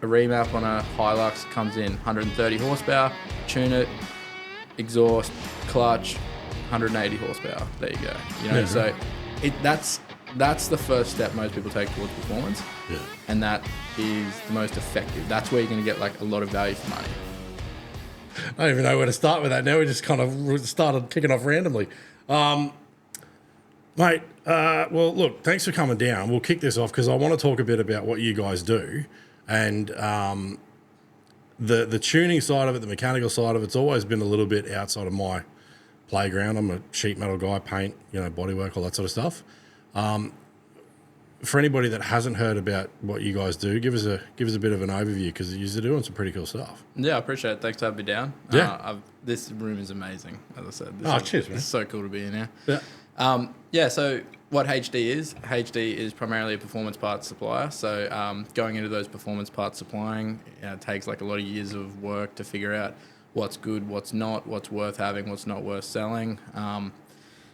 a remap on a Hilux comes in 130 horsepower, tune it, exhaust, clutch, 180 horsepower. There you go. You know, so that's the first step most people take towards performance. Yeah. And that is the most effective. That's where you're going to get like a lot of value for money. I don't even know where to start with that now. We just kind of started kicking off randomly. Mate, well, look, thanks for coming down. We'll kick this off because I want to talk a bit about what you guys do. And the tuning side of it, the mechanical side of it's always been a little bit outside of my playground. I'm a sheet metal guy, paint, bodywork, all that sort of stuff. For anybody that hasn't heard about what you guys do, give us a bit of an overview because you're doing some pretty cool stuff. Yeah, I appreciate it. Thanks for having me down. Yeah. This room is amazing, as I said. Cheers, man. It's so cool to be in here. Yeah. So what HD is primarily a performance parts supplier. So going into those performance parts supplying, it takes like a lot of years of work to figure out what's good, what's not, what's worth having, what's not worth selling.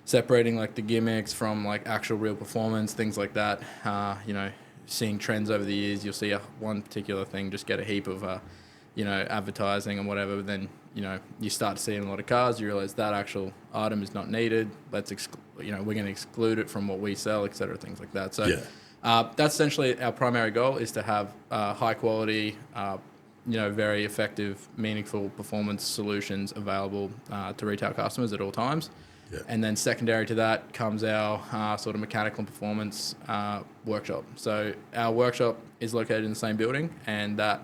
Separating like the gimmicks from like actual real performance, things like that. Seeing trends over the years, you'll see one particular thing just get a heap of, advertising and whatever. But then, you start seeing a lot of cars. You realize that actual item is not needed. We're going to exclude it from what we sell, et cetera, things like that. So that's essentially our primary goal is to have high quality, very effective, meaningful performance solutions available to retail customers at all times. Yeah. And then secondary to that comes our sort of mechanical and performance workshop. So our workshop is located in the same building, and that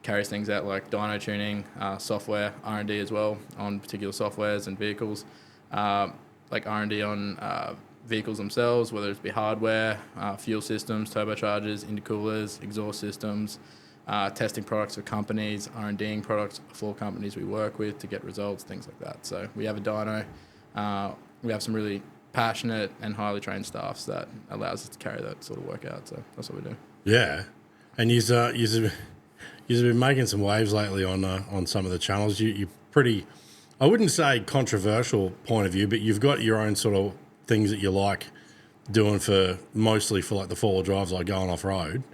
carries things out like dyno tuning, software, R&D as well on particular softwares and vehicles, like R&D on vehicles themselves, whether it be hardware, fuel systems, turbochargers, intercoolers, exhaust systems, testing products for companies, R&Ding products for companies we work with to get results, things like that. So we have a dyno. We have some really passionate and highly trained staffs that allows us to carry that sort of work out. So that's what we do. Yeah. And you've been making some waves lately on some of the channels. You're pretty, I wouldn't say controversial point of view, but you've got your own sort of things that you like doing mostly for like the four-wheel drives, like going off-road.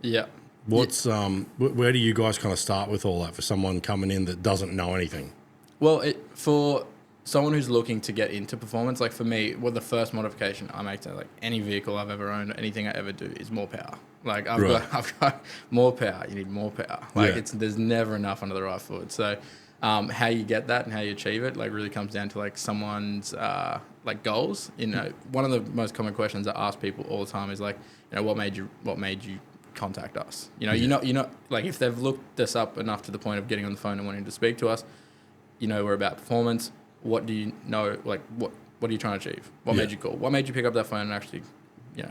Yeah. Where do you guys kind of start with all that for someone coming in that doesn't know anything? Well, for someone who's looking to get into performance, like for me, the first modification I make to like any vehicle I've ever owned, anything I ever do is more power. Like I've got more power. You need more power. Like there's never enough under the right foot. So how you get that and how you achieve it, like really comes down to like someone's like goals. One of the most common questions I ask people all the time is like, what made you contact us? You're not like if they've looked us up enough to the point of getting on the phone and wanting to speak to us, we're about performance. What do you know? Like, what are you trying to achieve? What made you call? What made you pick up that phone and actually,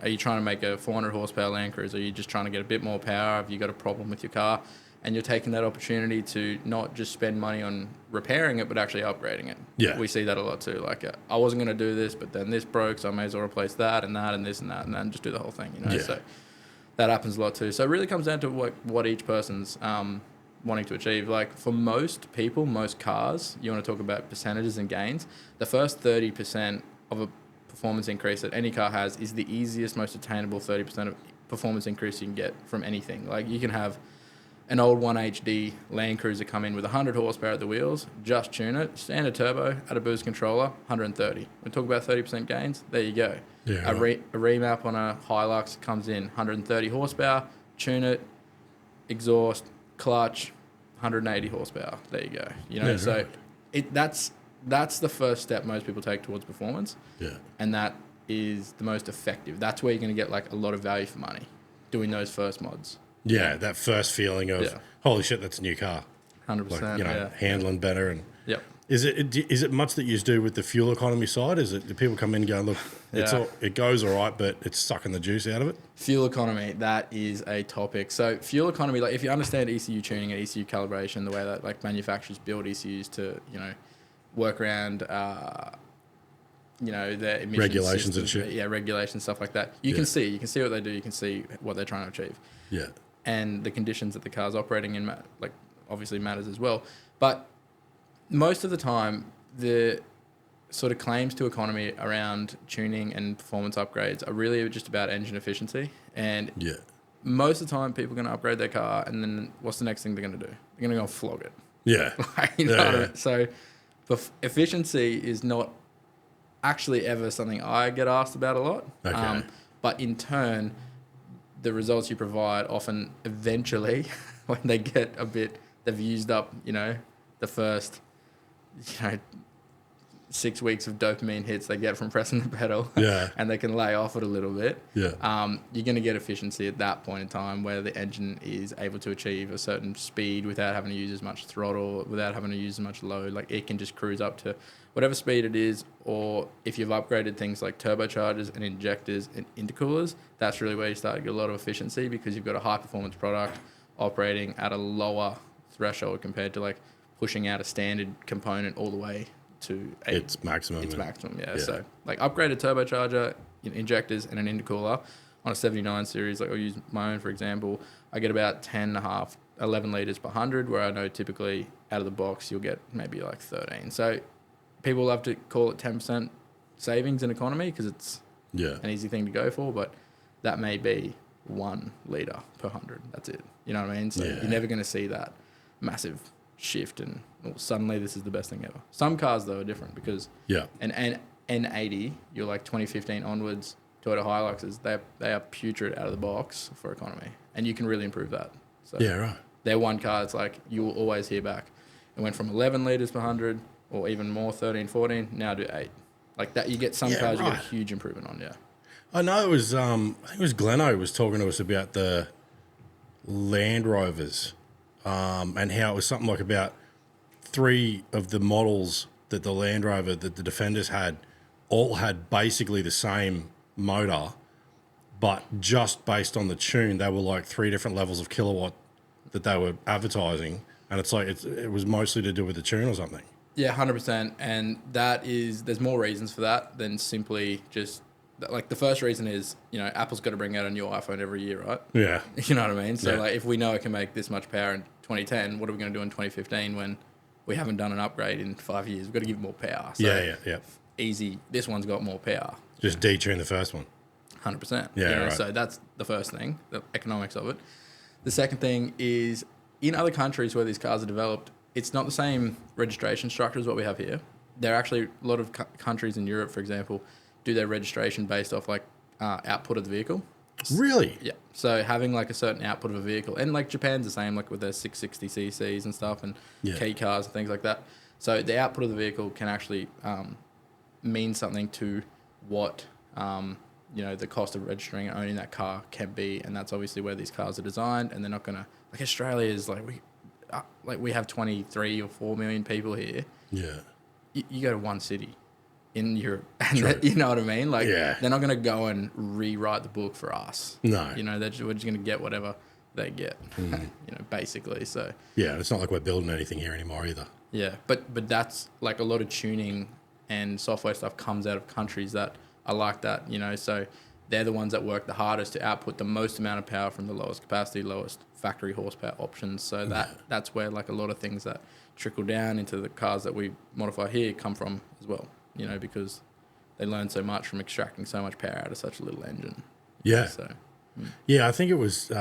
are you trying to make a 400 horsepower Land Cruiser? Are you just trying to get a bit more power? Have you got a problem with your car? And you're taking that opportunity to not just spend money on repairing it, but actually upgrading it. Yeah. We see that a lot too. Like, I wasn't going to do this, but then this broke, so I may as well replace that and this and that, and then just do the whole thing, Yeah. So that happens a lot too. So it really comes down to what each person's wanting to achieve. Like for most people, most cars, you want to talk about percentages and gains. The first 30% of a performance increase that any car has is the easiest, most attainable 30% of performance increase you can get from anything. Like you can have an old 1HD Land Cruiser come in with 100 horsepower at the wheels, just tune it, standard turbo, add a boost controller, 130. We talk about 30% gains, there you go. Yeah, a remap on a Hilux comes in 130 horsepower, tune it, exhaust, clutch, 180 horsepower. There you go. So that's the first step most people take towards performance. Yeah. And that is the most effective. That's where you're going to get like a lot of value for money doing those first mods. Yeah, that first feeling of holy shit, that's a new car. 100%. Like, handling better and yep. Is it much that you do with the fuel economy side? Do people come in and go, look, it goes all right, but it's sucking the juice out of it? Fuel economy, that is a topic. So fuel economy, like if you understand ECU tuning and ECU calibration, the way that like manufacturers build ECUs to, work around, their emissions regulations systems, and shit. Yeah, regulations, stuff like that. You can see what they do. You can see what they're trying to achieve. Yeah. And the conditions that the car's operating in, like obviously matters as well. But most of the time, the sort of claims to economy around tuning and performance upgrades are really just about engine efficiency. And most of the time people are going to upgrade their car, and then what's the next thing they're going to do? They're going to go and flog it. Yeah. You know what I mean? So efficiency is not actually ever something I get asked about a lot. Okay. But in turn, the results you provide often eventually, when they get a bit, they've used up, the first, 6 weeks of dopamine hits they get from pressing the pedal, and they can lay off it a little bit. Yeah. You're going to get efficiency at that point in time where the engine is able to achieve a certain speed without having to use as much throttle, without having to use as much load. Like it can just cruise up to whatever speed it is, or if you've upgraded things like turbochargers and injectors and intercoolers, that's really where you start to get a lot of efficiency because you've got a high performance product operating at a lower threshold compared to like pushing out a standard component all the way to its maximum. Yeah. So like upgraded turbocharger, injectors, and an intercooler on a 79 series. Like I'll use my own for example. I get about 10.5, 11 liters per 100, where I know typically out of the box you'll get maybe like 13. So people love to call it 10% savings in economy because it's an easy thing to go for, but that may be 1 liter per 100. That's it. You know what I mean? So you're never going to see that massive shift and suddenly this is the best thing ever. Some cars though are different because an N80, you're like 2015 onwards, Toyota Hiluxes, they are putrid out of the box for economy, and you can really improve that. So they're one car that's like you will always hear back. It went from 11 liters per 100 or even more, 13, 14, now do 8. Like that, you get some cars you get a huge improvement on. I know it was I think it was Gleno was talking to us about the Land Rovers. And how it was something like about 3 of the models that the Land Rover that the Defenders had all had basically the same motor, but just based on the tune, they were like 3 different levels of kilowatt that they were advertising. And it's like it was mostly to do with the tune or something. Yeah, 100%. And there's more reasons for that than simply just, like the first reason is, Apple's got to bring out a new iPhone every year, right? Yeah. You know what I mean? So like if we know it can make this much power in 2010, what are we going to do in 2015 when we haven't done an upgrade in 5 years? We've got to give it more power. So yeah. Easy. This one's got more power. Just detune the first one. 100%. Yeah, right. So that's the first thing, the economics of it. The second thing is in other countries where these cars are developed, it's not the same registration structure as what we have here. There are actually a lot of countries in Europe, for example, do their registration based off like output of the vehicle. Really? Yeah. So having like a certain output of a vehicle, and like Japan's the same, like with their 660 cc's and stuff, and key cars and things like that. So the output of the vehicle can actually mean something to what the cost of registering and owning that car can be, and that's obviously where these cars are designed. And they're not gonna like Australia is like we have 23 or 4 million people here. Yeah. You go to one city in Europe, and you know what I mean? Like, they're not going to go and rewrite the book for us. No. We're just going to get whatever they get, basically. So yeah, it's not like we're building anything here anymore either. Yeah, but that's like a lot of tuning and software stuff comes out of countries that are like that, so they're the ones that work the hardest to output the most amount of power from the lowest capacity, lowest factory horsepower options. So that's where like a lot of things that trickle down into the cars that we modify here come from as well, because they learn so much from extracting so much power out of such a little engine. Yeah. So, yeah, I think it was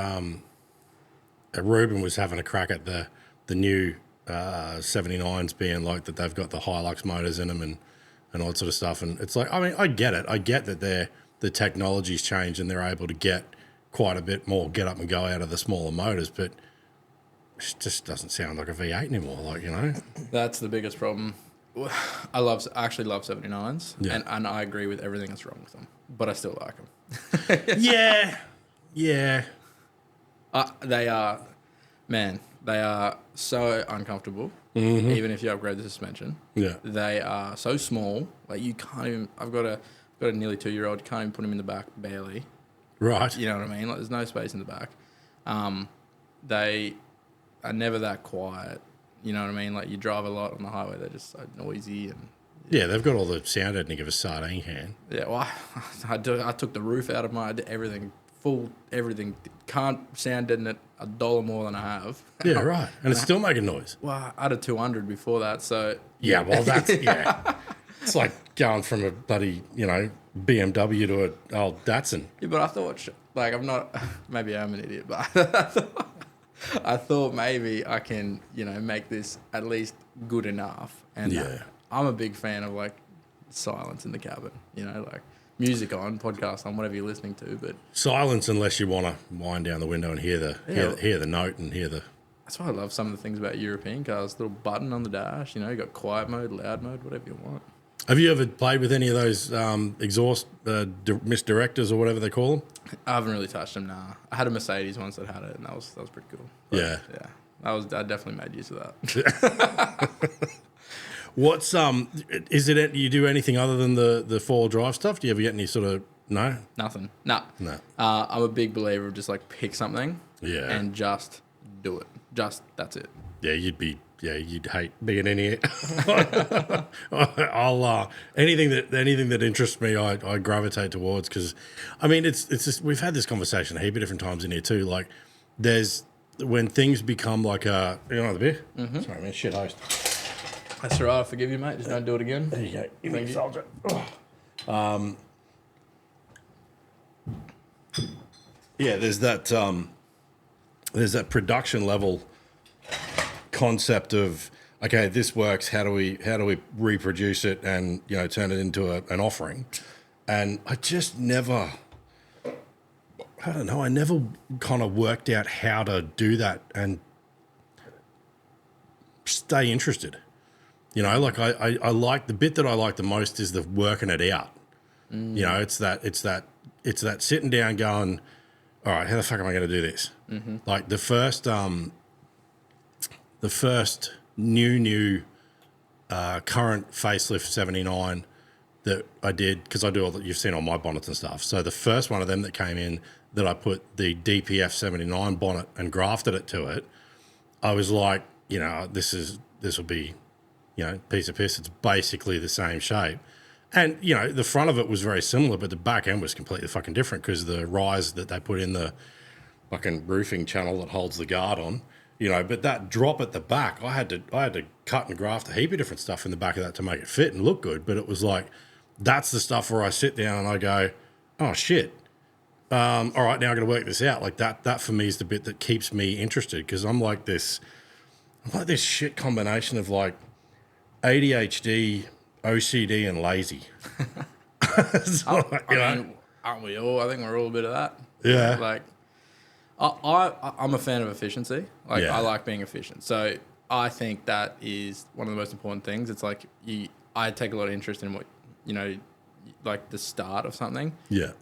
Ruben was having a crack at the new 79s being like that they've got the Hilux motors in them and all that sort of stuff. And it's like, I mean, I get it. I get that the technology's changed and they're able to get quite a bit more get up and go out of the smaller motors, but it just doesn't sound like a V8 anymore, That's the biggest problem. I actually love 79s, and I agree with everything that's wrong with them, but I still like them. Yeah. They are so uncomfortable, even if you upgrade the suspension. Yeah. They are so small, like you can't even, I've got a nearly 2-year-old, you can't even put them in the back, barely. Right. You know what I mean? Like there's no space in the back. They are never that quiet. You know what I mean? Like you drive a lot on the highway, they're just so noisy and they've got all the sound editing of a sardine can. Yeah, well, I took the roof out of my everything, everything. Can't sound deaden it $1 more than I have. Yeah, right. And it's still making noise. Well, I had a 200 before that, so yeah. Well, that's it's like going from a bloody BMW to an old Datsun. Yeah, but I thought like I'm not. Maybe I'm an idiot, but I thought maybe I can, make this at least good enough. And I'm a big fan of like silence in the cabin. Like music on, podcast on, whatever you're listening to. But silence, unless you want to wind down the window and hear the note and hear the. That's why I love some of the things about European cars. Little button on the dash. You got quiet mode, loud mode, whatever you want. Have you ever played with any of those exhaust misdirectors or whatever they call them? I haven't really touched them. Nah, I had a Mercedes once that had it, and that was pretty cool. But, yeah. I definitely made use of that. What's is it? You do anything other than the 4-wheel drive stuff? Do you ever get any sort of no? Nothing. No. I'm a big believer of just like pick something. And just do it. That's it. Yeah, you'd hate being in here. I'll anything that interests me, I gravitate towards because, I mean, it's just we've had this conversation a heap of different times in here too. Like, there's when things become like the beer. Mm-hmm. Sorry, man, shit host. That's all right. I forgive you, mate. Just don't do it again. There you go. Thank you, soldier. Yeah, there's that production level concept of, okay, this works. How do we reproduce it and turn it into an offering? And I just never, I don't know. I never kind of worked out how to do that and stay interested. Like I like the bit that I like the most is the working it out. It's that sitting down going, all right, how the fuck am I going to do this? Mm-hmm. Like the first new current facelift 79 that I did, because I do all that you've seen on my bonnets and stuff. So the first one of them that came in that I put the DPF 79 bonnet and grafted it to it, I was like, this will be, piece of piss. It's basically the same shape. And, the front of it was very similar, but the back end was completely fucking different because the rise that they put in the fucking roofing channel that holds the guard on, but that drop at the back, I had to cut and graft a heap of different stuff in the back of that to make it fit and look good. But it was like, that's the stuff where I sit down and I go, oh, shit. All right, now I got to work this out. Like that for me is the bit that keeps me interested because I'm like this shit combination of like ADHD, OCD and lazy. I mean, aren't we all? I think we're all a bit of that. Yeah. Like, I'm a fan of efficiency. Like, I like being efficient. So I think that is one of the most important things. It's like I take a lot of interest in what, like the start of something. Yeah.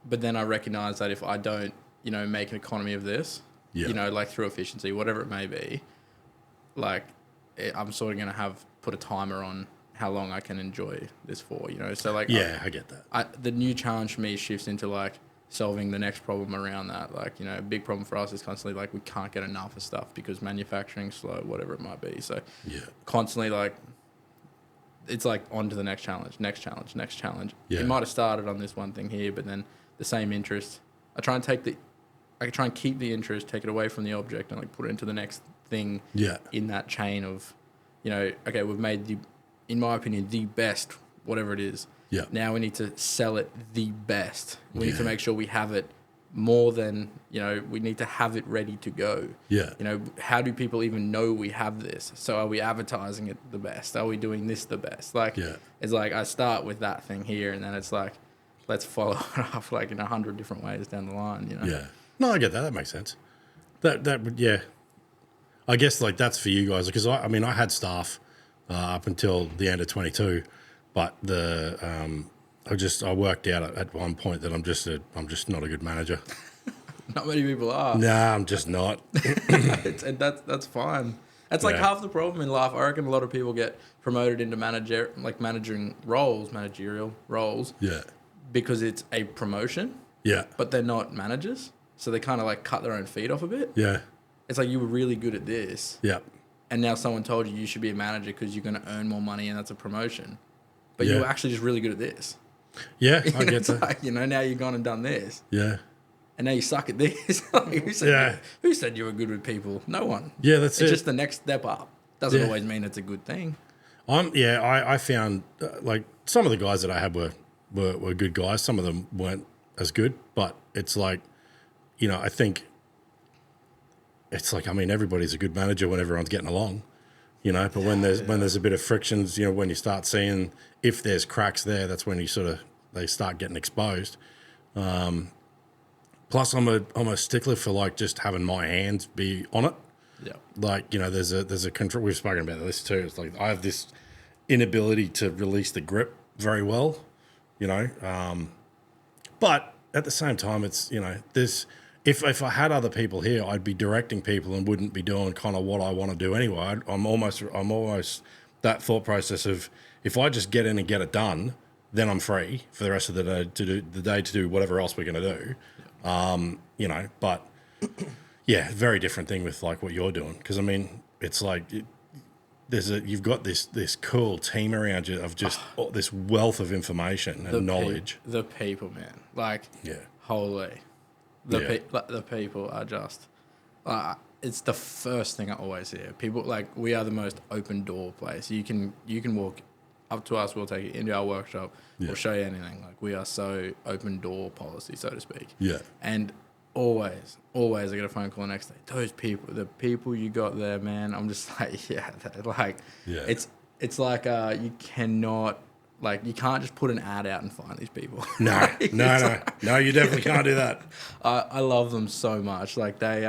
But then I recognize that if I don't, make an economy of this, like through efficiency, whatever it may be, like I'm sort of going to put a timer on how long I can enjoy this for, So like, I get that. The new challenge for me shifts into like solving the next problem around that. Like, a big problem for us is constantly like we can't get enough of stuff because manufacturing's slow, whatever it might be. So constantly like, it's like on to the next challenge. Yeah. It might have started on this one thing here, but then the same interest, I try and keep the interest, take it away from the object and like put it into the next thing in that chain of, okay, we've made in my opinion, the best, whatever it is. Yeah. Now we need to sell it the best. We need to make sure we have it more than, we need to have it ready to go. Yeah. How do people even know we have this? So are we advertising it the best? Are we doing this the best? Like, it's like I start with that thing here and then it's like, let's follow it up like in 100 different ways down the line, Yeah. No, I get that. That makes sense. That I guess like that's for you guys because I had staff up until the end of 22, but I worked out at one point that I'm just not a good manager. Not many people are. Nah, I'm just not. And that's fine. That's like half the problem in life. I reckon a lot of people get promoted into managerial roles. Yeah. Because it's a promotion. Yeah. But they're not managers, so they kind of like cut their own feet off a bit. Yeah. It's like you were really good at this. Yeah. And now someone told you should be a manager because you're going to earn more money and that's a promotion. But you were actually just really good at this. Yeah, I get that. Like, now you've gone and done this. Yeah. And now you suck at this. Like, who said you were good with people? No one. Yeah, that's it. It's just the next step up. Doesn't always mean it's a good thing. I found like some of the guys that I had were good guys. Some of them weren't as good, but it's like you know, I think it's like, I mean, everybody's a good manager when everyone's getting along, you know, but when there's a bit of frictions, you know, when you start seeing if there's cracks there, that's when they start getting exposed. Plus, I'm a stickler for like just having my hands be on it. Yeah. Like, you know, there's a control. We've spoken about this too. It's like I have this inability to release the grip very well, you know. But at the same time, it's, you know, if I had other people here, I'd be directing people and wouldn't be doing kind of what I want to do anyway. I'm almost that thought process of if I just get in and get it done, then I'm free for the rest of the day to do whatever else we're going to do. You know, but yeah, very different thing with like what you're doing. Because I mean, it's like you've got this cool team around you of just this wealth of information and knowledge. The people, man, like holy, the people are just it's the first thing I always hear. People like we are the most open door place. You can walk up to us. We'll take you into our workshop. We'll show you anything. Like we are so open door policy, so to speak. Yeah. And always I get a phone call the next day. Those people, the people you got there, man. I'm just like, it's like you cannot, like you can't just put an ad out and find these people. No, no, you definitely can't do that. I love them so much. Like they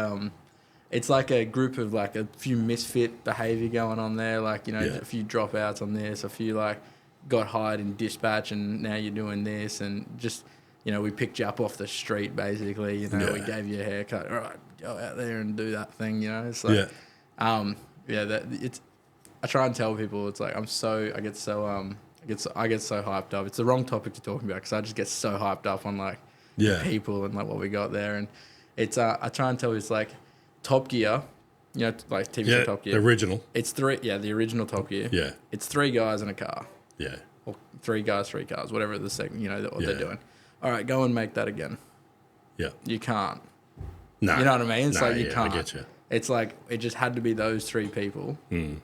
it's like a group of like a few misfit behavior going on there. Like, you know, a few dropouts on this, a few like got hired in dispatch and now you're doing this, and just, you know, we picked you up off the street basically, you know, we gave you a haircut. All right, go out there and do that thing, you know. It's like I try and tell people, it's like I get so hyped up. It's the wrong topic to talk about because I just get so hyped up on like people and like what we got there, and it's I try and tell you, it's like Top Gear, you know, like TV show Top Gear. The original. It's the original Top Gear. Yeah. It's 3 guys in a car. Yeah. Or 3 guys, 3 cars, whatever the second, you know, what they're doing. All right, go and make that again. Yeah. You can't. No. You know what I mean? It's like you can't. I get you. It's like it just had to be those 3 people who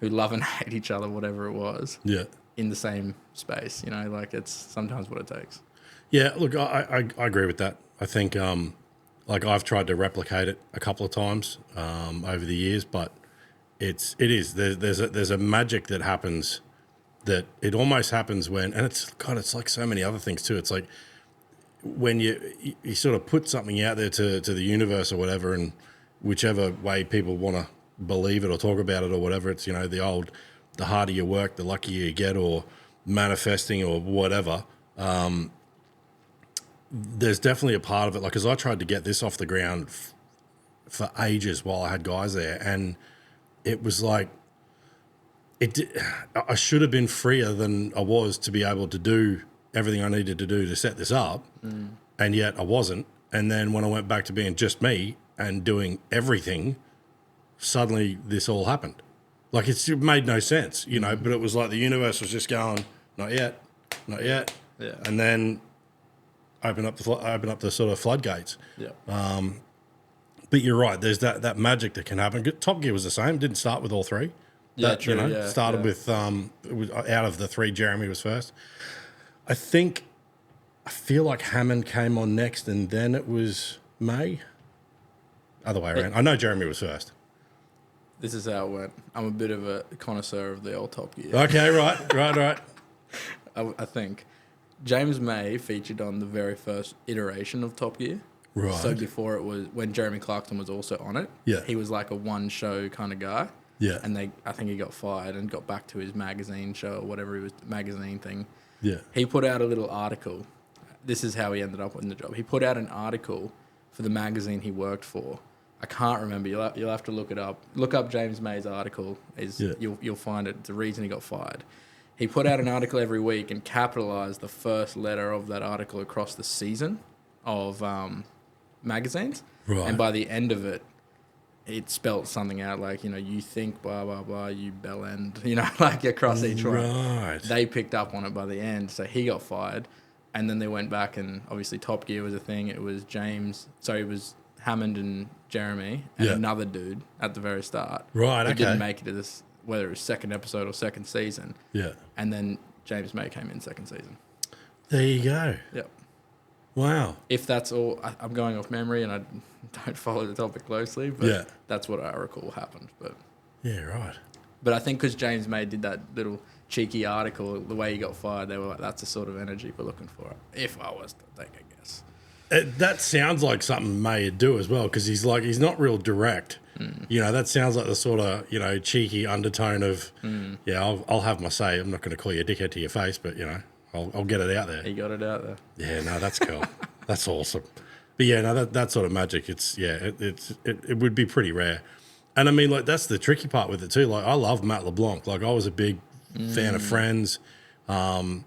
love and hate each other, whatever it was. Yeah. In the same space, you know, like it's sometimes what it takes. Yeah, look, I agree with that. I think like I've tried to replicate it a couple of times over the years, but there's a magic that happens that it almost happens when, and it's like so many other things too. It's like when you sort of put something out there to the universe or whatever, and whichever way people want to believe it or talk about it or whatever, it's, you know, the harder you work, the luckier you get, or manifesting or whatever. There's definitely a part of it, like, because I tried to get this off the ground for ages while I had guys there, and it was like I should have been freer than I was to be able to do everything I needed to do to set this up, and yet I wasn't. And then when I went back to being just me and doing everything, suddenly this all happened. Like, it made no sense, you know, but it was like the universe was just going, not yet. Yeah. And then open up the sort of floodgates. Yeah. But you're right. There's that magic that can happen. Top Gear was the same. Didn't start with all 3. Yeah, true. You know, started with it was out of the 3. Jeremy was first. I feel like Hammond came on next, and then it was May. Other way around. I know Jeremy was first. This is how it went. I'm a bit of a connoisseur of the old Top Gear. Okay, right. I think James May featured on the very first iteration of Top Gear. Right. So before it was, when Jeremy Clarkson was also on it, he was like a one-show kind of guy. Yeah. And I think he got fired and got back to his magazine show or whatever he was, magazine thing. Yeah. He put out a little article. This is how he ended up in the job. He put out an article for the magazine he worked for. I can't remember. You'll have to look it up. Look up James May's article. You'll find it. It's the reason he got fired. He put out an article every week and capitalized the first letter of that article across the season of magazines. Right. And by the end of it, it spelt something out like, you know, you think blah, blah, blah, you bell end, you know, like across each one. Right. They picked up on it by the end. So he got fired. And then they went back, and obviously Top Gear was a thing. It was it was Hammond and Jeremy and another dude at the very start. Right, okay. Who didn't make it to this, whether it was second episode or second season. Yeah. And then James May came in second season. There you go. Yep. Wow. If that's all, I'm going off memory and I don't follow the topic closely, but that's what I recall happened. But yeah, right. But I think because James May did that little cheeky article, the way he got fired, they were like, that's the sort of energy we're looking for. If I was to think, I guess. That sounds like something May would do as well, because he's not real direct. You know, that sounds like the sort of, you know, cheeky undertone of, I'll have my say. I'm not going to call you a dickhead to your face, but, you know, I'll get it out there. He got it out there. Yeah, no, that's cool. That's awesome. But yeah, no, that sort of magic, it would be pretty rare. And I mean, like, that's the tricky part with it too. Like, I love Matt LeBlanc. Like, I was a big fan of Friends. You know,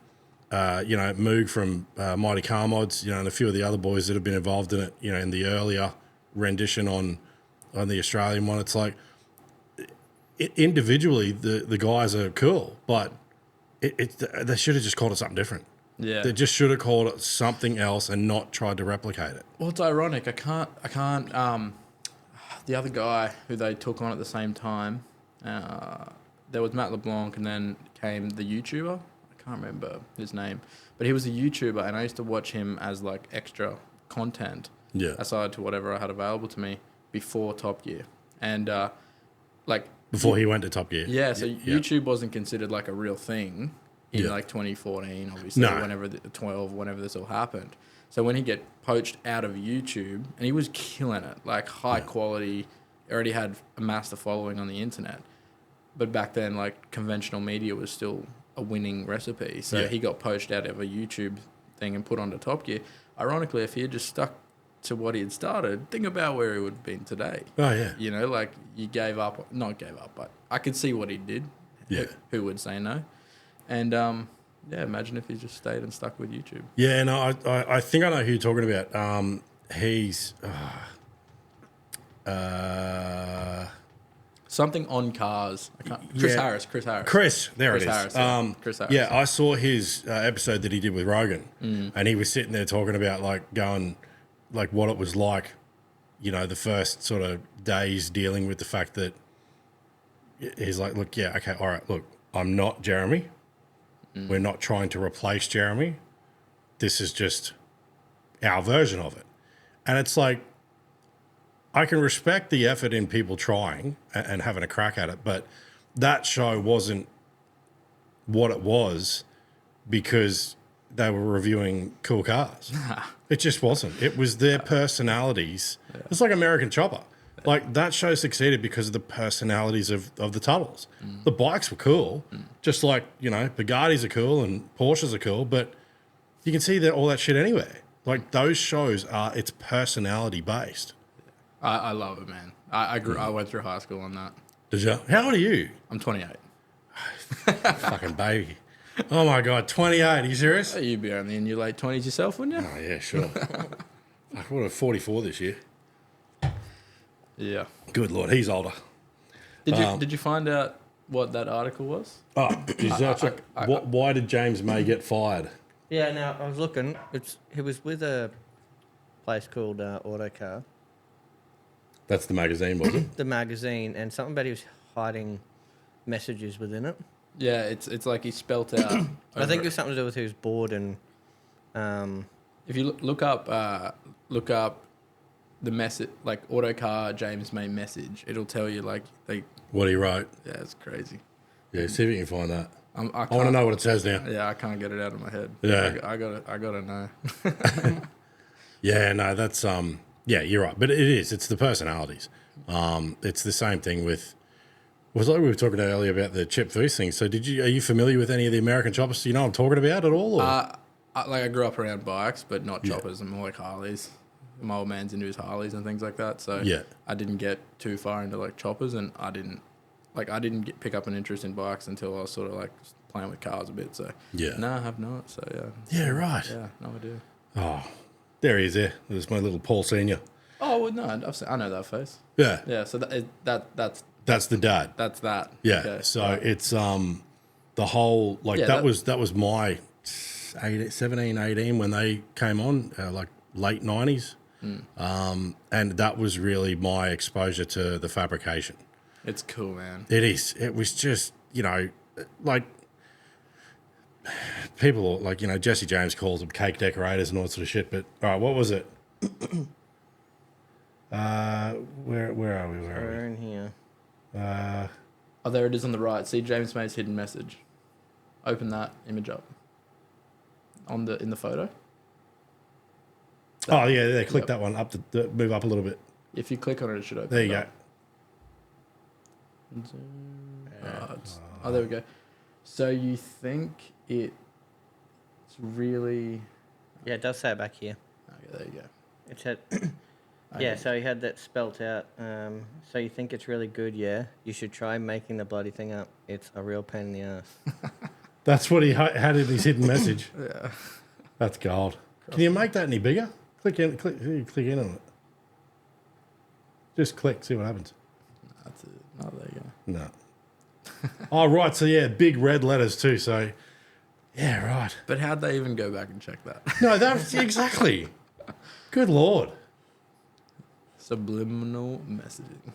Moog from Mighty Car Mods, you know, and a few of the other boys that have been involved in it, you know, in the earlier rendition on the Australian one. It's like, individually, the guys are cool, but they should have just called it something different. Yeah. They just should have called it something else and not tried to replicate it. Well, it's ironic. I can't, the other guy who they took on at the same time, there was Matt LeBlanc and then came the YouTuber. I can't remember his name, but he was a YouTuber and I used to watch him as like extra content aside to whatever I had available to me before Top Gear. And before he went to Top Gear. Yeah, so YouTube wasn't considered like a real thing in like 2014, obviously, whenever 12, whenever this all happened. So when he get poached out of YouTube, and he was killing it, like high quality, already had amassed a following on the internet. But back then, like conventional media was still a winning recipe. So he got poached out of a YouTube thing and put onto Top Gear. Ironically, if he had just stuck to what he had started, think about where he would have been today. Oh, yeah. You know, like you not gave up, but I could see what he did. Yeah. Who would say no? And imagine if he just stayed and stuck with YouTube. Yeah, no, I think I know who you're talking about. He's something on cars. Chris Harris. Chris, there Chris it is. Harris, Chris Harris. Yeah, I saw his episode that he did with Rogan, and he was sitting there talking about like what it was like, you know, the first sort of days dealing with the fact that he's like, look, yeah, okay, all right, look, I'm not Jeremy. We're not trying to replace Jeremy. This is just our version of it. And it's like, I can respect the effort in people trying and having a crack at it, but that show wasn't what it was because they were reviewing cool cars. It just wasn't. It was their personalities. It's like American Chopper. Like, that show succeeded because of the personalities of the Tuttles. The bikes were cool, just like, you know, Bugattis are cool and Porsches are cool, but you can see all that shit anywhere. Like, those shows it's personality based. I love it, man. I went through high school on that. Did you? How old are you? I'm 28. Fucking baby. Oh my God, 28. Are you serious? You'd be only in your late 20s yourself, wouldn't you? Oh, yeah, sure. Fuck, what, 44 this year? Yeah. Good Lord, he's older. Did you find out what that article was? Oh, why did James May get fired? Yeah, now I was looking. He was with a place called Autocar. That's the magazine, was it? The magazine, and something about he was hiding messages within it. Yeah, it's like he spelt out. I think it was something to do with he was bored and. If you look up the message, like Autocar James May message, it'll tell you like what he wrote. Yeah, it's crazy. Yeah, see if you can find that. I want to know what it says now. Yeah, I can't get it out of my head. Yeah, I gotta know. Yeah, no, that's yeah, you're right, but it's the personalities. It's the same thing with. Was like we were talking earlier about the Chip Foose thing. So are you familiar with any of the American choppers? You know what I'm talking about at all? Or? I grew up around bikes, but not choppers. I'm more like Harleys. My old man's into his Harleys and things like that. So I didn't get too far into like choppers, and I didn't pick up an interest in bikes until I was sort of like playing with cars a bit. So no, I have not. So yeah, right. Yeah, no idea. Oh, there he is. There, there's my little Paul Senior. Oh well, no, I know that face. Yeah, yeah. So that's the dad. That's that. Yeah. Okay. So it's the whole like that was my 17, 18 when they came on, like late 90s. And that was really my exposure to the fabrication. It's cool, man. It is. It was just, you know, like people like, Jesse James calls them cake decorators and all that sort of shit. But all right, what was it? Where are we? We're in here. Oh, there it is on the right. See James May's hidden message. Open that image up. In the photo. Oh yeah, click that one up. Move up a little bit. If you click on it, it should open. There you go. Oh, there we go. So you think it's really? Yeah, it does say it back here. Okay, there you go. It said, yeah, so he had that spelt out. So you think it's really good, yeah? You should try making the bloody thing up. It's a real pain in the ass. That's what he had in his hidden message. Yeah. That's gold. Can you make that any bigger? Click in on it. Just click, see what happens. That's it. Oh, there you go. No. Oh, right. So, yeah, big red letters too. So, yeah, right. But how'd they even go back and check that? No, that's exactly. Good Lord. Subliminal messaging.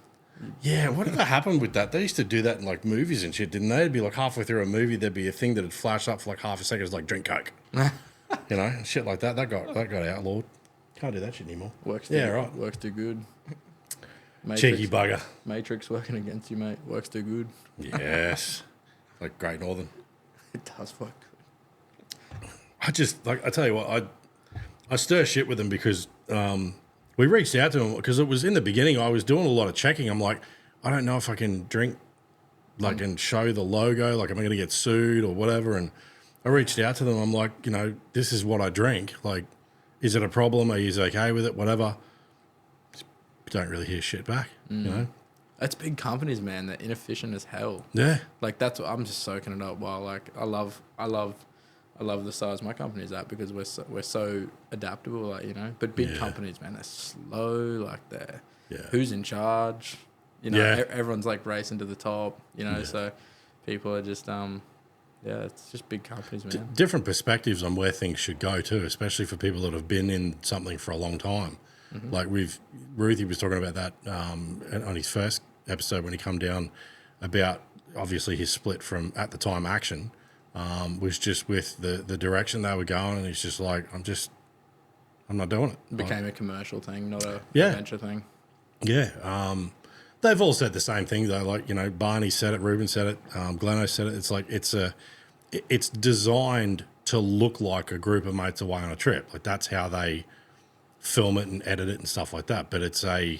Yeah, whatever happened with that? They used to do that in like movies and shit, didn't they? It'd be like halfway through a movie, there'd be a thing that'd flash up for like half a second. It's like drink Coke, shit like that. That got outlawed. Can't do that shit anymore. Works too good. Cheeky bugger. Matrix working against you, mate. Works too good. Yes, like Great Northern. It does work good. I tell you what, I stir shit with them because we reached out to them because it was in the beginning. I was doing a lot of checking. I'm like, I don't know if I can drink, like, and show the logo. Like, am I going to get sued or whatever? And I reached out to them. I'm like, this is what I drink. Like, is it a problem? Are you okay with it? Whatever. Don't really hear shit back. That's big companies, man. They're inefficient as hell. Yeah. Like that's what I'm just soaking it up. While like I love the size my company's at because we're so adaptable, like But big companies, man, they're slow. Like they're who's in charge? Everyone's like racing to the top. So people are just it's just big companies, man. Different perspectives on where things should go too, especially for people that have been in something for a long time. Mm-hmm. Like Ruthie was talking about that on his first episode when he come down about obviously his split from at the time Action was just with the direction they were going, and he's just like, I'm not doing it. It became a commercial thing, not a venture thing. Yeah. They've all said the same thing though. Like Barney said it, Ruben said it, Gleno said it. It's like it's designed to look like a group of mates away on a trip. Like that's how they film it and edit it and stuff like that. But it's a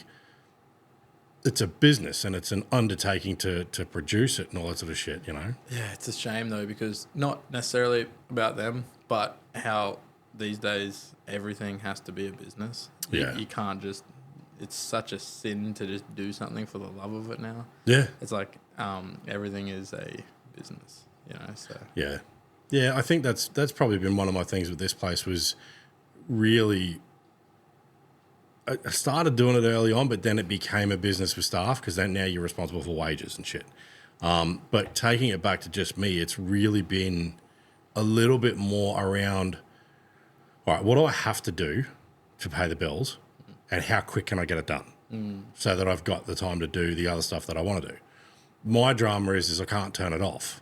business and it's an undertaking to produce it and all that sort of shit, Yeah, it's a shame though, because not necessarily about them, but how these days everything has to be a business. Yeah. You can't just, it's such a sin to just do something for the love of it now. Yeah. It's like everything is a business, so. Yeah. Yeah, I think that's probably been one of my things with this place was really, I started doing it early on, but then it became a business with staff because then now you're responsible for wages and shit. But taking it back to just me, it's really been a little bit more around, all right, what do I have to do to pay the bills and how quick can I get it done so that I've got the time to do the other stuff that I want to do. My drama is I can't turn it off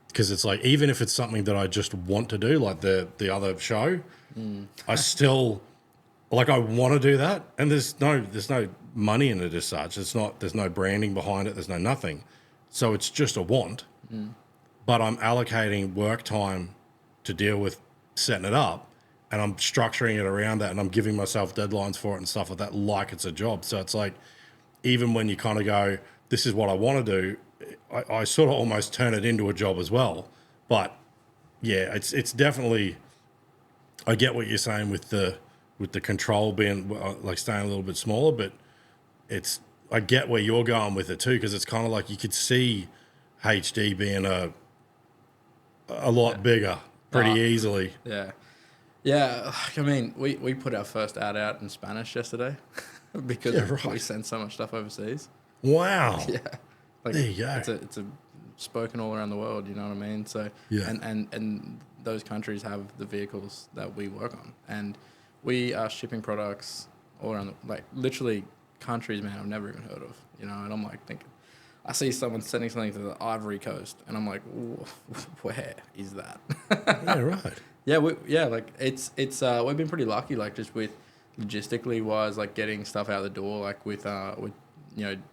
because it's like, even if it's something that I just want to do, like the other show, I still... Like I want to do that, and there's no money in it as such. There's no branding behind it. There's no nothing, so it's just a want. But I'm allocating work time to deal with setting it up, and I'm structuring it around that, and I'm giving myself deadlines for it and stuff like that, like it's a job. So it's like, even when you kind of go, this is what I want to do, I sort of almost turn it into a job as well. But yeah, it's definitely. I get what you're saying with the control being like staying a little bit smaller, but I get where you're going with it too, because it's kind of like you could see HD being a lot bigger pretty easily. Yeah. Yeah. I mean, we put our first ad out in Spanish yesterday because we send so much stuff overseas. Wow. Yeah. Like, there you go. It's a spoken all around the world, you know what I mean? So, and those countries have the vehicles that we work on, and we are shipping products all around, literally countries, man, I've never even heard of, and I'm like thinking, I see someone sending something to the Ivory Coast, and I'm like, where is that? Yeah, right. Yeah, like it's we've been pretty lucky, like just with logistically wise, like getting stuff out the door, like with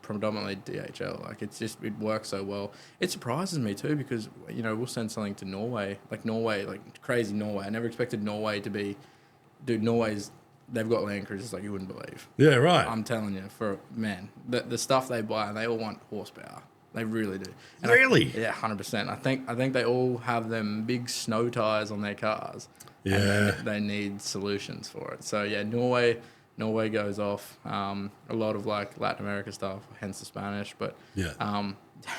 predominantly DHL, like it works so well. It surprises me too because we'll send something to Norway, like crazy Norway. I never expected Norway to be, dude. They've got Land Cruisers like you wouldn't believe. Yeah, right. I'm telling you, the stuff they buy, and they all want horsepower. They really do. And Really? Yeah, 100%. I think they all have them big snow tires on their cars. Yeah. And they need solutions for it. So yeah, Norway goes off. A lot of like Latin America stuff, hence the Spanish. But Yeah.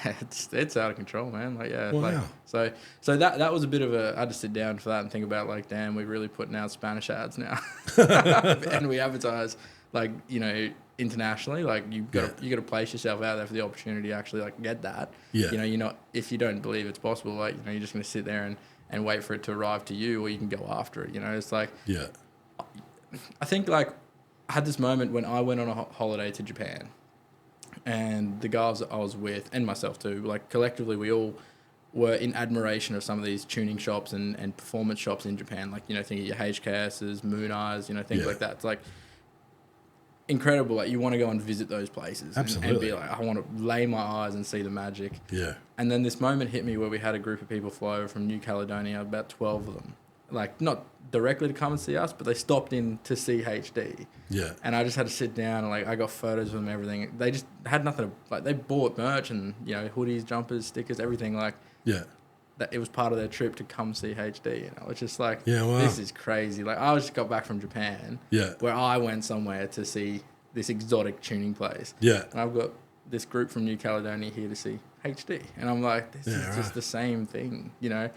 it's out of control, man. Like yeah. Wow. Like, so that was a bit of a. I had to sit down for that and think about like, damn, we're really putting out Spanish ads now, and we advertise like internationally. Like you got to place yourself out there for the opportunity to actually like get that. Yeah. If you don't believe it's possible, like you're just going to sit there and wait for it to arrive to you, or you can go after it. It's like Yeah. I think like I had this moment when I went on a holiday to Japan, and the guys that I was with and myself too, like collectively we all were in admiration of some of these tuning shops and performance shops in Japan. Like think of your HKS's, Moon Eyes, things like that. It's like incredible. Like you want to go and visit those places and be like, I want to lay my eyes and see the magic. Yeah. And then this moment hit me where we had a group of people fly over from New Caledonia, about 12 of them, like not directly to come and see us, but they stopped in to see HD. Yeah. And I just had to sit down and like I got photos of them, everything. They just had nothing to, like they bought merch and hoodies, jumpers, stickers, everything. Like Yeah. that it was part of their trip to come see HD. It's just like, Yeah, wow. this is crazy. Like I just got back from Japan, Yeah. where I went somewhere to see this exotic tuning place. Yeah. And I've got this group from New Caledonia here to see HD, and I'm like, this is just the same thing, Yeah.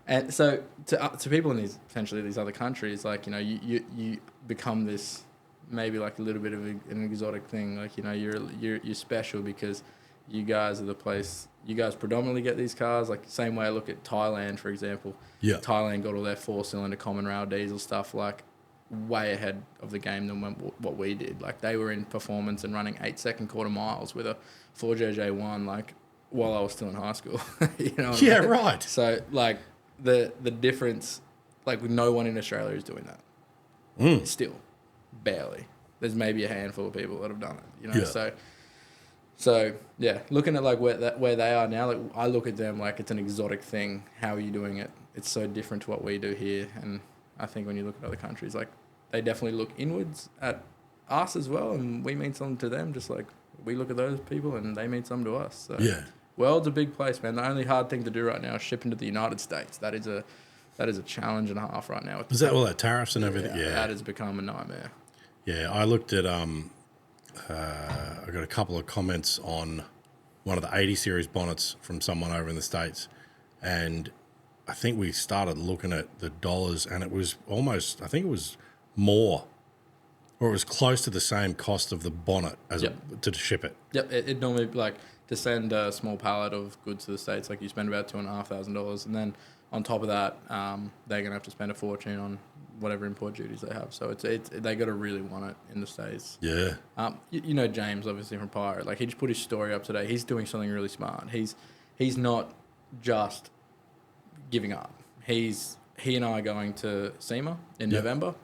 And so to people in these other countries, like you become this maybe like a little bit of an exotic thing, like you're special because you guys are the place. You guys predominantly get these cars, like the same way I look at Thailand, for example. Yeah. Thailand got all their 4-cylinder common rail diesel stuff like way ahead of the game than what we did. Like they were in performance and running 8-second quarter miles with a 4JJ1 like while I was still in high school. Yeah, right. So like the difference, like no one in Australia is doing that. Still, barely. There's maybe a handful of people that have done it. Yeah. So yeah, looking at like where they are now, like I look at them like it's an exotic thing. How are you doing it? It's so different to what we do here, and I think when you look at other countries, like they definitely look inwards at us as well, and we mean something to them, just like we look at those people and they mean something to us. So Yeah. world's a big place, man. The only hard thing to do right now is shipping to the United States. That is a challenge and a half right now. Is that all that tariffs and everything? Yeah. That has become a nightmare. Yeah, I looked at I got a couple of comments on one of the 80 series bonnets from someone over in the States, and I think we started looking at the dollars, and it was almost, I think it was more, or it was close to the same cost of the bonnet as to ship it. Yep, it normally, like, to send a small pallet of goods to the States, like, you spend about $2,500, and then on top of that, they're going to have to spend a fortune on whatever import duties they have. So it's they got to really want it in the States. Yeah. James, obviously, from Pirate, like, he just put his story up today. He's doing something really smart. He's not just giving up. He and I are going to SEMA in November,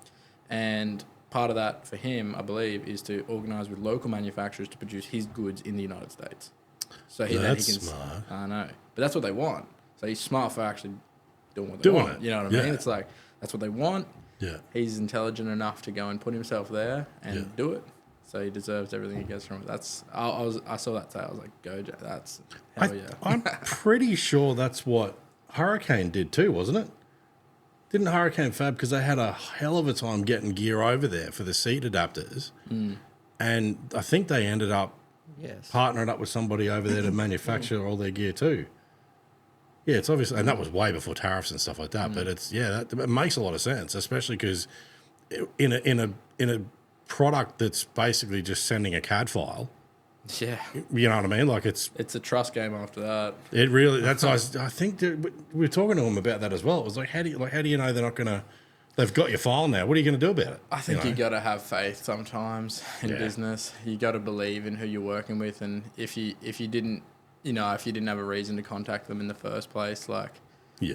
and part of that for him, I believe, is to organise with local manufacturers to produce his goods in the United States. So he can. Smart. I know, but that's what they want. So he's smart for actually doing what they want. You know what I mean? It's like that's what they want. Yeah. He's intelligent enough to go and put himself there and do it. So he deserves everything he gets from it. I saw that today. I was like, go, Jay. That's hell yeah. I'm pretty sure that's what Huracan did too, wasn't it? Didn't Huracan Fab, because they had a hell of a time getting gear over there for the seat adapters, and I think they ended up partnering up with somebody over there to manufacture all their gear too. Yeah, it's obviously, and that was way before tariffs and stuff like that. But it's it makes a lot of sense, especially because in a product that's basically just sending a CAD file. Yeah, you know what I mean. Like it's a trust game after that. It really. That's I think that we were talking to them about that as well. It was like, how do you know they're not going to they've got your file now. What are you going to do about it? I think you got to have faith sometimes in business. You got to believe in who you're working with, and if you didn't, if you didn't have a reason to contact them in the first place, like,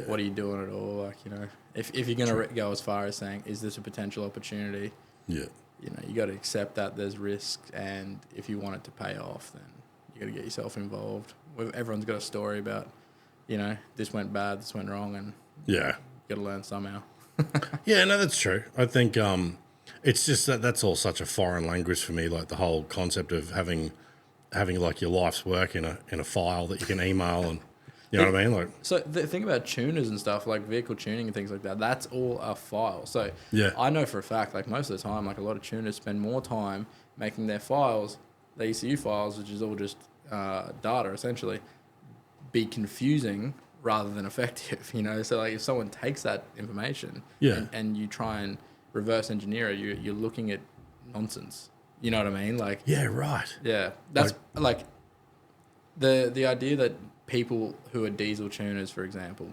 what are you doing at all? Like, if you're going to go as far as saying, is this a potential opportunity? Yeah. You got to accept that there's risk, and if you want it to pay off, then you got to get yourself involved. Everyone's got a story about, this went bad, this went wrong, and you got to learn somehow. Yeah, no, that's true. I think it's just that's all such a foreign language for me. Like the whole concept of having like your life's work in a file that you can email, and you know what I mean. Like, so the thing about tuners and stuff, like vehicle tuning and things like that, that's all a file. So I know for a fact, like most of the time, like a lot of tuners spend more time making their files, the ECU files, which is all just data essentially, be confusing rather than effective, So like if someone takes that information and you try and reverse engineer it, you're looking at nonsense. You know what I mean? Like, yeah, right. Yeah. That's like the idea that people who are diesel tuners, for example,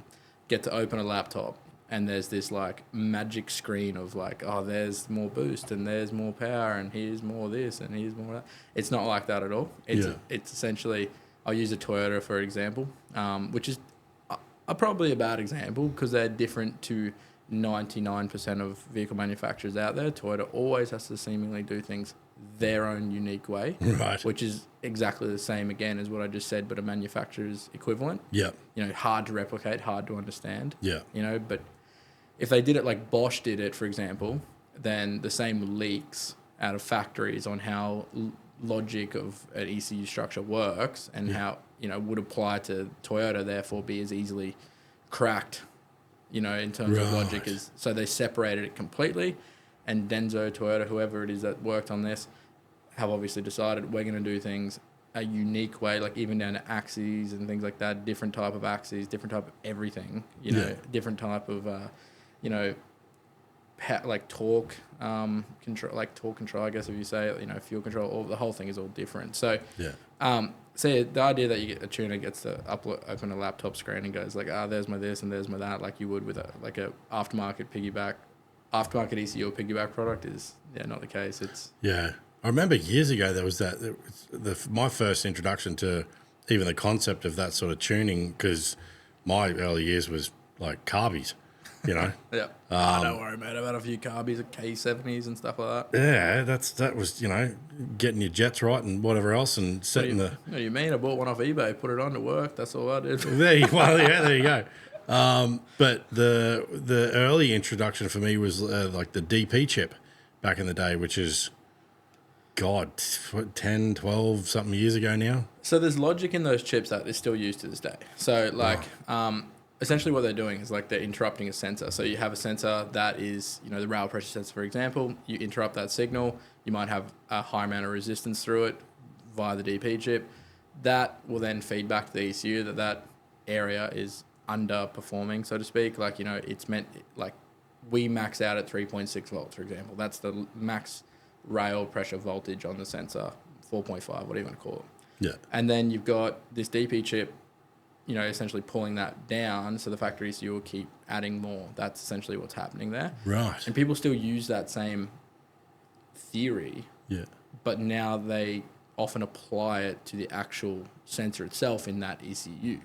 get to open a laptop and there's this like magic screen of like, oh, there's more boost and there's more power and here's more this and here's more that. It's not like that at all. It's essentially, I'll use a Toyota for example, which is probably a bad example because they're different to 99% of vehicle manufacturers out there. Toyota always has to seemingly do things their own unique way, right? Which is exactly the same again as what I just said, but a manufacturer's equivalent. Yeah. Hard to replicate, hard to understand. Yeah. But if they did it like Bosch did it, for example, then the same leaks out of factories on how logic of an ECU structure works and how would apply to Toyota, therefore be as easily cracked, in terms of logic as. So they separated it completely, and Denso, Toyota, whoever it is that worked on this, have obviously decided we're going to do things a unique way, like even down to axes and things like that, different type of axes, different type of everything, different type of, like torque control, I guess if you say, fuel control, the whole thing is all different. So, so the idea that you get a tuner gets to open a laptop screen and goes like, there's my this and there's my that, like you would with a aftermarket ECU piggyback product is not the case. It's I remember years ago there was that my first introduction to even the concept of that sort of tuning, because my early years was like carbies. Yeah. Don't worry, mate. I've had a few carbies, K70s and stuff like that. Yeah, that was getting your jets right and whatever else, and setting What do you mean? I bought one off eBay, put it on to work. That's all I did. There you go. But the early introduction for me was like the DP chip back in the day, which is 10, 12 something years ago now. So there's logic in those chips that is still used to this day. So essentially what they're doing is like they're interrupting a sensor. So you have a sensor that is, the rail pressure sensor, for example. You interrupt that signal. You might have a high amount of resistance through it via the DP chip. That will then feed back to the ECU that area is underperforming, so to speak. Like, it's meant, like we max out at 3.6 volts, for example. That's the max rail pressure voltage on the sensor, 4.5, whatever you want to call it. Yeah. And then you've got this DP chip, essentially pulling that down, so the factory ECU will keep adding more. That's essentially what's happening there. Right. And people still use that same theory. Yeah. But now they often apply it to the actual sensor itself in that ECU.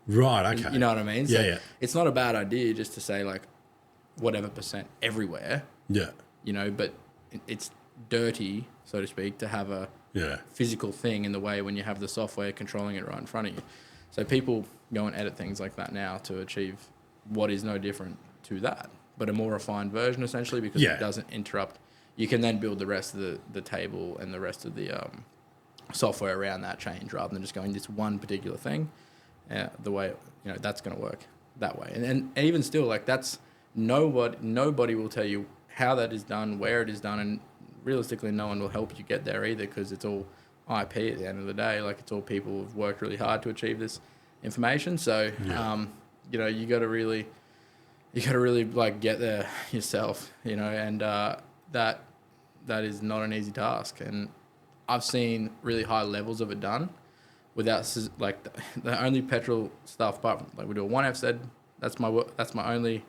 Right, okay. You know what I mean? So yeah. It's not a bad idea just to say like whatever percent everywhere. Yeah. But it's dirty, so to speak, to have a physical thing in the way when you have the software controlling it right in front of you. So people go and edit things like that now to achieve what is no different to that, but a more refined version essentially, because it doesn't interrupt. You can then build the rest of the table and the rest of the software around that change rather than just going this one particular thing. The way, that's going to work that way. And even still, like that's nobody will tell you how that is done, where it is done, and realistically no one will help you get there either, because it's all IP at the end of the day. Like it's all people who've worked really hard to achieve this information. So, you got to really like get there yourself, and that is not an easy task. And I've seen really high levels of it done without like the only petrol stuff, apart from like we do a 1FZ. That's my only,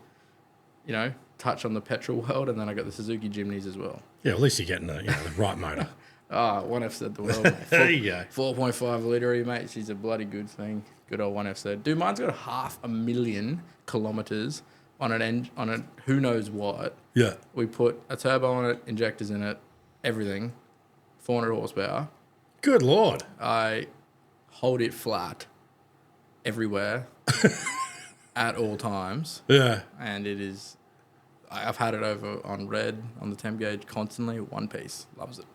touch on the petrol world, and then I got the Suzuki Jimneys as well. Yeah, at least you're getting the right motor. 1FZ the world, mate. There you go. 4.5 litre, mate. She's a bloody good thing. Good old 1FZ. Dude, mine's got 500,000 kilometres on on a who knows what. Yeah. We put a turbo on it, injectors in it, everything. 400 horsepower. Good Lord. I hold it flat everywhere at all times. Yeah. And it is... I've had it over on red, on the temp gauge, constantly. One piece. Loves it.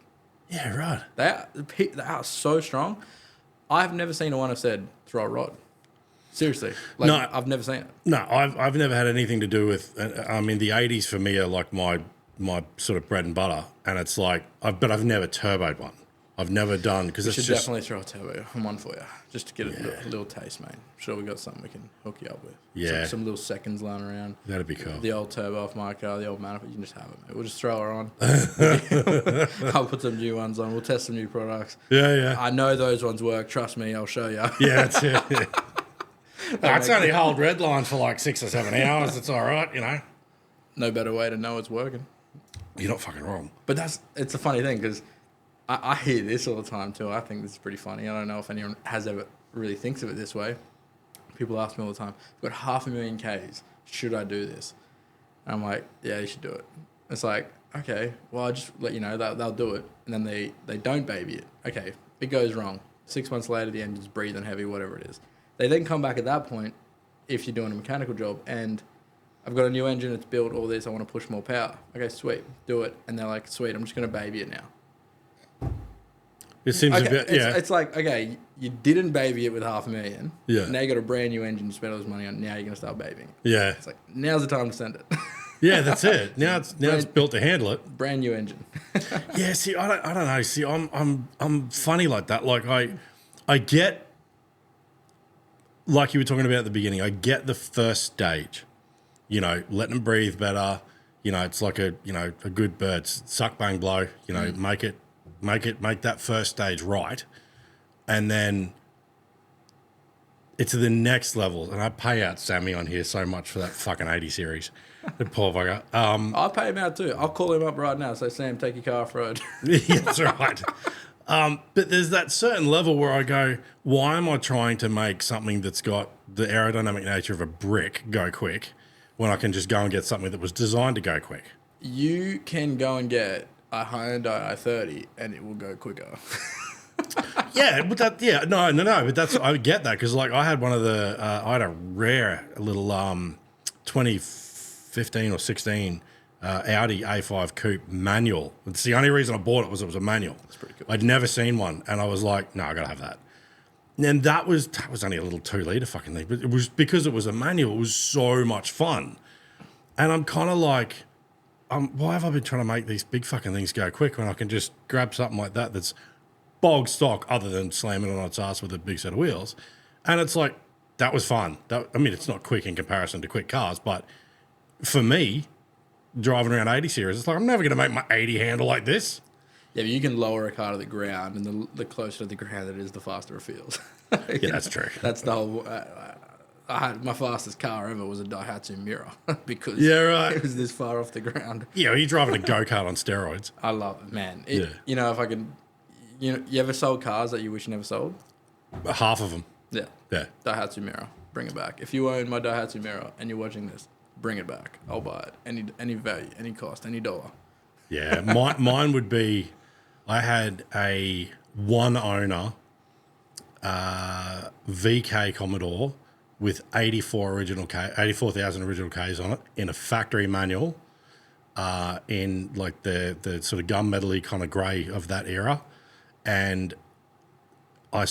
Yeah, right. They are so strong. I've never seen a 1FZ throw a rod. Seriously. Like, No. I've never seen it. No, I've never had anything to do with. I mean, the 80s for me are like my sort of bread and butter, and it's like, but I've never turboed one. I've never done because We it's should just definitely throw a turbo on one for you, just to get a little taste, mate. I'm sure we got something we can hook you up with. Yeah. Some little seconds lying around. that'd be cool. The old turbo off my car, the old manifold, you can just have it, mate. We'll just throw her on. I'll put some new ones on. We'll test some new products. Yeah. I know those ones work. Trust me, I'll show you. Yeah, that's it. It's only hold red line for like 6 or 7 hours. It's all right, you know. No better way to know it's working. You're not fucking wrong. But it's a funny thing because I hear this all the time too. I think this is pretty funny. I don't know if anyone has ever really thinks of it this way. People ask me all the time, I've got 500,000 Ks. Should I do this? And I'm like, yeah, you should do it. It's like, okay, well, I'll just let you know that they'll do it. And then they don't baby it. Okay, it goes wrong. 6 months later, the engine's breathing heavy, whatever it is. They then come back at that point if you're doing a mechanical job and I've got a new engine, it's built, all this, I want to push more power. Okay, sweet, do it. And they're like, sweet, I'm just going to baby it now. It seems Okay, a bit, it's like, okay, you didn't baby it with 500,000. Yeah. Now you got a brand new engine, you spent all this money on, now you're going to start babying. Yeah. It's like, now's the time to send it. Yeah, that's it. Now it's built to handle it. Brand new engine. Yeah, see, I don't know. See, I'm funny like that. Like I get, like you were talking about at the beginning, I get the first stage, you know, letting them breathe better. You know, it's like a good bird, suck, bang, blow, you know, make that first stage right. And then it's the next level. And I pay out Sammy on here so much for that fucking 80 series. The poor bugger. I'll pay him out too. I'll call him up right now. Say, Sam, take your car off road. Yeah, that's right. But there's that certain level where I go, why am I trying to make something that's got the aerodynamic nature of a brick go quick when I can just go and get something that was designed to go quick? You can go and get a Hyundai i30 and it will go quicker. Yeah, but but that's, I get that because like I had one of the, I had a rare little 2015 or 16 Audi A5 Coupe manual. It's the only reason I bought it was a manual. That's pretty cool. I'd never seen one, and I was like, no, I gotta have that. And that was only a little 2 litre fucking thing, but it was because it was a manual. It was so much fun, and I'm kind of like, why have I been trying to make these big fucking things go quick when I can just grab something like that that's bog stock, other than slamming it on its ass with a big set of wheels, and it's like that was fun. I mean, it's not quick in comparison to quick cars, but for me, driving around 80 series, it's like I'm never going to make my 80 handle like this. Yeah, but you can lower a car to the ground, and the closer to the ground it is, the faster it feels. Yeah, that's true. That's the whole. My fastest car ever was a Daihatsu Mira because it was this far off the ground. Yeah, you're driving a go-kart on steroids. I love it, man. Yeah. You know, if I could, you ever sold cars that you wish you never sold? Half of them. Yeah. Yeah. Daihatsu Mira, bring it back. If you own my Daihatsu Mira and you're watching this, bring it back. I'll buy it. Any value, any cost, any dollar. Yeah, mine would be, I had a one owner VK Commodore with 84,000 original Ks on it in a factory manual, in like the sort of gunmetal-y kind of grey of that era, and I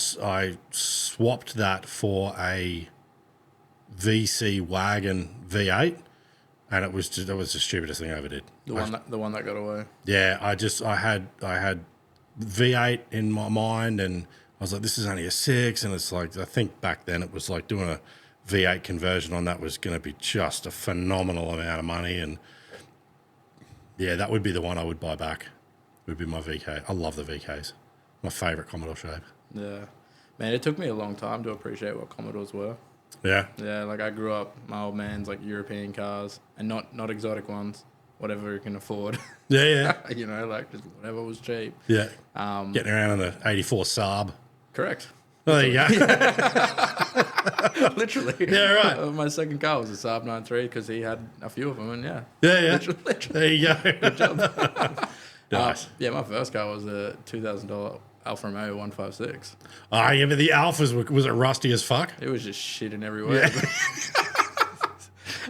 swapped that for a VC wagon V8, and it was the stupidest thing I ever did. The one that got away. Yeah, I had V8 in my mind, and I was like, this is only a 6, and it's like, I think back then it was like doing a V8 conversion on that was going to be just a phenomenal amount of money, and yeah, that would be the one I would buy back. Would be my VK. I love the VKs. My favourite Commodore shape. Yeah, man, it took me a long time to appreciate what Commodores were. Yeah. Yeah, like I grew up, my old man's like European cars and not exotic ones, whatever you can afford. Yeah, yeah. You know, like just whatever was cheap. Yeah. Getting around in an 84 Saab. Correct. Oh, there you go. Literally. Yeah, right. My second car was a Saab 93 because he had a few of them, and yeah. Yeah, yeah. Literally. There you go. Good job. Nice. Yeah, my first car was a $2,000 Alfa Romeo 156. Oh, yeah, but the Alphas, was it rusty as fuck? It was just shit in every way. Yeah.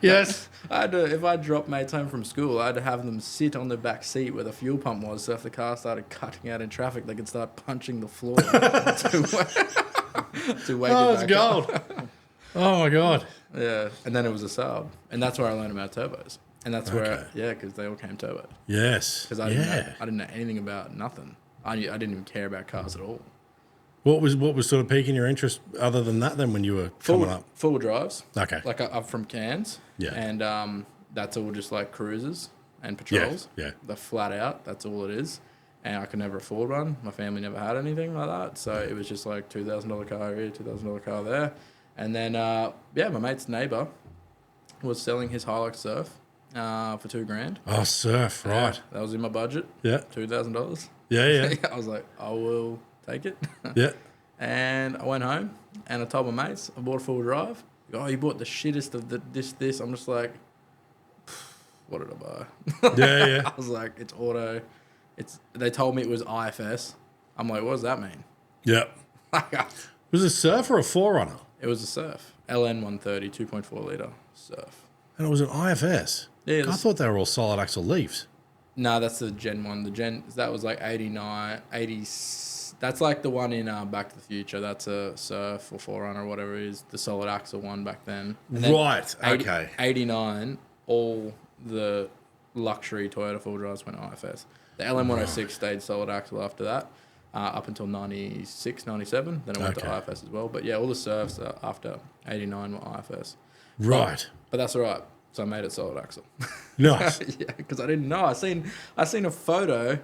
Yes. I had to, if I dropped mates home from school, I had to have them sit on the back seat where the fuel pump was, so if the car started cutting out in traffic, they could start punching the floor to wake Oh, it it's back gold. up. Oh, my God. Yeah, and then it was a Saab, and that's where I learned about turbos, and that's where because they all came turbo. Yes. Because I didn't know anything about nothing. I didn't even care about cars at all. What was sort of piquing your interest other than that then when you were coming up? Full drives. Okay. Like I'm from Cairns. Yeah. And that's all just like cruisers and patrols. Yeah. They're flat out. That's all it is. And I could never afford one. My family never had anything like that. So it was just like $2,000 car here, $2,000 car there. And then, my mate's neighbour was selling his Hilux Surf for $2,000. Oh, surf, right. That was in my budget. Yeah. $2,000. Yeah, yeah. I was like, I will take it. Yeah. And I went home and I told my mates, I bought a full drive. They go, oh, you bought the shittest of this. I'm just like, what did I buy? Yeah, yeah. I was like, it's auto. They told me it was IFS. I'm like, what does that mean? Yeah. Was it a surf or a Forerunner? It was a Surf. LN 130, 2.4 litre Surf. And it was an IFS. Yeah, I thought they were all solid axle Leafs. No, that's the Gen 1. That was like 89, 80. That's like the one in Back to the Future. That's a Surf or Forerunner or whatever it is, the solid axle one back then. And then Right, okay. 89, all the luxury Toyota full drives went IFS. The LM106 stayed solid axle after that, up until 96, 97. Then it went to IFS as well. But yeah, all the Surfs after 89 were IFS. Right. But that's all right. So I made it solid axle. Nice. Yeah, because I didn't know. I seen a photo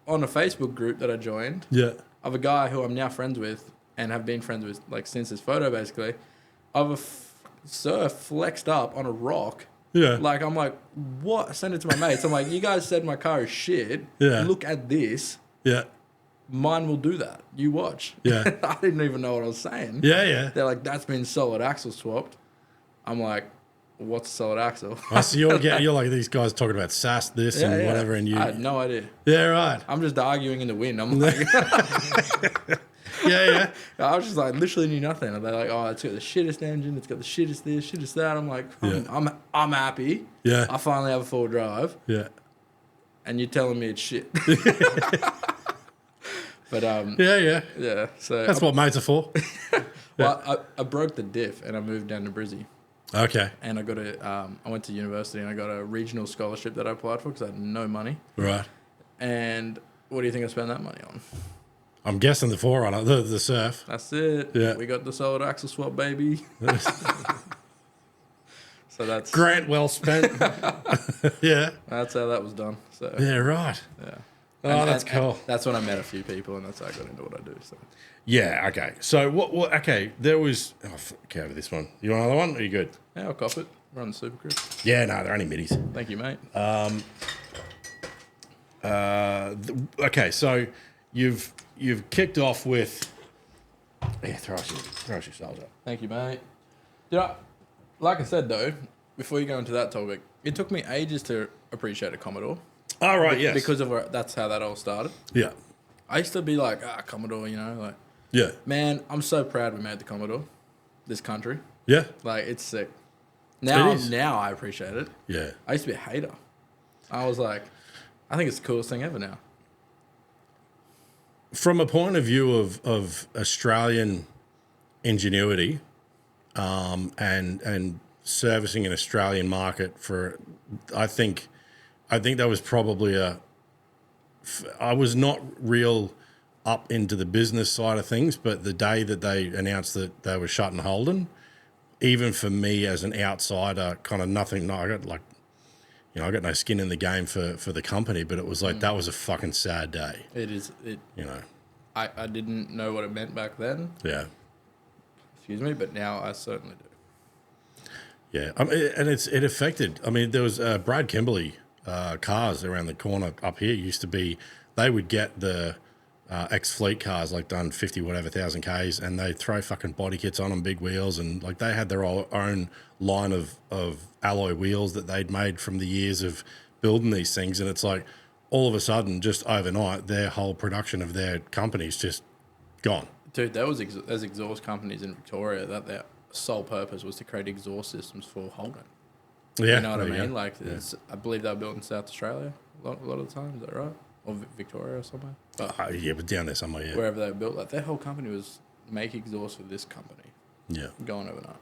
on a Facebook group that I joined Yeah. of a guy who I'm now friends with and have been friends with like since this photo basically, of a Surf flexed up on a rock. Yeah. Like I'm like, what? I sent it to my mates. I'm like, you guys said my car is shit. Yeah. Look at this. Yeah. Mine will do that. You watch. Yeah. I didn't even know what I was saying. Yeah, yeah. They're like, that's been solid axle swapped. I'm like, what's a solid axle? I see you're like these guys talking about SAS this and whatever, and you. I had no idea. Yeah, right. I'm just arguing in the wind. I'm like, Yeah, yeah. I was just like, literally knew nothing. And they're like, oh, it's got the shittest engine. It's got the shittest this, shittest that. I'm like, I'm happy. Yeah. I finally have a full drive. Yeah. And you're telling me it's shit. But Yeah. yeah. So That's what mates are for. well, I broke the diff and I moved down to Brizzy. Okay. And I got I went to university and I got a regional scholarship that I applied for because I had no money. Right. And what do you think I spent that money on? I'm guessing the Forerunner, the Surf. That's it. Yeah. We got the solid axle swap, baby. So that's Grant well spent. Yeah. that's how that was done. So Yeah, right. yeah. Oh, that's cool. And that's when I met a few people, and that's how I got into what I do. So Yeah, okay. So what okay, there was okay over this one. You want another one? Or are you good? yeah, I'll cop it. Run the Super Cruise. Yeah, no, they're only middies. Thank you, mate. Okay, so you've kicked off with throw us your shoulders up. Thank you, mate. Like I said though, before you go into that topic, it took me ages to appreciate a Commodore. Oh right, yes. Because of that's how that all started. Yeah. I used to be like, Commodore, like, Yeah. man, I'm so proud we made the Commodore, this country. Yeah. Like, it's sick. Now, It is. now I appreciate it. Yeah. I used to be a hater. I was like, I think it's the coolest thing ever now. From a point of view of Australian ingenuity, and servicing an Australian market for, I think that was probably I was not real up into the business side of things, but the day that they announced that they were shutting Holden, even for me as an outsider, kind of nothing. No, I got no skin in the game for the company, but it was like that was a fucking sad day. It is. You know. I didn't know what it meant back then. Yeah. A excuse me, but now I certainly do. Yeah, and it affected. I mean, there was Brad Kimberley cars around the corner up here. Used to be they would get the ex-fleet cars like done 50 whatever thousand Ks, and they throw fucking body kits on them, big wheels, and like they had their own line of alloy wheels that they'd made from the years of building these things, and it's like all of a sudden, just overnight, their whole production of their company's just gone. Dude, there's exhaust companies in Victoria that their sole purpose was to create exhaust systems for Holden. Yeah, you know what I mean? Like, I believe they were built in South Australia a lot of the time. Is that right? Or Victoria or somewhere? But yeah, but down there somewhere, yeah. Wherever they were built, like their whole company was make exhaust for this company. Yeah. Going overnight.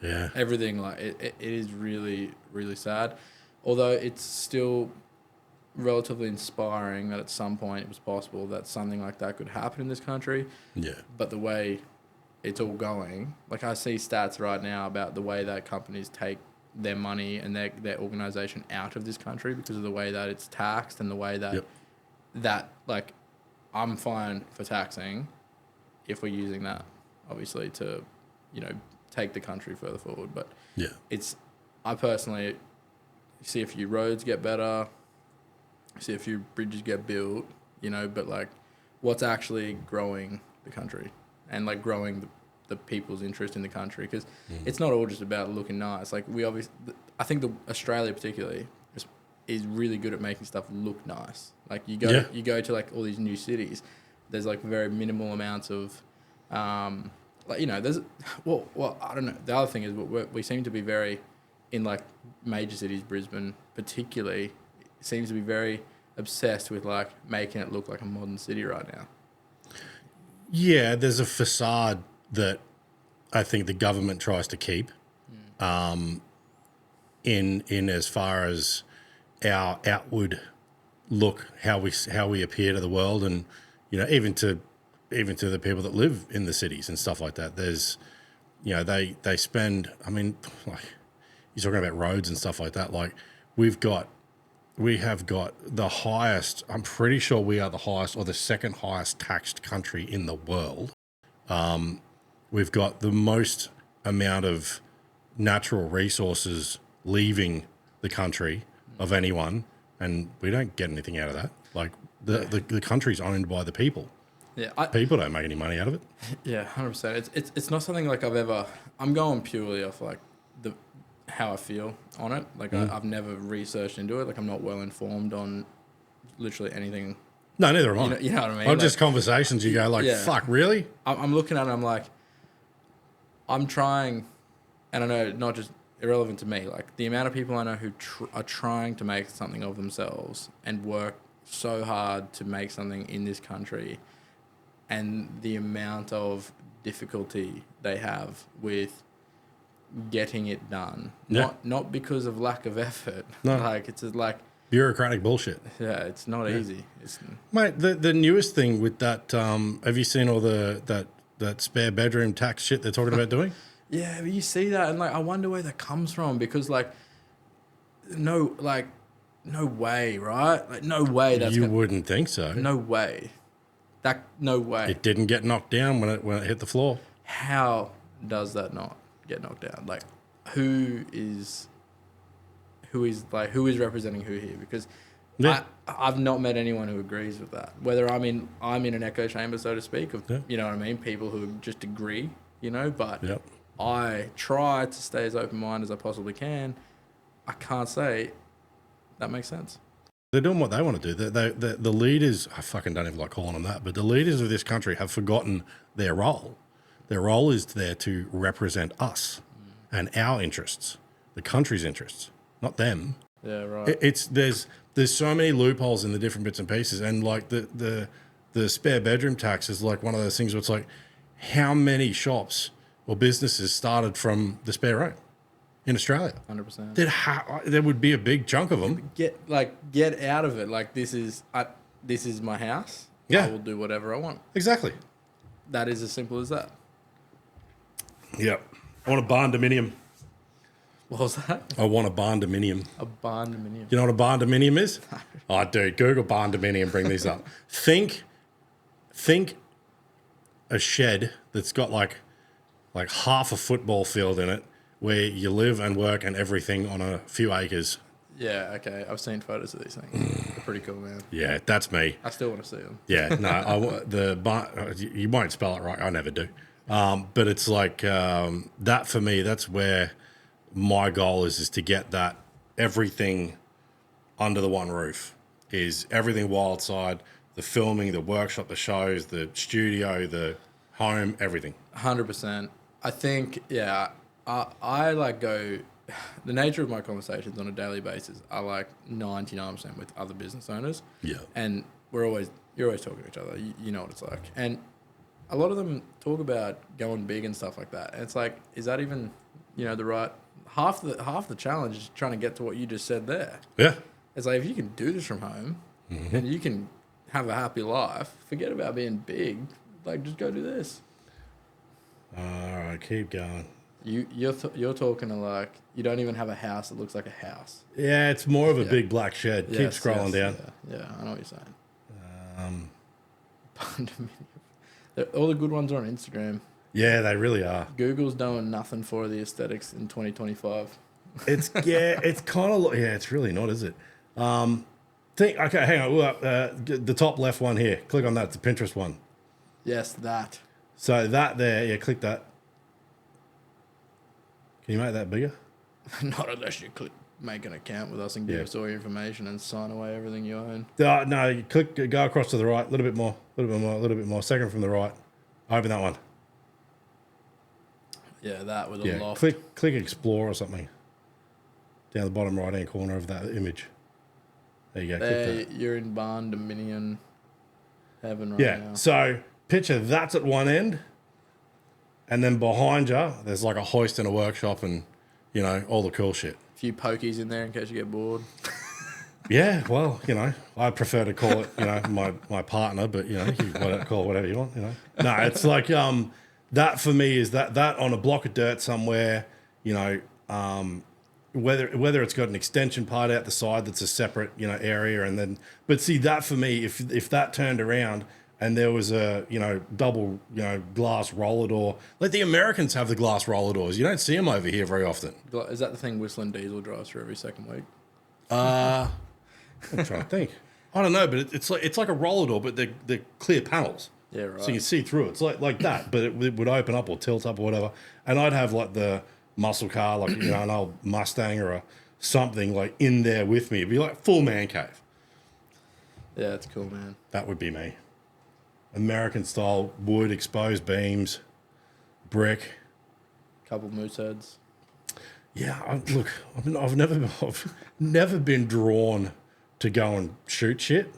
Yeah. Everything, like, it is really, really sad. Although it's still relatively inspiring that at some point it was possible that something like that could happen in this country. Yeah. But the way it's all going, like I see stats right now about the way that companies take their money and their organization out of this country because of the way that it's taxed and the way that that, like, I'm fine for taxing if we're using that, obviously, to, you know, take the country further forward. But I personally see a few roads get better, see a few bridges get built, you know, but like what's actually growing the country and like growing the people's interest in the country, because it's not all just about looking nice. Like I think Australia particularly is really good at making stuff look nice. Like you go to like all these new cities, there's like very minimal amounts of like, you know, there's well I don't know. The other thing is we seem to be very, in like major cities, Brisbane particularly, seems to be very obsessed with like making it look like a modern city right now. Yeah, there's a facade that I think the government tries to keep in as far as our outward look, how we appear to the world, and you know, even to the people that live in the cities and stuff like that. There's, you know, they spend, I mean, like you're talking about roads and stuff like that. Like we have got the highest, I'm pretty sure we are the highest or the second highest taxed country in the world. We've got the most amount of natural resources leaving the country of anyone, and we don't get anything out of that. Like the country's owned by the people. Yeah, people don't make any money out of it. Yeah, 100%. It's not something like I'm going purely off like how I feel on it. Like I've never researched into it. Like I'm not well informed on literally anything. No, neither am I. You know what I mean? Like, just conversations. You go like, fuck, really? I'm looking at it. I'm like, I'm trying, and I know not just irrelevant to me. Like the amount of people I know who are trying to make something of themselves and work so hard to make something in this country, and the amount of difficulty they have with getting it done. Not because of lack of effort. No. Like it's just like bureaucratic bullshit. Yeah, it's not easy. Mate, the newest thing with that, have you seen all that spare bedroom tax shit they're talking about doing? Yeah, but you see that and like I wonder where that comes from, because like no way, right? Like no way that's wouldn't think so. No way. No way. It didn't get knocked down when it hit the floor. How does that not get knocked down? Like who is representing who here? Because I've not met anyone who agrees with that. Whether I'm in an echo chamber, so to speak, of you know what I mean, people who just agree, you know, but I try to stay as open minded as I possibly can. I can't say that makes sense. They're doing what they want to do. The leaders, I fucking don't even like calling them that, but the leaders of this country have forgotten their role. Their role is there to represent us and our interests, the country's interests, not them. Yeah, right. There's so many loopholes in the different bits and pieces, and like the spare bedroom tax is like one of those things where it's like, how many shops or businesses started from the spare room in Australia? 100%. There would be a big chunk of them. Get out of it. Like this is my house. Yeah. I will do whatever I want. Exactly. That is as simple as that. Yep. I want a barn dominium. What was that? I want a barn dominium. A barn dominium. You know what a barn dominium is? Oh, dude, Google barn dominium, bring these up. Think a shed that's got like like half a football field in it where you live and work and everything on a few acres. Yeah, okay. I've seen photos of these things. They're pretty cool, man. Yeah, that's me. I still want to see them. Yeah, no, you won't spell it right. I never do. But it's like that for me. That's where my goal is to get that everything under the one roof. Is everything wild side, the filming, the workshop, the shows, the studio, the home, everything. 100%. I think, yeah, I like go. The nature of my conversations on a daily basis are like 99% with other business owners. Yeah. And you're always talking to each other. You know what it's like. And a lot of them talk about going big and stuff like that. And it's like, is that even, the right, half the challenge is trying to get to what you just said there. Yeah. It's like, if you can do this from home and you can have a happy life, forget about being big. Like, just go do this. All right, keep going. You're talking to like, you don't even have a house that looks like a house. Yeah, it's more of a big black shed. Keep scrolling down. Yeah, I know what you're saying. All the good ones are on Instagram. Yeah, they really are. Google's doing nothing for the aesthetics in 2025. It's kind of it's really not, is it? Okay, hang on. The top left one here. Click on that. It's the Pinterest one. Yes, that. So that there, yeah, click that. Can you make that bigger? Not unless you make an account with us and give us all your information and sign away everything you own. No, you go across to the right, a little bit more. Second from the right. Open that one. Yeah, that with a loft. Click explore or something. Down the bottom right hand corner of that image. There you go. Click that. You're in barn dominion heaven right now. So picture that's at one end. And then behind you, there's like a hoist and a workshop and, all the cool shit. A few pokies in there in case you get bored. Yeah, well, I prefer to call it, my partner, but, you call it whatever you want, No, it's like that for me is that on a block of dirt somewhere, whether it's got an extension part out the side that's a separate, area. And then, but see, that for me, if that turned around and there was a, double, glass roller door. Like the Americans have the glass roller doors. You don't see them over here very often. Is that the thing Whistling Diesel drives through every second week? I'm trying to think. I don't know, but it's like a roller door, but they're clear panels. Yeah, right. So you can see through it. It's like that, but it would open up or tilt up or whatever. And I'd have like the muscle car, like, an old Mustang or something like in there with me. It'd be like full man cave. Yeah, it's cool, man. That would be me. American style wood, exposed beams, brick. Couple moose heads. Yeah, I've never been drawn to go and shoot shit.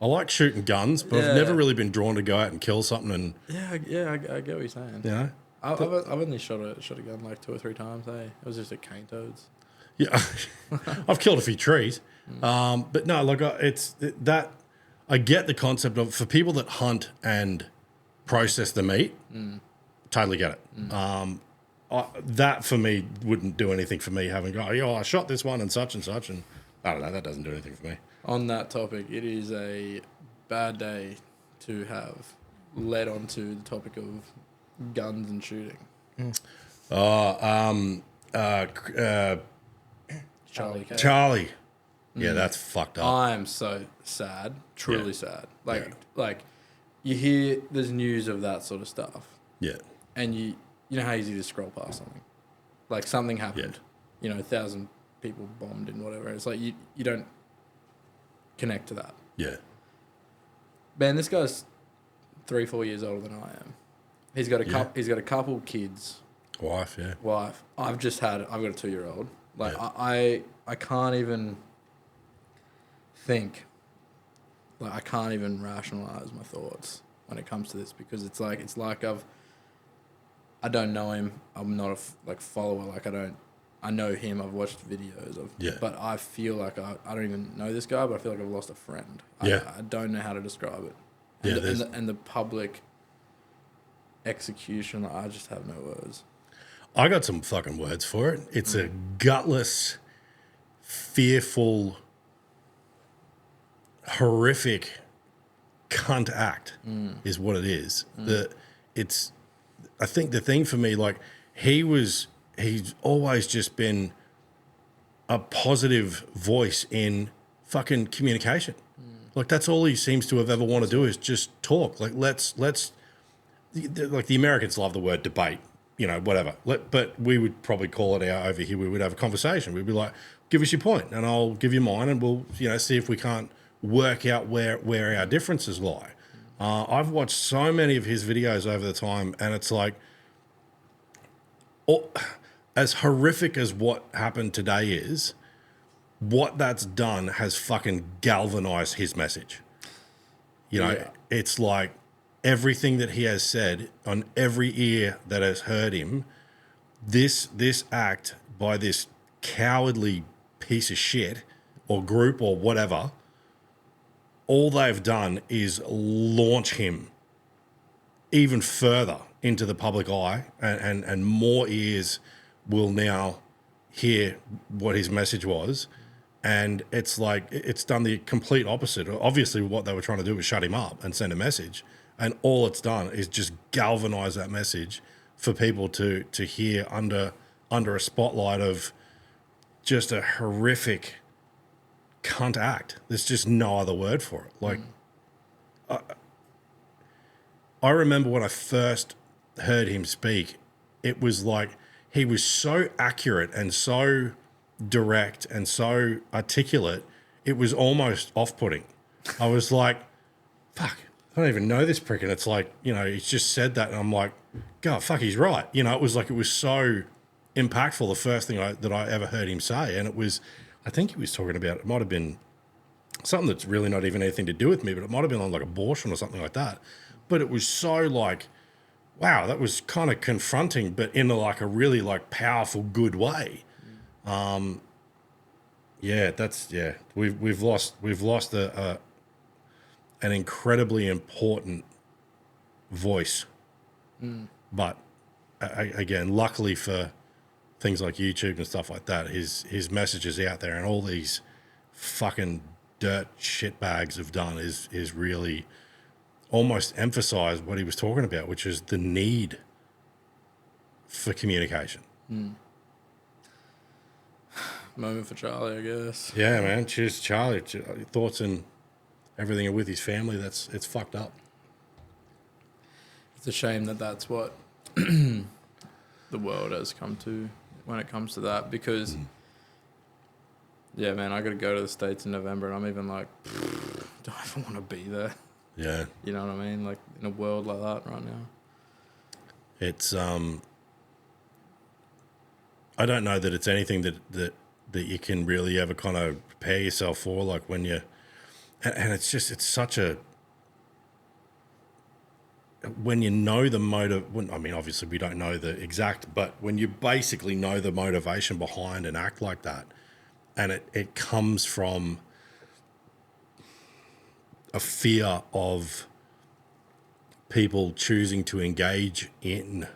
I like shooting guns, but I've never really been drawn to go out and kill something. And I get what you're saying. I've only shot a gun like 2 or 3 times. Hey, it was just at cane toads. Yeah, I've killed a few trees, but no, like that. I get the concept of for people that hunt and process the meat. Totally get it. That for me wouldn't do anything for me. Having I shot this one and such, and I don't know. That doesn't do anything for me. On that topic, it is a bad day to have led onto the topic of guns and shooting. Charlie. Yeah, that's fucked up. I'm so sad, truly sad. Like you hear there's news of that sort of stuff. Yeah. And you know how easy to scroll past something. Like something happened. 1,000 people bombed and whatever. It's like you don't connect to that. Yeah. Man, this guy's 3-4 years older than I am. He's got a couple kids. Wife. I've got a 2-year-old. Like I can't even think. Like I can't even rationalize my thoughts when it comes to this because it's like I don't know him. I'm not a follower. Like I know him. I've watched videos of. Yeah. But I feel like I don't even know this guy. But I feel like I've lost a friend. Yeah. I don't know how to describe it. And the public execution. I just have no words. I got some fucking words for it. It's a gutless, fearful, horrific cunt act is what it is. I think the thing for me, like, he's always just been a positive voice in fucking communication. Like, that's all he seems to have ever want to do is just talk. Like, let's like, the Americans love the word debate, whatever. But we would probably call it out over here. We would have a conversation. We'd be like, give us your point and I'll give you mine, and we'll, see if we can't work out where our differences lie. I've watched so many of his videos over the time, and it's like, as horrific as what happened today is, what that's done has fucking galvanized his message. It's like everything that he has said on every ear that has heard him, this act by this cowardly piece of shit or group or whatever, all they've done is launch him even further into the public eye, and more ears will now hear what his message was. And it's like, it's done the complete opposite. Obviously, what they were trying to do was shut him up and send a message. And all it's done is just galvanize that message for people to hear under a spotlight of just a horrific cunt act. There's just no other word for it. Like, I remember when I first heard him speak, it was like he was so accurate and so direct and so articulate, it was almost off-putting. I was like, fuck, I don't even know this prick. And it's like, he's just said that, and I'm like, God, fuck, he's right. It was so impactful, the first thing that I ever heard him say. And it was, I think he was talking about, it might have been something that's really not even anything to do with me, but it might have been on like abortion or something like that. But it was so like, wow, that was kind of confronting, but in a really like powerful, good way. We've lost an incredibly important voice. But again, luckily for things like YouTube and stuff like that, his message is out there, and all these fucking dirt shitbags have done is really almost emphasize what he was talking about, which is the need for communication. Moment for Charlie, I guess. Yeah, man. Cheers, Charlie. Thoughts and everything with his family. It's fucked up. It's a shame that that's what the world has come to when it comes to that, because yeah, man, I got to go to the States in November, and I'm even like, do I even want to be there? Yeah. You know what I mean? Like, in a world like that right now. It's I don't know that it's anything that you can really ever kind of prepare yourself for, like when you, and it's such a, when you know the motive, I mean, obviously we don't know the exact, but when you basically know the motivation behind an act like that, and it comes from a fear of people choosing to engage in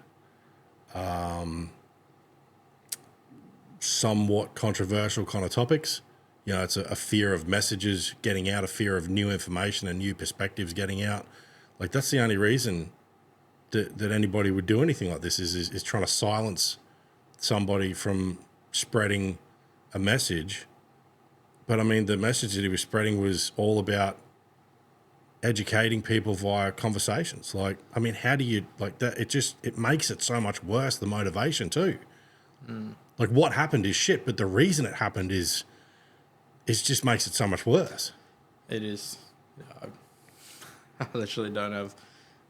somewhat controversial kind of topics. It's a fear of messages getting out, a fear of new information and new perspectives getting out. Like, that's the only reason that anybody would do anything like this is trying to silence somebody from spreading a message. But I mean, the message that he was spreading was all about educating people via conversations. Like, I mean, how do you, like that? It makes it so much worse, the motivation too. Like, what happened is shit, but the reason it happened is just makes it so much worse. It is. I literally don't have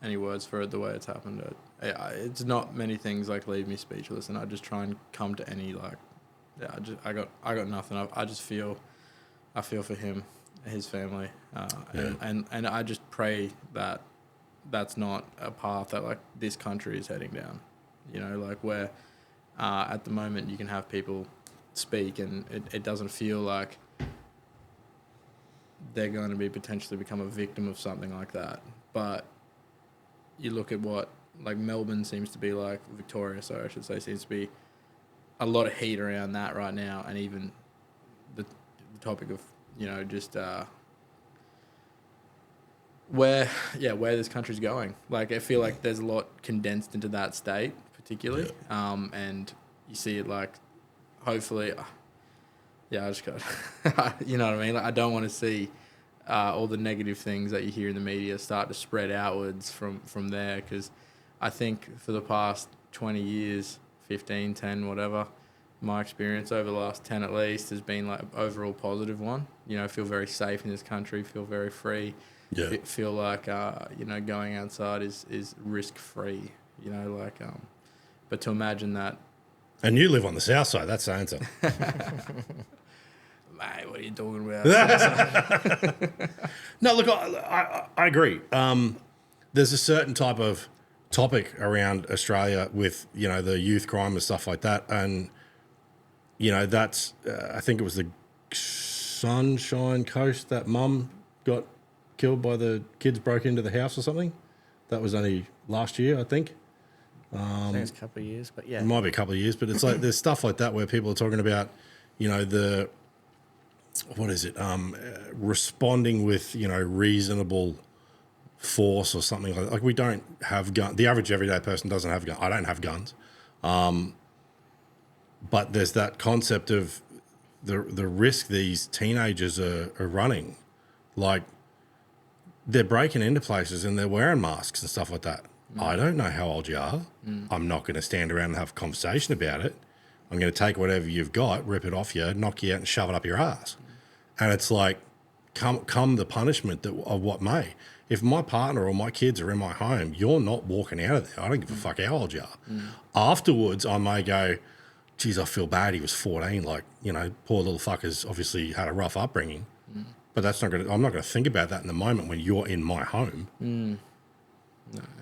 any words for it the way it's happened. It's not many things like leave me speechless, and I just try and come to any like, yeah, I got nothing. I feel for him, his family, and I just pray that that's not a path that like this country is heading down. Like where at the moment you can have people speak, and it doesn't feel like they're going to be potentially become a victim of something like that. But you look at what like Melbourne seems to be like, Victoria, sorry, I should say, seems to be a lot of heat around that right now, and even the topic of just where this country's going. Like, I feel like there's a lot condensed into that state, particularly. And you see it, like, hopefully, I just got, you know what I mean? Like, I don't want to see all the negative things that you hear in the media start to spread outwards from there, because I think for the past 20 years, 15, 10, whatever, my experience over the last 10 at least has been like overall positive one. You know, feel very safe in this country, feel very free. Yeah. Feel like, you know, going outside is risk-free, you know, like, but to imagine that. And you live on the south side, that's the answer. Mate, what are you talking about? No, look, I agree. There's a certain type of topic around Australia with, you know, the youth crime and stuff like that. And, you know, that's, I think it was the Sunshine Coast that mum got killed by the kids broke into the house or something. That was only last year, I think. I think it's a couple of years, but yeah. It might be a couple of years, but it's like there's stuff like that where people are talking about, you know, responding with, you know, reasonable force or something like that. Like, we don't have guns. The average everyday person doesn't have guns. I don't have guns. But there's that concept of the risk these teenagers are running. Like, they're breaking into places and they're wearing masks and stuff like that. I don't know how old you are. I'm not going to stand around and have a conversation about it. I'm going to take whatever you've got, rip it off you, knock you out and shove it up your ass. And it's like, come the punishment of what may. If my partner or my kids are in my home, you're not walking out of there. I don't give a fuck how old you are. Afterwards, I may go, geez, I feel bad. He was 14. Like, you know, poor little fucker's obviously had a rough upbringing. But that's not I'm not going to think about that in the moment when you're in my home. No,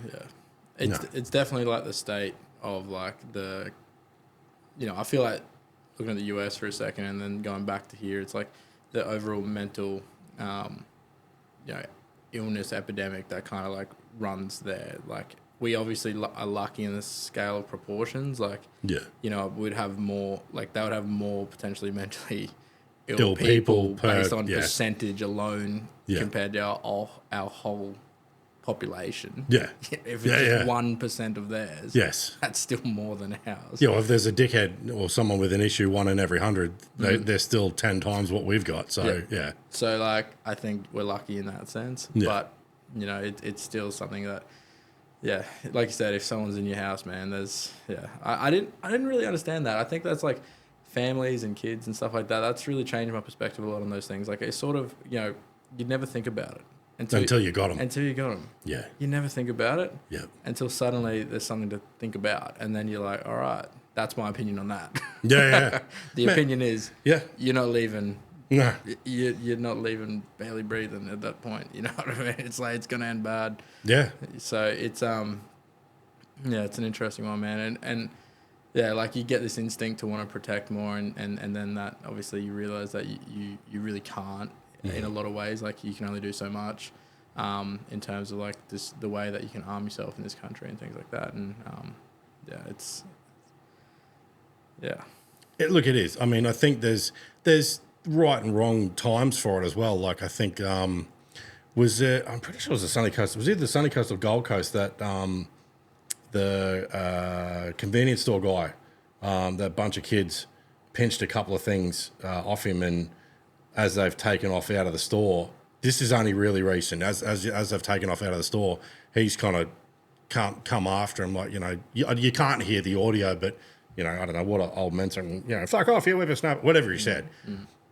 yeah. It's definitely like the state of like the, you know, I feel like looking at the US for a second and then going back to here, it's like the overall mental, you know, illness epidemic that kind of like runs there. Like, we obviously are lucky in the scale of proportions. Like, you know, we'd have more, like, they would have more potentially mentally ill people based on percentage alone compared to our whole population. Yeah. If it's just 1% of theirs, that's still more than ours. Yeah, well, if there's a dickhead or someone with an issue, 1 in every 100, they're still 10 times what we've got. So, yeah. So, like, I think we're lucky in that sense. Yeah. But, you know, it's still something that, like you said, if someone's in your house, man, there's, I didn't really understand that. I think that's, like, families and kids and stuff like that. That's really changed my perspective a lot on those things. Like, it's sort of, you know, you'd never think about it. Until you got them. Until you got them. Yeah. You never think about it. Yeah. Until suddenly there's something to think about. And then you're like, all right, that's my opinion on that. Yeah. The opinion is, you're not leaving. No. You're not leaving barely breathing at that point. You know what I mean? It's like, it's going to end bad. Yeah. So it's, it's an interesting one, man. And like, you get this instinct to want to protect more. And then that, obviously, you realize that you really can't. In a lot of ways, like, you can only do so much in terms of like the way that you can arm yourself in this country and things like that. And Look, it is. I mean, I think there's right and wrong times for it as well. Like, I think I'm pretty sure it was the Sunny Coast. It was either the Sunny Coast or Gold Coast that the convenience store guy, that bunch of kids pinched a couple of things off him, and as they've taken off out of the store, this is only really recent. As they've taken off out of the store, he's kind of come after him, like, you know, you can't hear the audio, but, you know, I don't know what old men saying, you know, fuck off, you whippersnapper, whatever he said.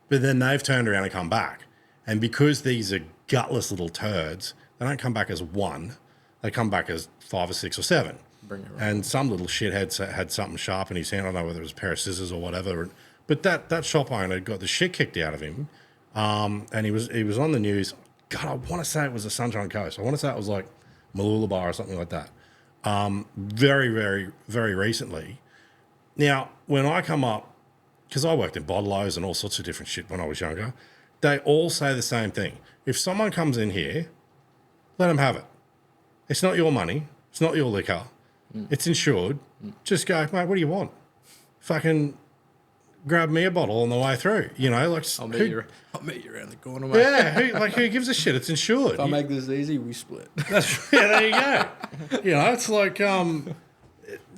But then they've turned around and come back, and because these are gutless little turds, they don't come back as one, they come back as 5 or 6 or 7. Bring it right. And some little shithead had something sharp in his hand. I don't know whether it was a pair of scissors or whatever. But that shop owner got the shit kicked out of him, and he was on the news. God, I want to say it was the Sunshine Coast. I want to say it was like Mooloolaba or something like that. Very, very, very recently. Now, when I come up, because I worked in Bodlows and all sorts of different shit when I was younger, they all say the same thing. If someone comes in here, let them have it. It's not your money. It's not your liquor. It's insured. Just go, mate, what do you want? Fucking grab me a bottle on the way through. You know, like I'll meet you around the corner, mate. Yeah, who gives a shit? It's insured. If I make this easy, we split. There you go. You know, it's like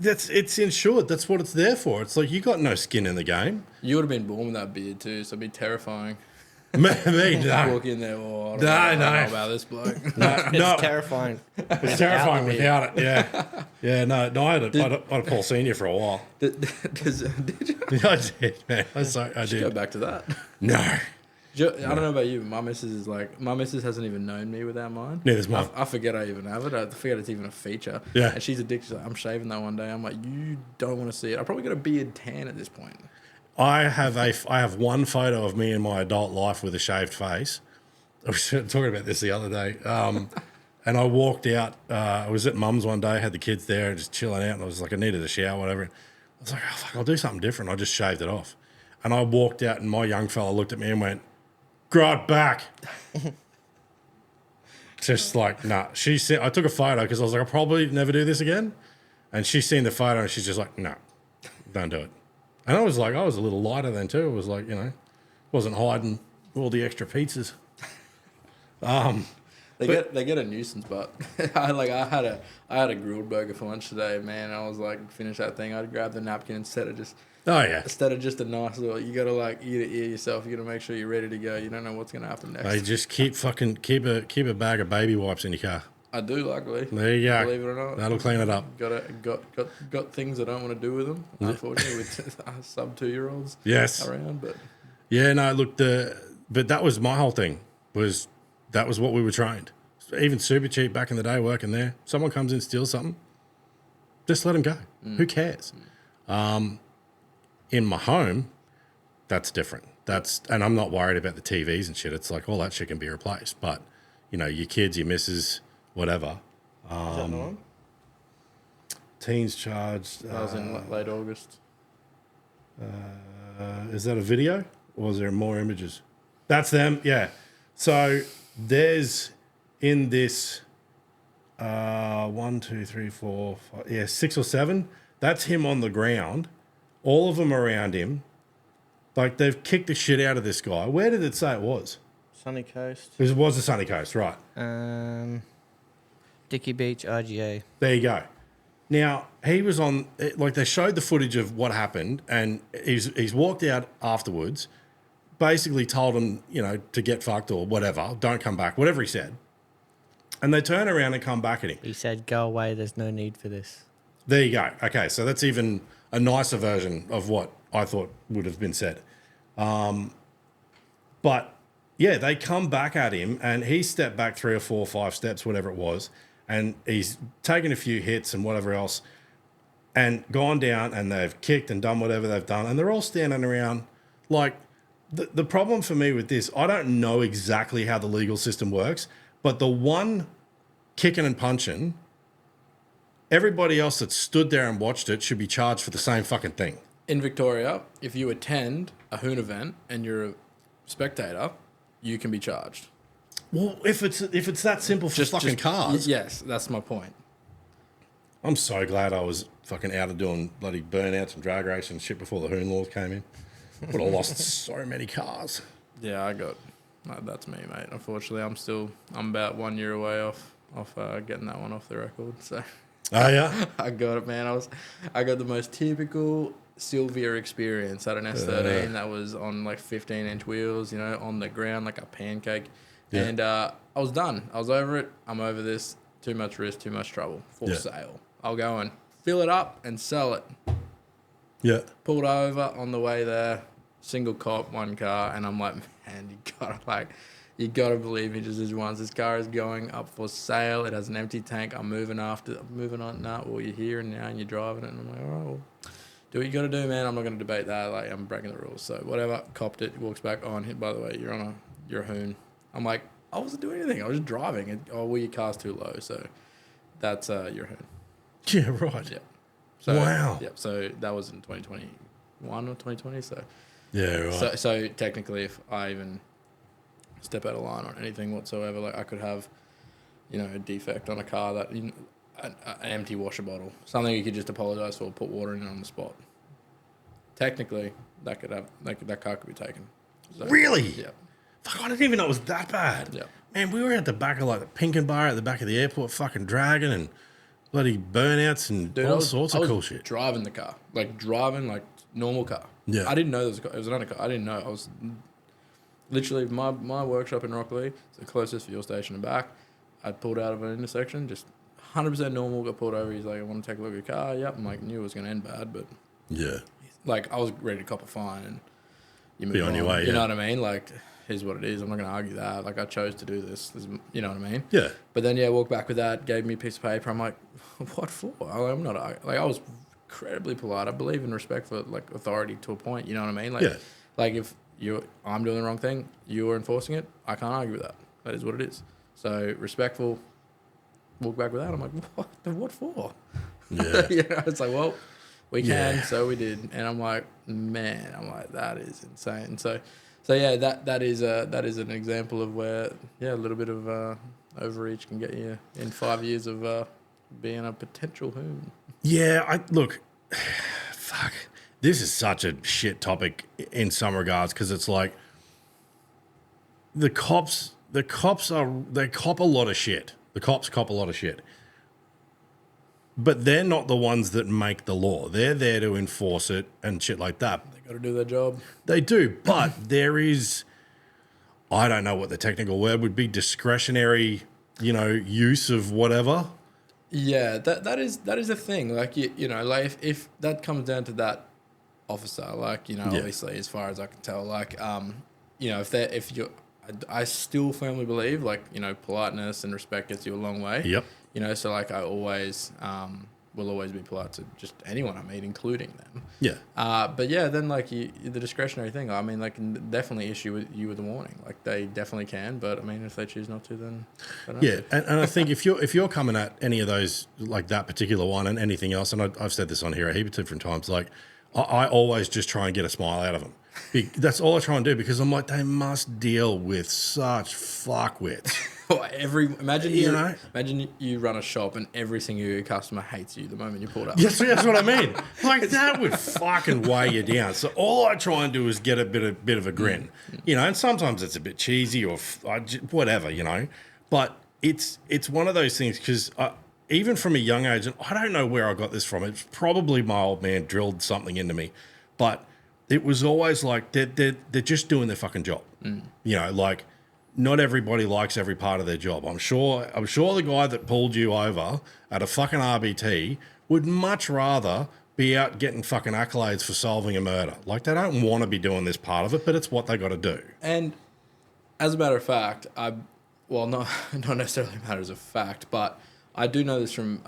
it's insured. That's what it's there for. It's like you got no skin in the game. You would have been born with that beard too, so it'd be terrifying. Me, no. Walk in there, I don't know about this bloke. No, It's terrifying. it's terrifying without it. Yeah, yeah. No. I had a Paul Senior for a while. Did you? I did, man. I did. Go back to that. No. I don't know about you, but my missus hasn't even known me without mine. Neither's mine. I forget I even have it. I forget it's even a feature. Yeah. And she's addicted. She's like, I'm shaving that one day. I'm like, you don't want to see it. I probably got a beard tan at this point. I have one photo of me in my adult life with a shaved face. I was talking about this the other day. And I walked out. I was at mum's one day, had the kids there, just chilling out. And I was like, I needed a shower, whatever. I was like, oh, fuck, I'll do something different. I just shaved it off. And I walked out, and my young fella looked at me and went, grow it back. Just like, nah. She said, I took a photo because I was like, I'll probably never do this again. And she's seen the photo, and she's just like, no, don't do it. And I was a little lighter then too. It was like, you know, wasn't hiding all the extra pizzas. They get a nuisance, but I had a grilled burger for lunch today, man. I was like, finish that thing. I'd grab the napkin instead of just a nice little. You gotta like eat it yourself. You gotta make sure you're ready to go. You don't know what's gonna happen next. They just keep a bag of baby wipes in your car. I do, luckily. There you go. Believe it or not, That'll clean it up. Got things I don't want to do with them. Unfortunately, with sub 2-year-olds. Yes. Around, but yeah, no. Look, but that was my whole thing. That was what we were trained. Even super cheap back in the day, working there. Someone comes in, steals something, just let them go. Who cares? In my home, that's different. And I'm not worried about the TVs and shit. It's like all that shit can be replaced. But you know, your kids, your missus, whatever. Is that the one? Teens charged. that was in late August. Is that a video or is there more images? That's them, yeah. So there's in this 1, 2, 3, 4, 5, 6 or 7. That's him on the ground. All of them around him. Like they've kicked the shit out of this guy. Where did it say it was? Sunny Coast. It was the Sunny Coast, right. Dicky Beach, RGA. There you go. Now, he was on, like they showed the footage of what happened and he's walked out afterwards, basically told him, you know, to get fucked or whatever, don't come back, whatever he said. And they turn around and come back at him. He said, go away, there's no need for this. There you go. Okay, so that's even a nicer version of what I thought would have been said. But, yeah, they come back at him and he stepped back 3 or 4 or 5 steps, whatever it was, and he's taken a few hits and whatever else and gone down and they've kicked and done whatever they've done and they're all standing around. Like, the problem for me with this, I don't know exactly how the legal system works, but the one kicking and punching, everybody else that stood there and watched it should be charged for the same fucking thing. In Victoria, if you attend a Hoon event and you're a spectator, you can be charged. Well, if it's that simple for fucking cars. Yes, that's my point. I'm so glad I was fucking out of doing bloody burnouts and drag racing and shit before the Hoon laws came in. Would have lost so many cars. Yeah, that's me, mate. Unfortunately, I'm about 1 year away off getting that one off the record. So. Oh yeah, I got it, man. I got the most typical Sylvia experience at an S13 that was on like 15-inch wheels, you know, on the ground like a pancake. Yeah. And I was done. I was over it. I'm over this. Too much risk, too much trouble. For sale. I'll go and fill it up and sell it. Yeah. Pulled over on the way there. Single cop, one car, and I'm like, man, you gotta believe me just as once. This car is going up for sale. It has an empty tank. I'm moving on. Nah, well, you're here and now and you're driving it. And I'm like, all right, well, do what you gotta do, man. I'm not gonna debate that. Like, I'm breaking the rules. So whatever. Copped it. Walks back on. By the way, you're a Hoon. I'm like, I wasn't doing anything. I was just driving. Well, your car's too low. So that's your Hoon. Yeah, right. Yeah. So, wow. Yeah. So that was in 2021 or 2020. So. Yeah, right. So technically, if I even step out of line on anything whatsoever, like I could have, you know, a defect on a car that, you know, an empty washer bottle, something you could just apologise for, put water in it on the spot. technically that car could be taken. So, Really? Yeah. Fuck, I didn't even know it was that bad. Yeah. Man, we were at the back of like the Pinkin Bar at the back of the airport, fucking dragging and bloody burnouts and Dude, all sorts of cool shit. Driving the car, like normal car. Yeah. I didn't know it was another car. I didn't know. I was literally my workshop in Rockley. It's the closest fuel station and back. I pulled out of an intersection, just 100% normal. Got pulled over. He's like, "I want to take a look at your car." Yep. I'm like, knew it was gonna end bad, but Yeah. like I was ready to cop a fine and you move Be on your way, You know yeah. what I mean? Like, here's what it is. I'm not gonna argue that. Like, I chose to do this. You know what I mean? Yeah. But then walked back with that. Gave me a piece of paper. I'm like, what for? I'm not like I was incredibly polite. I believe in respect for like authority to a point. You know what I mean? Like, Yeah. like if I'm doing the wrong thing, you are enforcing it. I can't argue with that. That is what it is. So respectful. Walk back with that. I'm like, what for? Yeah. You know, it's like, well, we can, Yeah. so we did. And I'm like, man, that is insane. So yeah, that is an example of where a little bit of overreach can get you in 5 years of being a potential hoon. Yeah, look, fuck. This is such a shit topic in some regards because it's like the cops cop a lot of shit. The cops cop a lot of shit. But they're not the ones that make the law. They're there to enforce it and shit like that. They got to do their job. They do, but there is, I don't know what the technical word would be, discretionary, use of whatever. Yeah, that is a thing. Like you know, like if that comes down to that officer, like obviously as far as I can tell, like I still firmly believe like politeness and respect gets you a long way. Yep. So like I always will always be polite to just anyone I meet, including them. Yeah. But yeah, then like the discretionary thing, I mean, like can definitely issue you with a warning. Like they definitely can, but I mean, if they choose not to, then they don't have to. And I think if you're coming at any of those, like that particular one and anything else, and I've said this on here a heap of different times, like I always just try and get a smile out of them. That's all I try and do because I'm like, they must deal with such fuckwits. Imagine you run a shop and every single customer hates you the moment you pull up. Yes, that's what I mean. Like that would fucking weigh you down. So all I try and do is get a bit of a grin, and sometimes it's a bit cheesy or whatever, But it's one of those things because even from a young age, and I don't know where I got this from. It's probably my old man drilled something into me, but it was always like they're just doing their fucking job. Like. Not everybody likes every part of their job. I'm sure the guy that pulled you over at a fucking RBT would much rather be out getting fucking accolades for solving a murder. Like they don't want to be doing this part of it, but it's what they got to do. And as a matter of fact, not necessarily matters of fact, but I do know this from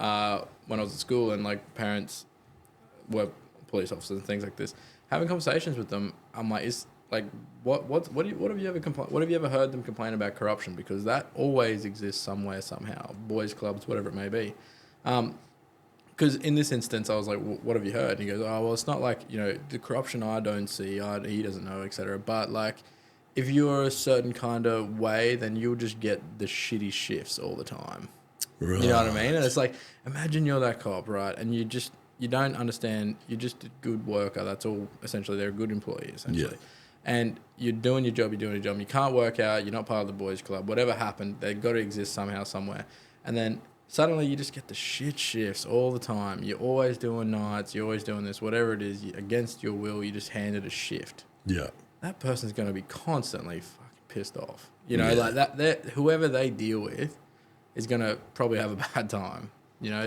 when I was at school and like parents were police officers and things like this. Having conversations with them, I'm like, what have you ever heard them complain about corruption? Because that always exists somewhere, somehow, boys clubs, whatever it may be. Because in this instance, I was like, what have you heard? And he goes, oh, well, it's not like, the corruption I don't see, he doesn't know, etc. But like, if you're a certain kind of way, then you'll just get the shitty shifts all the time. Right. You know what I mean? And it's like, imagine you're that cop, right? And you don't understand, you're just a good worker. That's all, essentially. They're a good employee, essentially. Yeah. And you're doing your job, you can't work out, you're not part of the boys club, whatever happened, they've got to exist somehow, somewhere. And then suddenly you just get the shit shifts all the time. You're always doing nights, you're always doing this, whatever it is, against your will, you just handed a shift. Yeah. That person's going to be constantly fucking pissed off. Like that, whoever they deal with is going to probably have a bad time.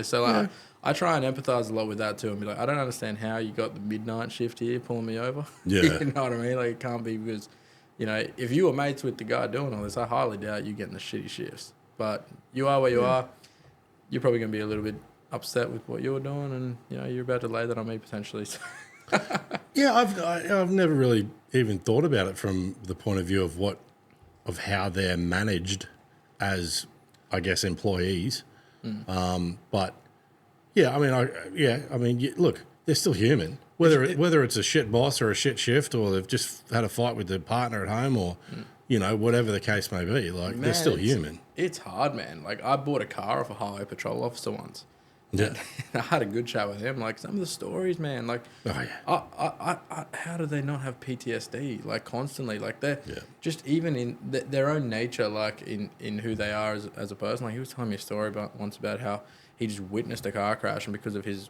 So like, I try and empathize a lot with that too and be like, I don't understand how you got the midnight shift here pulling me over. Yeah. You know what I mean? Like, it can't be because, if you were mates with the guy doing all this, I highly doubt you getting the shitty shifts. But you are where you are. You're probably going to be a little bit upset with what you're doing and, you're about to lay that on me potentially. Yeah, I've never really even thought about it from the point of view of how they're managed as, I guess, employees. But yeah, I mean, look, they're still human. Whether it's a shit boss or a shit shift, or they've just had a fight with their partner at home, or whatever the case may be, like they're still human. It's hard, man. Like I bought a car off a highway patrol officer once, Yeah. I had a good chat with him. Like, some of the stories, man, like, Oh, yeah. how do they not have PTSD? Like, constantly, like, they're Yeah. just even in their own nature, like, in who they are as a person. Like, he was telling me a story once about how he just witnessed a car crash, and because of his,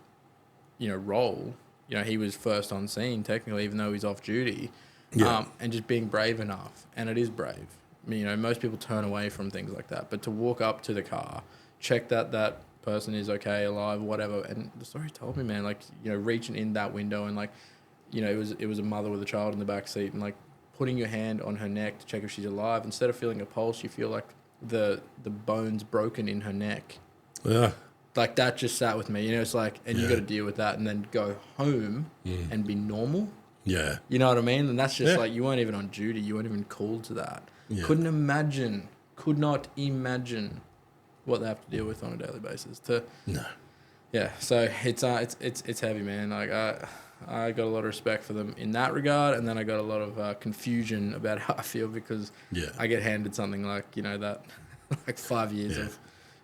role, he was first on scene, technically, even though he's off duty, Yeah. and just being brave enough. And it is brave. I mean, most people turn away from things like that, but to walk up to the car, check that person is okay, alive, whatever. And the story told me, man, like, reaching in that window and, like, it was a mother with a child in the back seat, and, like, putting your hand on her neck to check if she's alive. Instead of feeling a pulse, you feel like the bones broken in her neck. Yeah. Like, that just sat with me. It's like, and you got to deal with that and then go home and be normal. Yeah. You know what I mean? And that's just like, you weren't even on duty. You weren't even called to that. Yeah. Could not imagine what they have to deal with on a daily basis. No. Yeah, so it's heavy, man. Like, I got a lot of respect for them in that regard, and then I got a lot of confusion about how I feel because I get handed something like, that, like 5 years of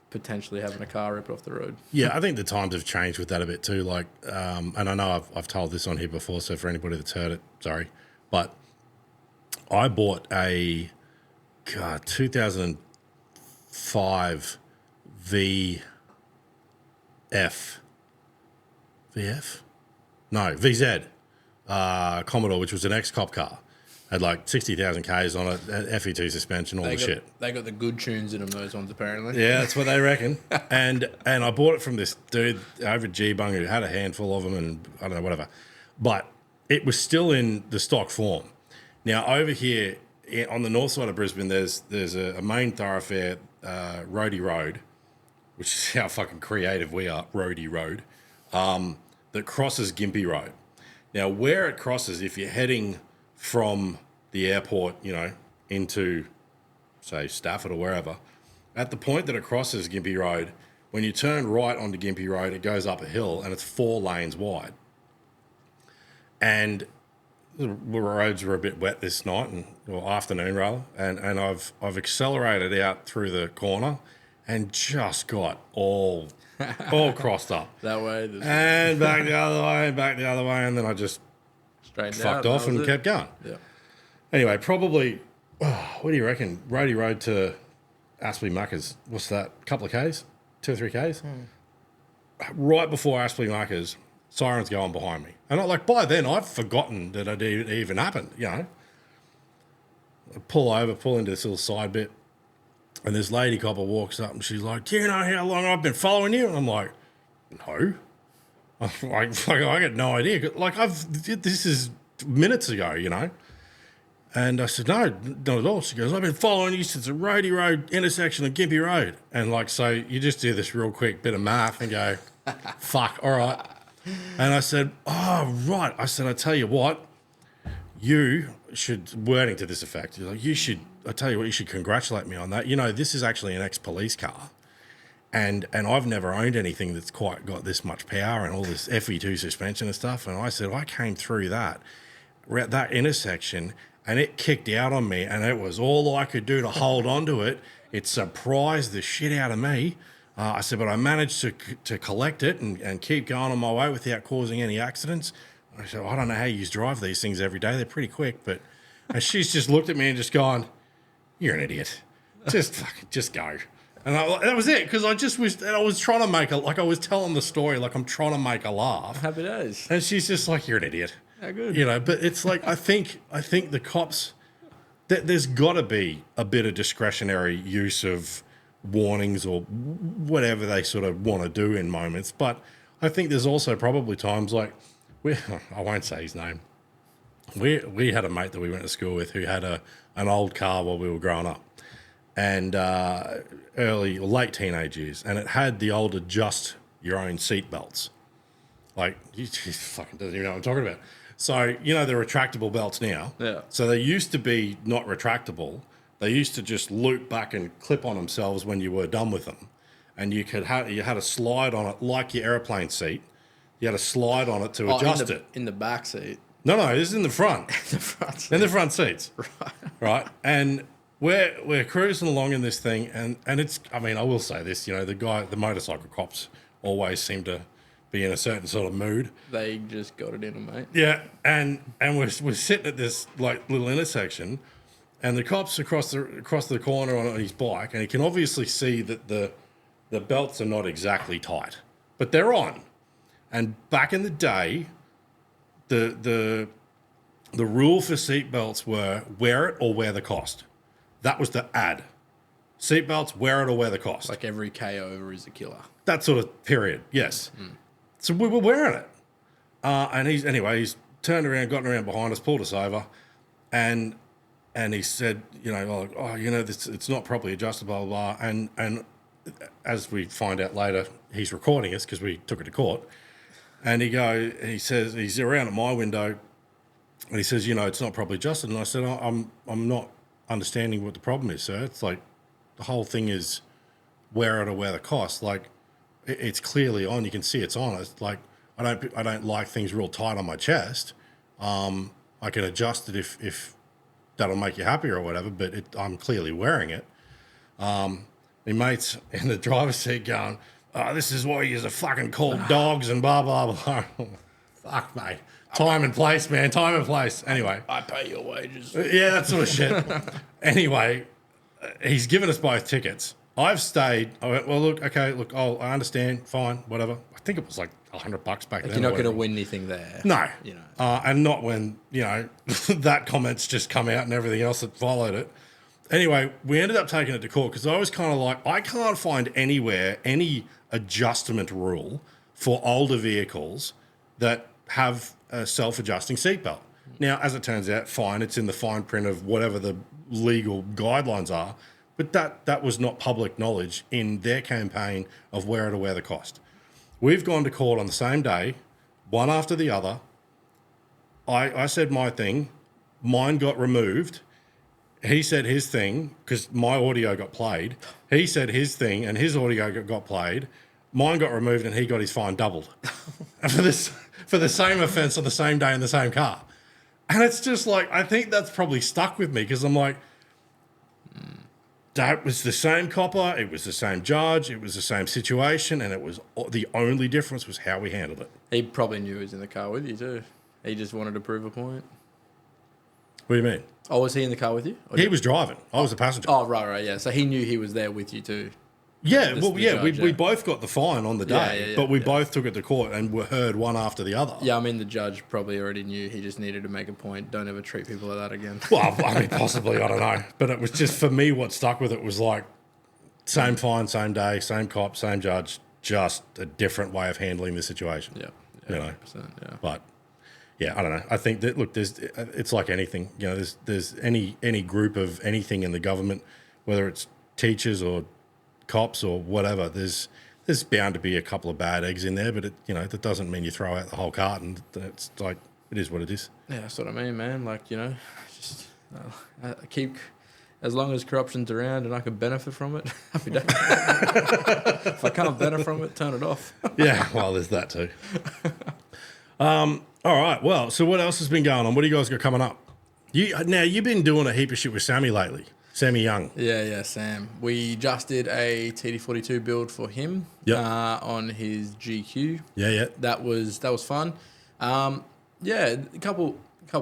potentially having a car ripped off the road. Yeah, I think the times have changed with that a bit too. Like, and I know I've told this on here before, so for anybody that's heard it, sorry, but I bought a 2005 VF. No, VZ Commodore, which was an ex-cop car. Had like 60,000 Ks on it, had FE2 suspension, all the shit. They got the good tunes in them, those ones, apparently. Yeah, that's what they reckon. and I bought it from this dude over at G-Bung who had a handful of them and I don't know, whatever. But it was still in the stock form. Now, over here on the north side of Brisbane, there's a main thoroughfare, Roadie Road, which is how fucking creative we are, Roadie Road, that crosses Gympie Road. Now, where it crosses, if you're heading from the airport, into, say, Stafford or wherever, at the point that it crosses Gympie Road, when you turn right onto Gympie Road, it goes up a hill and it's 4 lanes wide. And the roads were a bit wet this night, or afternoon rather, and I've accelerated out through the corner and just got all crossed up. That way. And back the other way, and then I just fucked off and kept going. Yeah. Anyway, probably, what do you reckon? Roadie Road to Aspley Muckers, what's that, a couple of Ks? 2 or 3 Ks? Right before Aspley Muckers, sirens going behind me. And by then, I've forgotten that it even happened, I pull into this little side bit, and this lady copper walks up, and she's like, do you know how long I've been following you? And I'm like, no. I got no idea. This is minutes ago, And I said, no, not at all. She goes, I've been following you since the Roadie Road intersection of Gympie Road. And so you just do this real quick bit of math and go, fuck, all right. And I said, oh, right. I said, I tell you what, you should, wording to this effect, I tell you what, you should congratulate me on that. This is actually an ex-police car. And I've never owned anything that's quite got this much power and all this FE2 suspension and stuff. And I said, I came through that intersection and it kicked out on me and it was all I could do to hold on to it. It surprised the shit out of me. I said, but I managed to collect it and keep going on my way without causing any accidents. I said, I don't know how you drive these things every day. They're pretty quick. And she's just looked at me and just gone, you're an idiot. Just go. And that was it, because I was trying to make I was telling the story like I'm trying to make a laugh. Happy days. And she's just like, you're an idiot. Yeah, good. But it's like, I think the cops, there's got to be a bit of discretionary use of warnings or whatever they sort of want to do in moments. But I think there's also probably times like, I won't say his name. We had a mate that we went to school with who had an old car while we were growing up. And late teenage years, and it had the old adjust your own seat belts. Like, he fucking doesn't even know what I'm talking about. So, the retractable belts now. Yeah. So they used to be not retractable. They used to just loop back and clip on themselves when you were done with them. And you had a slide on it like your airplane seat. You had a slide on it to adjust it. In the back seat. No, this is in the front. The front seat. In the front seats. Right. Right. And we're cruising along in this thing, and it's, I will say this, the motorcycle cops always seem to be in a certain sort of mood. They just got it in them, mate. Yeah, and we're sitting at this like little intersection, and the cop's across the corner on his bike, and he can obviously see that the belts are not exactly tight, but they're on. And back in the day, the rule for seatbelts were wear it or wear the cost. That was the ad. Seatbelts, wear it or wear the cost. Like every K over is a killer. That sort of period, yes. So we were wearing it. And he's turned around, gotten around behind us, pulled us over, and he said, it's not properly adjusted, blah, blah, blah. And as we find out later, he's recording us because we took it to court. And he says, he's around at my window, and he says, it's not properly adjusted. And I said, I'm not understanding what the problem is, sir. It's like the whole thing is wear it or wear the cost. Like, it's clearly on. You can see it's on. It's like, I don't like things real tight on my chest. I can adjust it if that'll make you happy or whatever, but I'm clearly wearing it. My mates in the driver's seat going, this is why you're fucking called dogs and blah, blah, blah. Fuck, mate. Time and place, man. Time and place. Anyway. I pay your wages. Yeah, that sort of shit. Anyway, he's given us both tickets. I've stayed. I went, well, I understand. Fine, whatever. I think it was like $100 back then. You're not going to win anything there. No. And not when, that comment's just come out and everything else that followed it. Anyway, we ended up taking it to court because I was kind of like, I can't find anywhere any adjustment rule for older vehicles that have a self-adjusting seatbelt. Now, as it turns out, fine, it's in the fine print of whatever the legal guidelines are, but that was not public knowledge in their campaign of wear it or wear the cost. We've gone to court on the same day, one after the other. I said my thing, mine got removed. He said his thing, because my audio got played. He said his thing, and his audio got played. Mine got removed, and he got his fine doubled for the same offence on the same day in the same car. And it's just like, I think that's probably stuck with me, because I'm like, that was the same copper, it was the same judge, it was the same situation, and it was the only difference was how we handled it. He probably knew he was in the car with you too. He just wanted to prove a point. What do you mean? Oh, was he in the car with you? He was driving. I was a passenger. Oh, right, yeah. So he knew he was there with you too. Yeah, we both got the fine on the day, but we both took it to court and were heard one after the other. Yeah, I mean, the judge probably already knew. He just needed to make a point. Don't ever treat people like that again. Well, I mean, possibly, I don't know. But it was just, for me, what stuck with it was like, same fine, same day, same cop, same judge, just a different way of handling the situation. Yeah, 100%, yeah. But, yeah, I don't know. I think that, look, it's like anything. There's any group of anything in the government, whether it's teachers or cops or whatever, there's bound to be a couple of bad eggs in there, but that doesn't mean you throw out the whole carton. It's like, it is what it is. Yeah, that's what I mean, man. Like, just keep, as long as corruption's around and I can benefit from it, happy day. If I can't benefit from it, turn it off. Yeah, well, there's that too. All right, well, so what else has been going on? What do you guys got coming up? You've been doing a heap of shit with Sammy lately. Sammy Young. Yeah, Sam. We just did a TD42 build for him on his GQ. Yeah. That was fun. A couple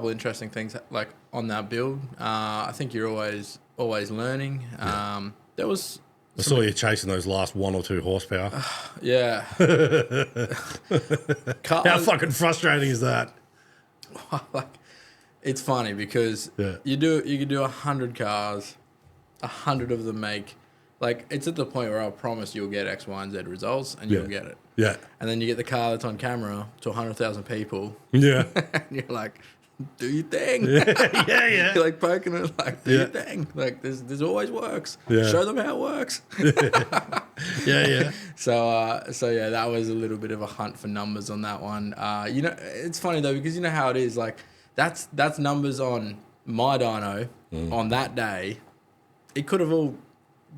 interesting things like on that build. I think you're always learning. I saw you chasing those last 1 or 2 horsepower. Yeah. How fucking frustrating is that? It's funny because you can do 100 cars, 100 of them make, like, it's at the point where I'll promise you'll get X, Y, and Z results, and you'll get it. Yeah. And then you get the car that's on camera to 100,000 people. Yeah. And you're like, do your thing. Yeah. You're like poking it, like, do your thing. Like, this always works. Yeah. Show them how it works. Yeah. So that was a little bit of a hunt for numbers on that one. It's funny though, because you know how it is, like, that's numbers on my dyno on that day. It could have all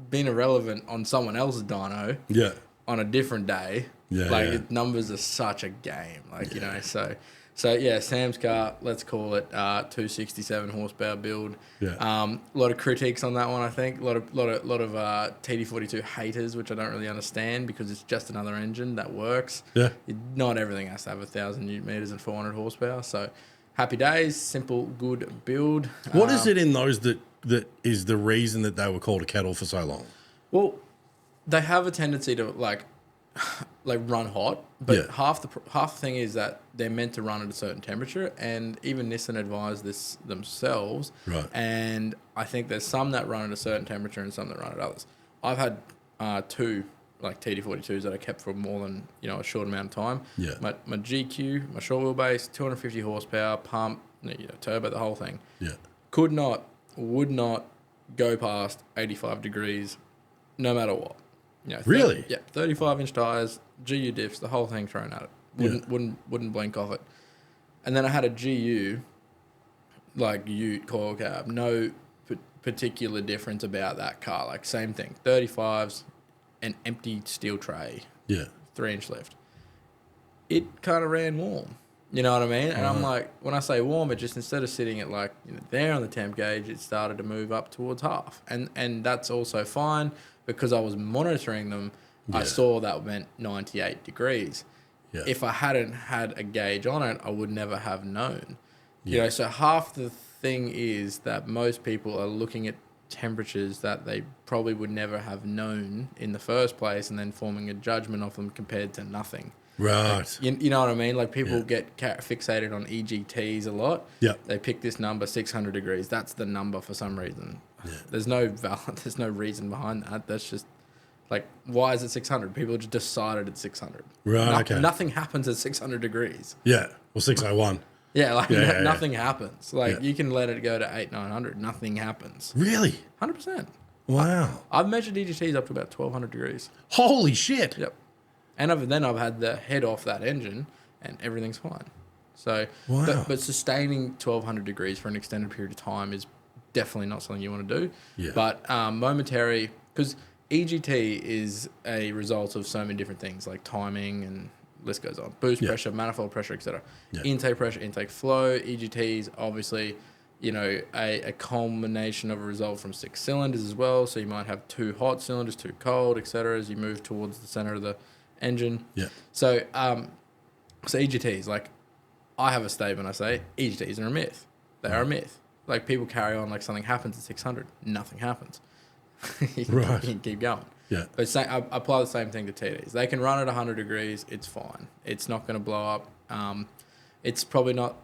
been irrelevant on someone else's dyno on a different day. Yeah. Numbers are such a game. So So yeah, Sam's car, let's call it 267 horsepower build. Yeah. A lot of critiques on that one, I think. A lot of TD42 haters, which I don't really understand because it's just another engine that works. Yeah. Not everything has to have 1,000 newton meters and 400 horsepower. So happy days, simple, good build. What is it in those that is the reason that they were called a kettle for so long? Well, they have a tendency to like run hot, but Yeah. half the thing is that they're meant to run at a certain temperature, and even Nissan advise this themselves. Right. And I think there's some that run at a certain temperature and some that run at others. I've had two like TD42s that I kept for more than a short amount of time. Yeah. My GQ, my short wheelbase, 250 horsepower, pump, turbo, the whole thing. Yeah. Would not go past 85 degrees, no matter what. Really? 35-inch tires, GU diffs, the whole thing thrown at it. Wouldn't blink off it. And then I had a GU, like Ute coil cab, no particular difference about that car. Like same thing, 35s, an empty steel tray, Yeah. 3-inch lift. It kind of ran warm. You know what I mean? And I'm like, when I say warm, it just instead of sitting at like there on the temp gauge, it started to move up towards half. And that's also fine because I was monitoring them. Yeah. I saw that went 98 degrees. Yeah. If I hadn't had a gauge on it, I would never have known. Yeah. So half the thing is that most people are looking at temperatures that they probably would never have known in the first place and then forming a judgment of them compared to nothing. Right. You know what I mean? Like people get fixated on EGTs a lot. Yeah. They pick this number 600 degrees. That's the number for some reason. Yeah. There's no reason behind that. That's just like, why is it 600? People just decided it's 600. Right. Okay. Nothing happens at 600 degrees. Yeah. Well, 601. Yeah, like Yeah. nothing happens. Like Yeah. you can let it go to 800-900. Nothing happens. Really? 100%. Wow. I've measured EGTs up to about 1200 degrees. Holy shit. Yep. And then I've had the head off that engine and everything's fine. So, Wow. but sustaining 1200 degrees for an extended period of time is definitely not something you want to do. Yeah. But momentary, because EGT is a result of so many different things like timing and list goes on. Boost pressure, manifold pressure, etc. Yeah. Intake pressure, intake flow. EGTs obviously, a culmination of a result from 6 cylinders as well. So you might have 2 hot cylinders, 2 cold, etc. as you move towards the center of the engine. Yeah. So EGTs, like I have a statement I say, EGTs are a myth. They are a myth. Like people carry on like something happens at 600. Nothing happens. You can keep going. Yeah. But I apply the same thing to TDs. They can run at 100 degrees. It's fine. It's not going to blow up. It's probably not,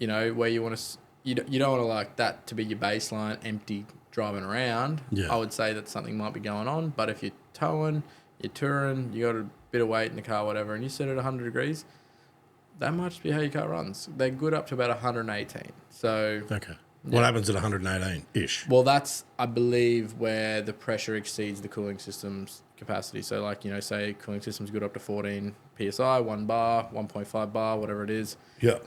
where you want to, you don't want to like that to be your baseline empty driving around. Yeah. I would say that something might be going on. But if you're towing, you're touring, you got a bit of weight in the car, whatever, and you sit at 100 degrees, that might just be how your car runs. They're good up to about 118. So Okay. What happens at 118-ish? well, that's, I believe, where the pressure exceeds the cooling system's capacity. So, like, say cooling system's good up to 14 PSI, 1 bar, 1.5 bar, whatever it is. Yeah.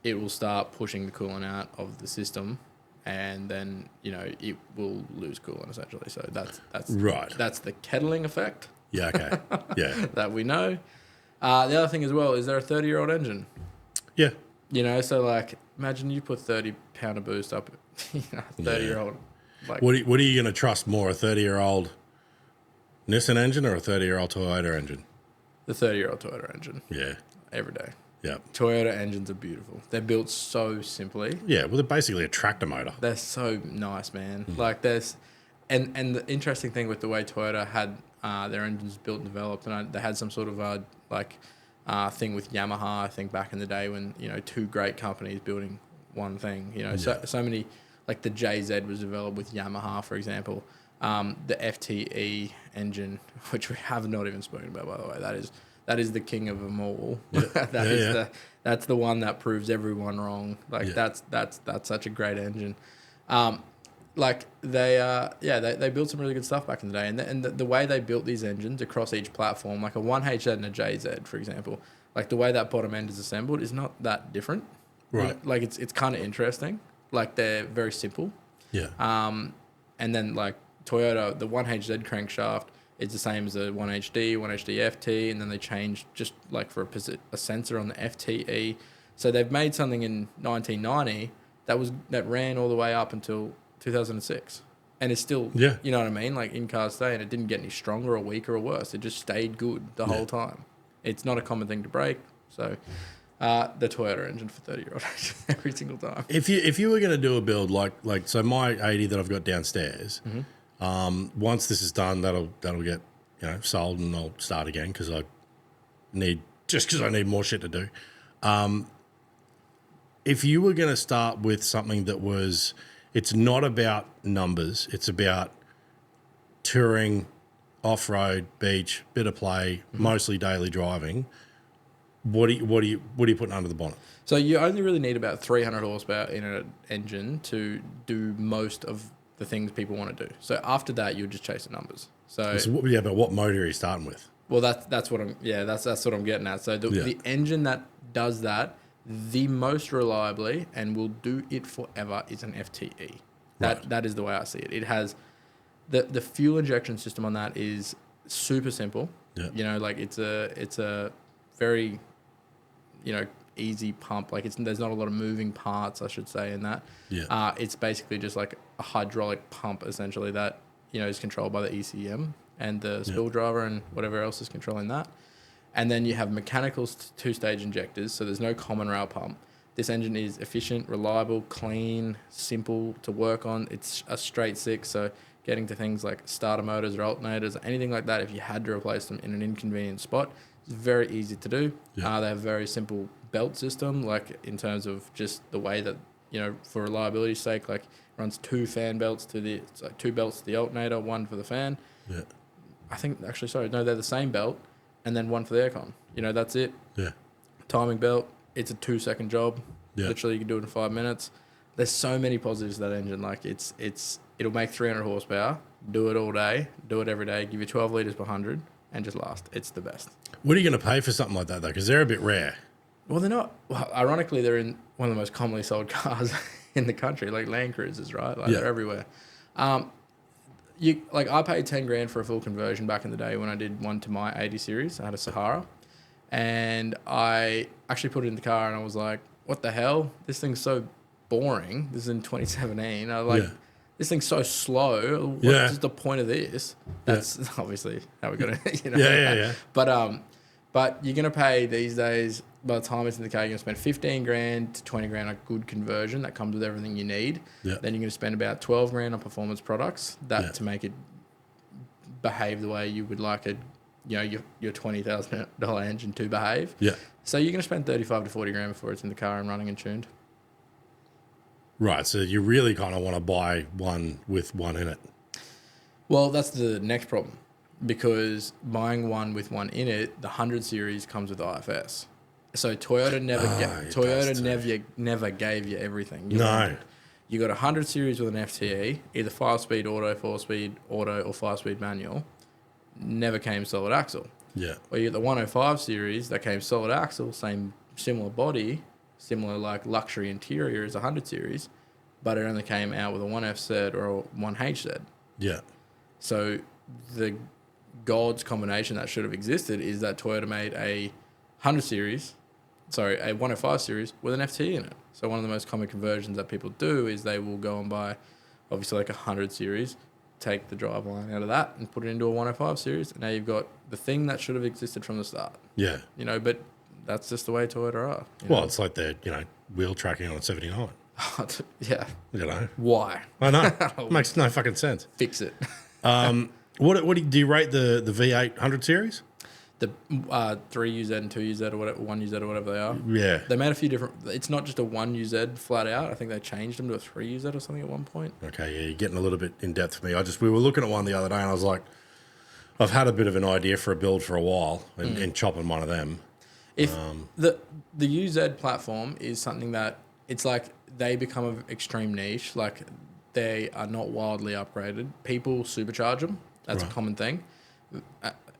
It will start pushing the coolant out of the system, and then, it will lose coolant, essentially. So, that's Right. That's the kettling effect Yeah, okay. Yeah. that we know. The other thing as well is they're a 30-year-old engine. Yeah. So, like, imagine you put 30-pound of boost up, 30-year-old. Like, What are you going to trust more, a 30-year-old Nissan engine or a 30-year-old Toyota engine? the 30-year-old Toyota engine, Yeah. every day. Yeah. Toyota engines are beautiful. They're built so simply. Yeah, well, they're basically a tractor motor. They're so nice, man. Like there's, and the interesting thing with the way Toyota had their engines built and developed, and they had some sort of thing with Yamaha. I think back in the day when 2 great companies building one thing. So many, like the JZ was developed with Yamaha, for example. The FTE engine, which we have not even spoken about, by the way, that is the king of them all. Yeah. That's the one that proves everyone wrong. Like that's such a great engine. Like they built some really good stuff back in the day, and the way they built these engines across each platform, like a 1HZ and a JZ, for example, like the way that bottom end is assembled is not that different. Right. Like it's kind of interesting. Like they're very simple. Yeah. And then like Toyota, the 1HZ crankshaft is the same as the 1HD FT, and then they changed just like for a sensor on the FTE. So they've made something in 1990 that ran all the way up until 2006. And it's still, you know what I mean? Like in cars today, and it didn't get any stronger or weaker or worse. It just stayed good the whole time. It's not a common thing to break. So the Toyota engine for 30-year-old every single time. If you were going to do a build like so my 80 that I've got downstairs, once this is done, that'll get sold and I'll start again because I need more shit to do. If you were going to start with something that was, it's not about numbers, it's about touring, off-road, beach, bit of play, mostly daily driving. What are you putting under the bonnet? So you only really need about 300 horsepower in an engine to do most of the things people want to do. So after that, you're just chasing numbers. So but what motor are you starting with? Well, that's what I'm getting at. So the engine that does that the most reliably and will do it forever is an FTE. That is the way I see it. It has the fuel injection system on that is super simple. Yeah. Like it's a very easy pump. Like there's not a lot of moving parts, I should say, in that. Yeah. It's basically just like a hydraulic pump essentially that is controlled by the ECM and the spill driver and whatever else is controlling that. And then you have mechanical two-stage injectors, so there's no common rail pump. This engine is efficient, reliable, clean, simple to work on. It's a straight six, so getting to things like starter motors or alternators, anything like that, if you had to replace them in an inconvenient spot, it's very easy to do. Yeah. They have a very simple belt system, like in terms of just the way that, for reliability's sake, like runs two belts to the alternator, one for the fan. Yeah. They're the same belt, and then one for the aircon. That's it. Yeah. Timing belt, it's a 2-second job. Yeah. Literally, you can do it in 5 minutes. There's so many positives to that engine. Like it'll make 300 horsepower, do it all day, do it every day, give you 12 litres per 100, and just last. It's the best. What are you going to pay for something like that, though? Because they're a bit rare. Well, they're not. Well, ironically, they're in one of the most commonly sold cars in the country, like Land Cruisers, right? Like they're everywhere. I paid 10 grand for a full conversion back in the day when I did one to my 80 series. I had a Sahara, and I actually put it in the car, and I was like, "What the hell? This thing's so boring." This is in 2017. I was like, "This thing's so slow. What's the point of this?" That's obviously how we got it. Yeah. But you're gonna pay these days. By the time it's in the car, you're going to spend 15 grand to 20 grand on a good conversion that comes with everything you need. Yeah. Then you're going to spend about 12 grand on performance products to make it behave the way you would like your $20,000 engine to behave. Yeah. So you're going to spend 35 to 40 grand before it's in the car and running and tuned. Right. So you really kind of want to buy one with one in it. Well, that's the next problem, because buying one with one in it, the 100 series comes with IFS. So Toyota never gave you everything. You got a 100 series with an FTE, either 5-speed auto, 4-speed auto, or 5-speed manual. Never came solid axle. Yeah. Or you get the 105 series that came solid axle, similar body, similar like luxury interior as a 100 series, but it only came out with a 1FZ or a 1HZ. Yeah. So the God's combination that should have existed is that Toyota made a 105 series with an FT in it. So one of the most common conversions that people do is they will go and buy, obviously, like a 100 series, take the driveline out of that and put it into a 105 series. And now you've got the thing that should have existed from the start. Yeah. But that's just the way Toyota are. Well, it's like they're, wheel tracking on a 79. Yeah. Why? I know. It makes no fucking sense. Fix it. What do you rate the V8 100 series? The 3UZ and 2UZ or whatever, 1UZ or whatever they are. Yeah. They made a few different... It's not just a 1UZ flat out. I think they changed them to a 3UZ or something at one point. Okay, yeah, you're getting a little bit in depth for me. We were looking at one the other day and I was like, I've had a bit of an idea for a build for a while and chopping one of them. If the UZ platform is something that... It's like they become an extreme niche. Like they are not wildly upgraded. People supercharge them. That's a common thing.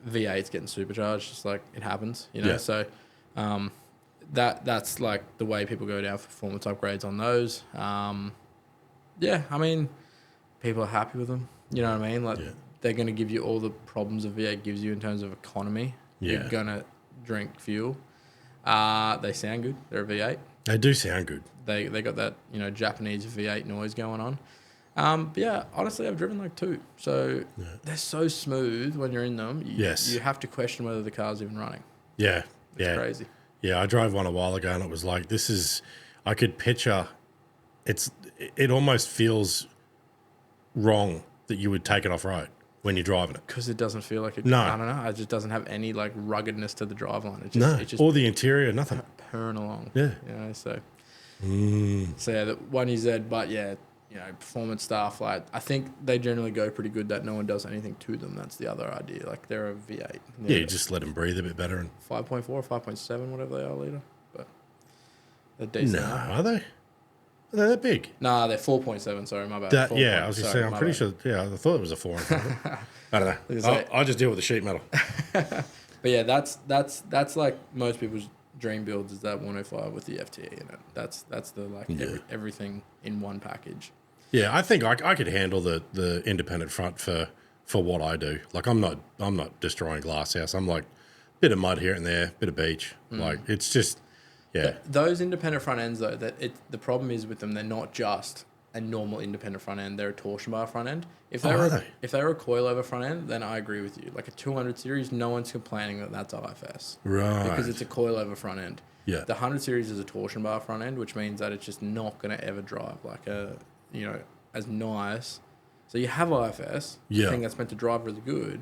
V8's getting supercharged, just like it happens, So that's like the way people go down for performance upgrades on those. People are happy with them. You know what I mean? Like they're going to give you all the problems a V8 gives you in terms of economy. Yeah. You're going to drink fuel. They sound good. They're a V8. They do sound good. They got that, you know, Japanese V8 noise going on. But yeah, honestly, I've driven like 2. So they're so smooth when you're in them. You have to question whether the car's even running. Yeah. It's crazy. Yeah, I drove one a while ago and it was like, I could picture, it almost feels wrong that you would take it off-road when you're driving it. Because it doesn't feel like it. No. I don't know. It just doesn't have any like ruggedness to the driveline. It's just or the interior, nothing. Purring along. Yeah. You know, so yeah, the 1EZ, but yeah, you know, performance stuff, like I think they generally go pretty good that no one does anything to them. That's the other idea. Like they're a V8. Yeah, you just let them breathe a bit better. And 5.4 or 5.7, whatever they are, litre. But they're decent. No, are they? Are they that big? Nah, they're 4.7, sorry, my bad. Yeah, I was going to say, I'm pretty sure, I thought it was a 4. I don't know. I just deal with the sheet metal. But yeah, that's like most people's dream builds is that 105 with the FTE in it. That's the like everything in one package. Yeah, I think I could handle the independent front for what I do. Like I'm not destroying glass house. I'm like bit of mud here and there, bit of beach. Like it's just Those independent front ends though, the problem is with them, they're not just a normal independent front end, they're a torsion bar front end. If they were a coilover front end, then I agree with you. Like a 200 series, no one's complaining that that's IFS. Right. Because it's a coilover front end. Yeah. The 100 series is a torsion bar front end, which means that it's just not going to ever drive like as nice. So you have IFS, the thing that's meant to drive really good,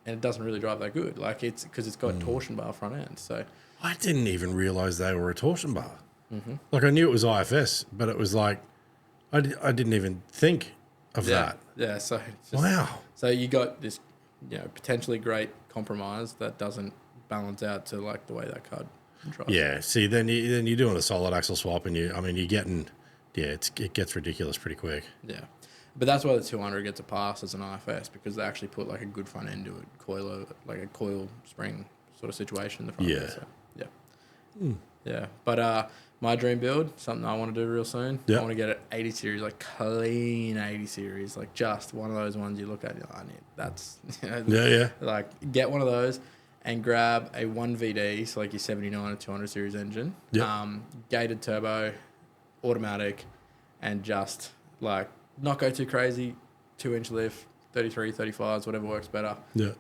and it doesn't really drive that good. Like it's because it's got torsion bar front end. So I didn't even realize they were a torsion bar. Mm-hmm. Like I knew it was IFS, but it was like I didn't even think of that. Yeah. So wow. So you got this, potentially great compromise that doesn't balance out to like the way that car drives. Yeah. See, then you're doing a solid axle swap, and you're getting it gets ridiculous pretty quick. Yeah. But that's why the 200 gets a pass as an IFS, because they actually put like a good front end to it, like a coil spring sort of situation in the front end. So, yeah. But my dream build, something I want to do real soon. I want to get an 80 series, like clean 80 series, like just one of those ones you look at and you're like, I need that's like get one of those and grab a 1VD, so like your 79 or 200 series engine, gated turbo, automatic, and just like not go too crazy, 2-inch lift, 33, 35s, whatever works better. Yeah.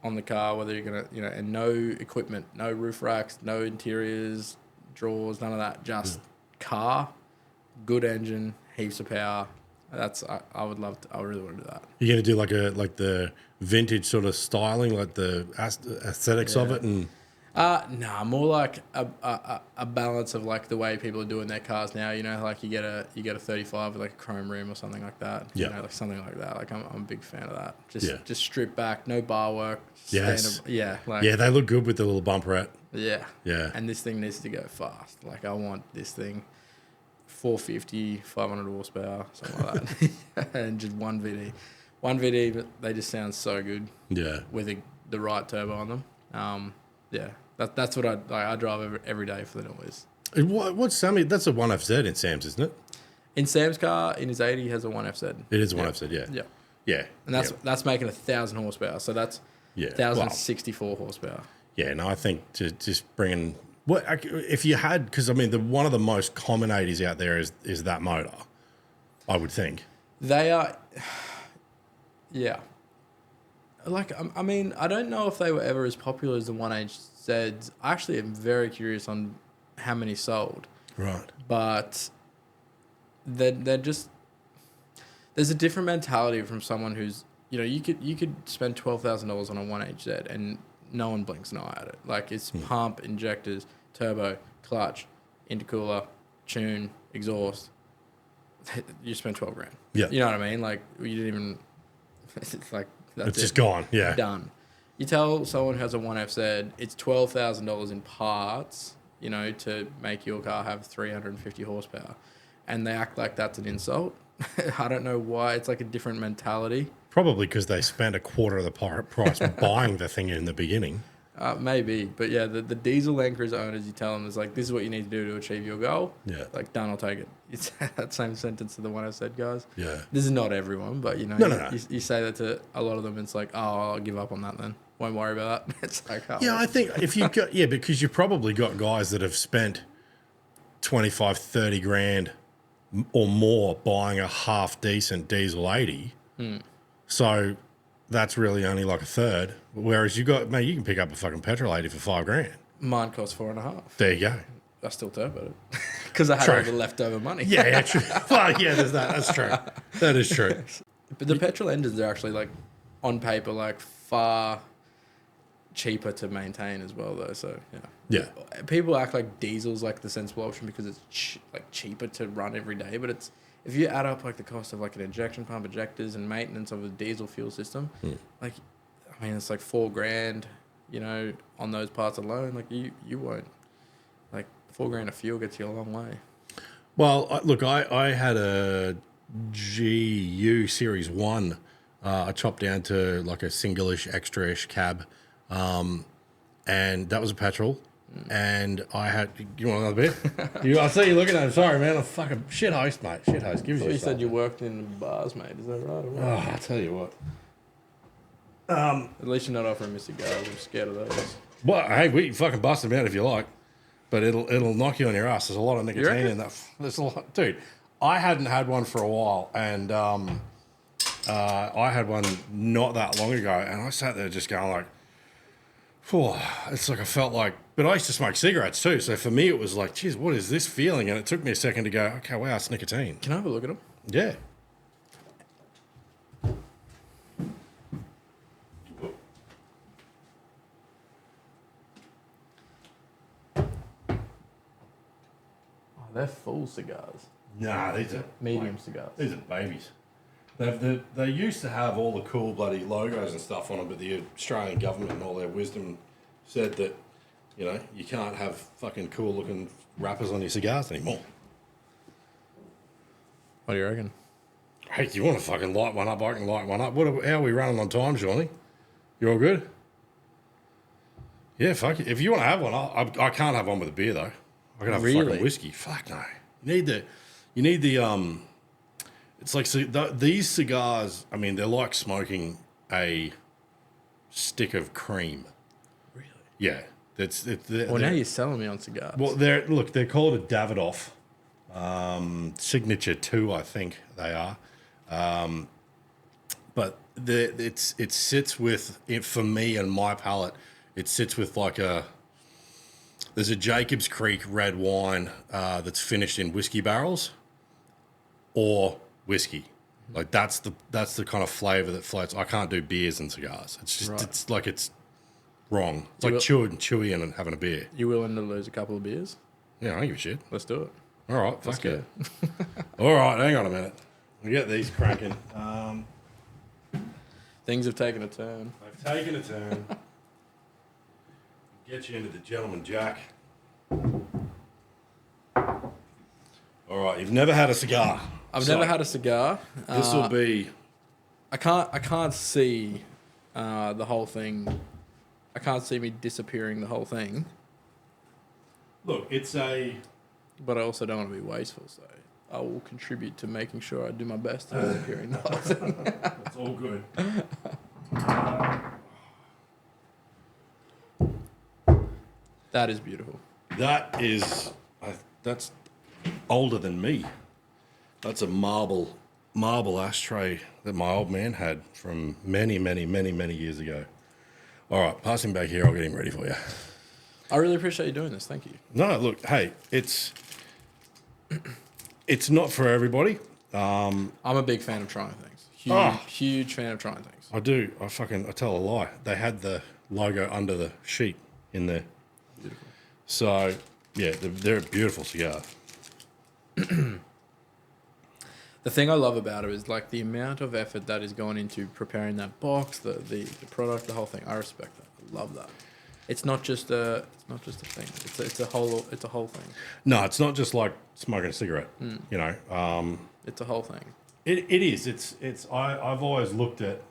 On the car, whether you're going to, and no equipment, no roof racks, no interiors, drawers, none of that, just car, good engine, heaps of power. That's, I would love to, I really want to do that. You're going to do like the vintage sort of styling, like the aesthetics of it? And nah, more like a balance of like the way people are doing their cars now. Like you get a 35 with like a chrome rim or something like that. Like something like that. Like I'm a big fan of that. Just strip back, no bar work. Yes. They look good with the little bumperette. Yeah. Yeah. And this thing needs to go fast. Like I want this thing 450, 500 horsepower, something like that, and just 1VD. 1VD, but they just sound so good. Yeah. With the right turbo on them. That's what I drive every day for the noise. What's Sammy? That's a 1FZ in Sam's, isn't it? In Sam's car, in his 80, he has a 1FZ. It is a 1FZ, yeah. Yeah. Yeah. And that's making 1,000 horsepower. So that's 1,064 horsepower. Yeah, no, I think just bringing if you had, because I mean one of the most common 80s out there is that motor, I would think. They are, yeah. Like I mean, I don't know if they were ever as popular as the 1HZs. I actually am very curious on how many sold. Right. But they're just, there's a different mentality from someone who's, you could spend $12,000 on a 1HZ and no one blinks an eye at it. Like it's pump, injectors, turbo, clutch, intercooler, tune, exhaust. You spent $12,000. Yeah. You know what I mean? Like you didn't even. It's like that's just gone. Yeah. Done. You tell someone who has a 1FZ, it's $12,000 in parts, to make your car have 350 horsepower, and they act like that's an insult. I don't know why. It's like a different mentality. Probably because they spent a quarter of the price buying the thing in the beginning. Maybe. But yeah, the diesel Land Cruiser owners, you tell them, it's like, this is what you need to do to achieve your goal. Yeah. Like, done, I'll take it. It's that same sentence to the one I said, guys. Yeah. This is not everyone, but, No. You say that to a lot of them, it's like, oh, I'll give up on that then. Won't worry about that. It's like, oh. Yeah, I think if you've got, because you've probably got guys that have spent 25, 30 grand or more buying a half decent diesel 80. So that's really only like a third. Whereas you can pick up a fucking petrol 80 for 5 grand. Mine costs 4.5. There you go. I still turbo it because I had all the leftover money. Yeah, true. Well, yeah, there's that. That's true. That is true. But the petrol engines are actually like, on paper, like far cheaper to maintain as well, though. So Yeah. people act like diesel's like the sensible option because it's cheaper to run every day. But it's if you add up like the cost of like an injection pump, injectors, and maintenance of a diesel fuel system, like I mean it's like $4 grand, on those parts alone. Like you won't like $4 grand of fuel gets you a long way. Well, look, I had a GU Series 1. I chopped down to like a single-ish, extra-ish cab. And that was a petrol. And I had... You want another bit? I see you looking at him. Sorry, man. I'm fucking shit host, mate. Shit host. Give us your You stuff. said you worked in bars, mate. Is that right? Or what? Oh, I'll tell you what. At least you're not offering me cigars. I'm scared of those. Well, hey, we can fucking bust them out if you like. But it'll knock you on your ass. There's a lot of nicotine in that. There's a lot... Dude, I hadn't had one for a while. And... I had one not that long ago, and I sat there just going like, it's like I felt like, but I used to smoke cigarettes too, so for me it was like, geez, what is this feeling? And it took me a second to go, okay, wow, it's nicotine. Can I have a look at them? Yeah. Oh, they're full cigars. Nah, these are Medium cigars. These are babies. They used to have all the cool bloody logos and stuff on them, but the Australian government and all their wisdom said that, you can't have fucking cool looking wrappers on your cigars anymore. What do you reckon? Hey, do you want to fucking light one up? I can light one up. How are we running on time, Johnny? You all good? Yeah, fuck it. If you want to have one, I can't have one with a beer though. I can have a fucking whiskey. Fuck no. You need the It's like these cigars. I mean, they're like smoking a stick of cream. Really? Yeah. Now you're selling me on cigars. Well, they're called a Davidoff Signature 2, I think they are. But it sits with, for me and my palate, it sits with like there's a Jacobs Creek red wine that's finished in whiskey barrels or whiskey. Like that's the kind of flavor that floats. I can't do beers and cigars. It's just It's like it's wrong. It's like chewy and having a beer. You willing to lose a couple of beers? Yeah, I don't give a shit. Let's do it. All right, fuck it. All right, hang on a minute. We get these cracking. Things have taken a turn. They've taken a turn. Get you into the Gentleman Jack. All right, you've never had a cigar. I've never had a cigar. This will be. I can't see the whole thing. I can't see me disappearing the whole thing. Look, it's a. But I also don't want to be wasteful, so I will contribute to making sure I do my best to disappearing the whole thing. It's all good. That is beautiful. That's older than me. That's a marble ashtray that my old man had from many, many, many, many years ago. All right, pass him back here. I'll get him ready for you. I really appreciate you doing this. Thank you. No, look, hey, it's not for everybody. I'm a big fan of trying things. Huge fan of trying things. I do. I tell a lie. They had the logo under the sheet in there. Beautiful. So, yeah, they're a beautiful cigar. The thing I love about it is like the amount of effort that is going into preparing that box, the product, the whole thing. I respect that. I love that. It's not just a thing. It's a whole thing. No, it's not just like smoking a cigarette. It's a whole thing. It is. It's. I've always looked at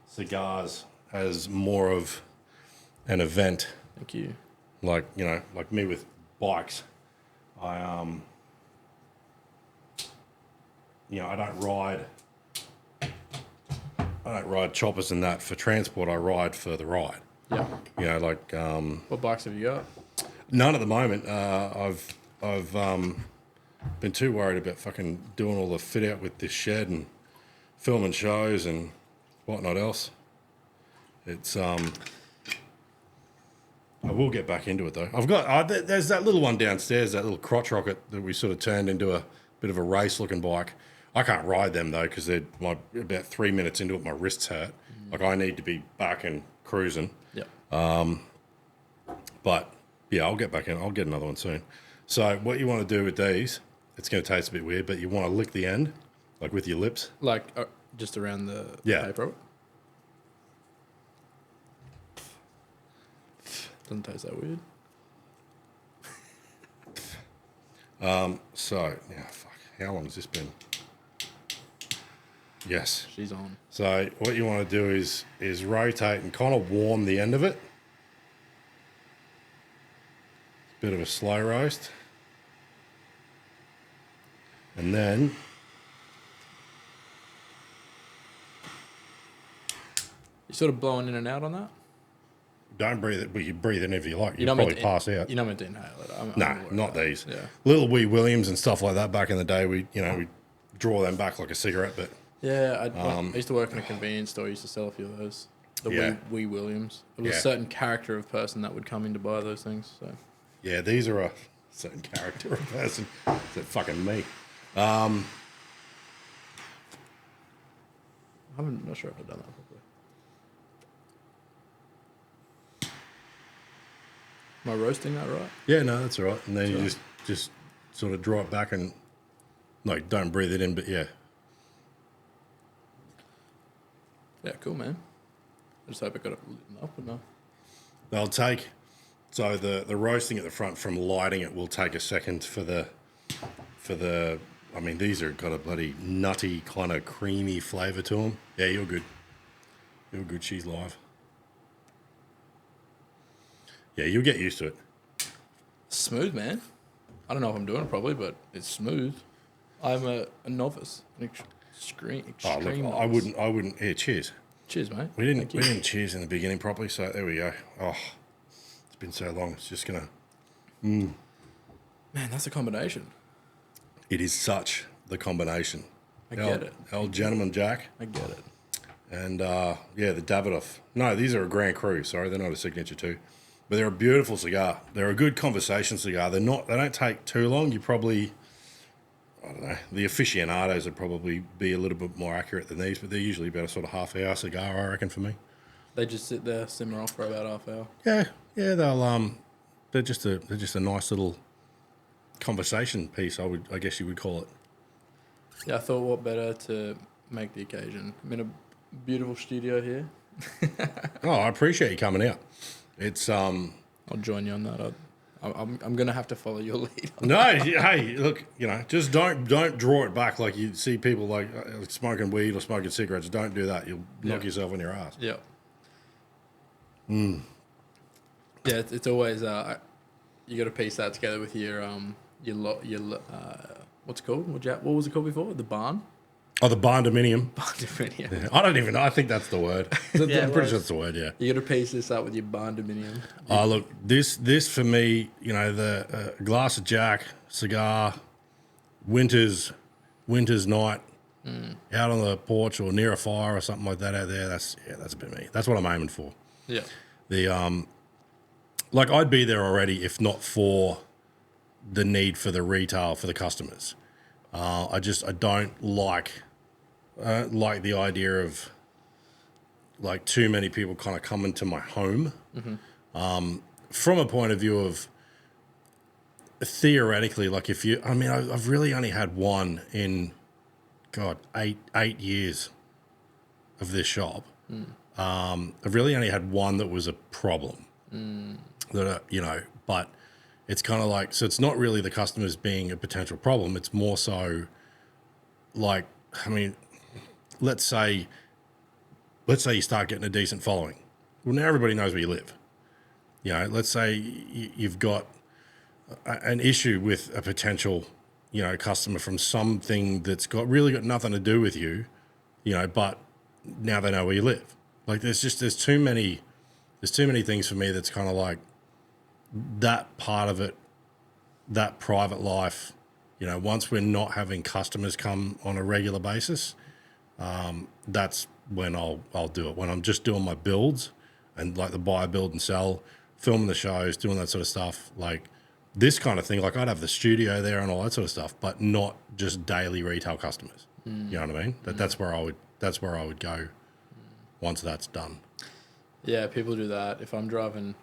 cigars as more of an event. Thank you. Like me with bikes. I don't ride choppers and that for transport. I ride for the ride. Yeah. You know, like What bikes have you got? none at the moment. I've been too worried about fucking doing all the fit out with this shed and filming shows and whatnot else. It's I will get back into it though. I've got there's that little one downstairs, that little crotch rocket that we sort of turned into a bit of a race looking bike. I can't ride them though because they're about 3 minutes into it, my wrists hurt. Like I need to be back and cruising. Yeah. But yeah, I'll get back in. I'll get another one soon. So what you want to do with these, it's going to taste a bit weird, but you want to lick the end, like with your lips. Like just around the Yeah. paper. Doesn't taste that weird. So yeah, fuck. How long has this been? Yes. She's on. So what you want to do is rotate and kind of warm the end of it. Bit of a slow roast. And then You sort of blowing in and out on that? don't breathe it, but you breathe in if you like. You're You'll not meant probably to- pass out. You're not meant to inhale it. I'm No, aware of not that. these. Yeah. Little wee Williams and stuff like that back in the day, we draw them back like a cigarette, but Yeah, I used to work in a convenience store. I used to sell a few of those. The Yeah. Wee Williams. It was Yeah. a certain character of person that would come in to buy those things. So yeah, these are a certain character of person. It's fucking me. I'm not sure if I've done that properly. Am I roasting that right? Yeah, no, that's all right. And then you just sort of draw it back and like don't breathe it in, but yeah. Yeah, cool, man. I just hope it got it lit up or no. They'll take so the roasting at the front from lighting it will take a second for the I mean these are got a bloody nutty kind of creamy flavour to them. Yeah, you're good. You're good. She's live. Yeah, you'll get used to it. Smooth, man. I don't know if I'm doing it properly, but it's smooth. I'm a novice. An extreme Oh look, novice. I wouldn't. Here, cheers. Cheers, mate. We Thank you. didn't cheers in the beginning properly, so there we go. Oh, it's been so long. It's just gonna. Man, that's a combination. It is such the combination. I get it. Old Gentleman Jack I get it. and yeah, the Davidoff. No, these are a Grand Cru. Sorry, they're not a signature too, but they're a beautiful cigar. They're a good conversation cigar. They're not. They don't take too long. You probably. I don't know. The aficionados would probably be a little bit more accurate than these, but they're usually about a sort of half-hour cigar, I reckon, for me. They just sit there, simmer off for about half hour. Yeah, they'll they're just a nice little conversation piece. I guess you would call it. Yeah, I thought what better to make the occasion. I'm in a beautiful studio here. Oh, I appreciate you coming out. It's I'll join you on that. I'm gonna have to follow your lead. no, hey, look, just don't draw it back like you see people like smoking weed or smoking cigarettes. Don't do that. You'll knock yourself on your ass. Yeah. Yeah, it's always you got to piece that together with your what's it called? What was it called before? The barn. Oh, the barndominium. Barndominium. Yeah, I don't even know. I think that's the word. Yeah, I'm it pretty was. sure that's the word. Yeah. You got to piece this up with your barndominium. Oh, look, this for me, the glass of Jack, cigar, winter's night, out on the porch or near a fire or something like that out there. That's a bit me. That's what I'm aiming for. Yeah. The like I'd be there already if not for the need for the retail for the customers. I don't like the idea of like too many people kind of coming to my home. From a point of view of theoretically, like I've really only had one in, God, eight years of this shop. I've really only had one that was a problem. But it's kind of like, so it's not really the customers being a potential problem. It's more so like, let's say you start getting a decent following. Well, now everybody knows where you live. Let's say you've got an issue with a potential, customer from something that's really got nothing to do with you, but now they know where you live. Like there's too many there's too many things for me that's kind of like that part of it, that private life. You know, once we're not having customers come on a regular basis, that's when I'll do it. When I'm just doing my builds and like the buy, build, and sell, filming the shows, doing that sort of stuff, like this kind of thing. Like I'd have the studio there and all that sort of stuff, but not just daily retail customers. You know what I mean? That's where I would go once that's done. Yeah, people do that. If I'm driving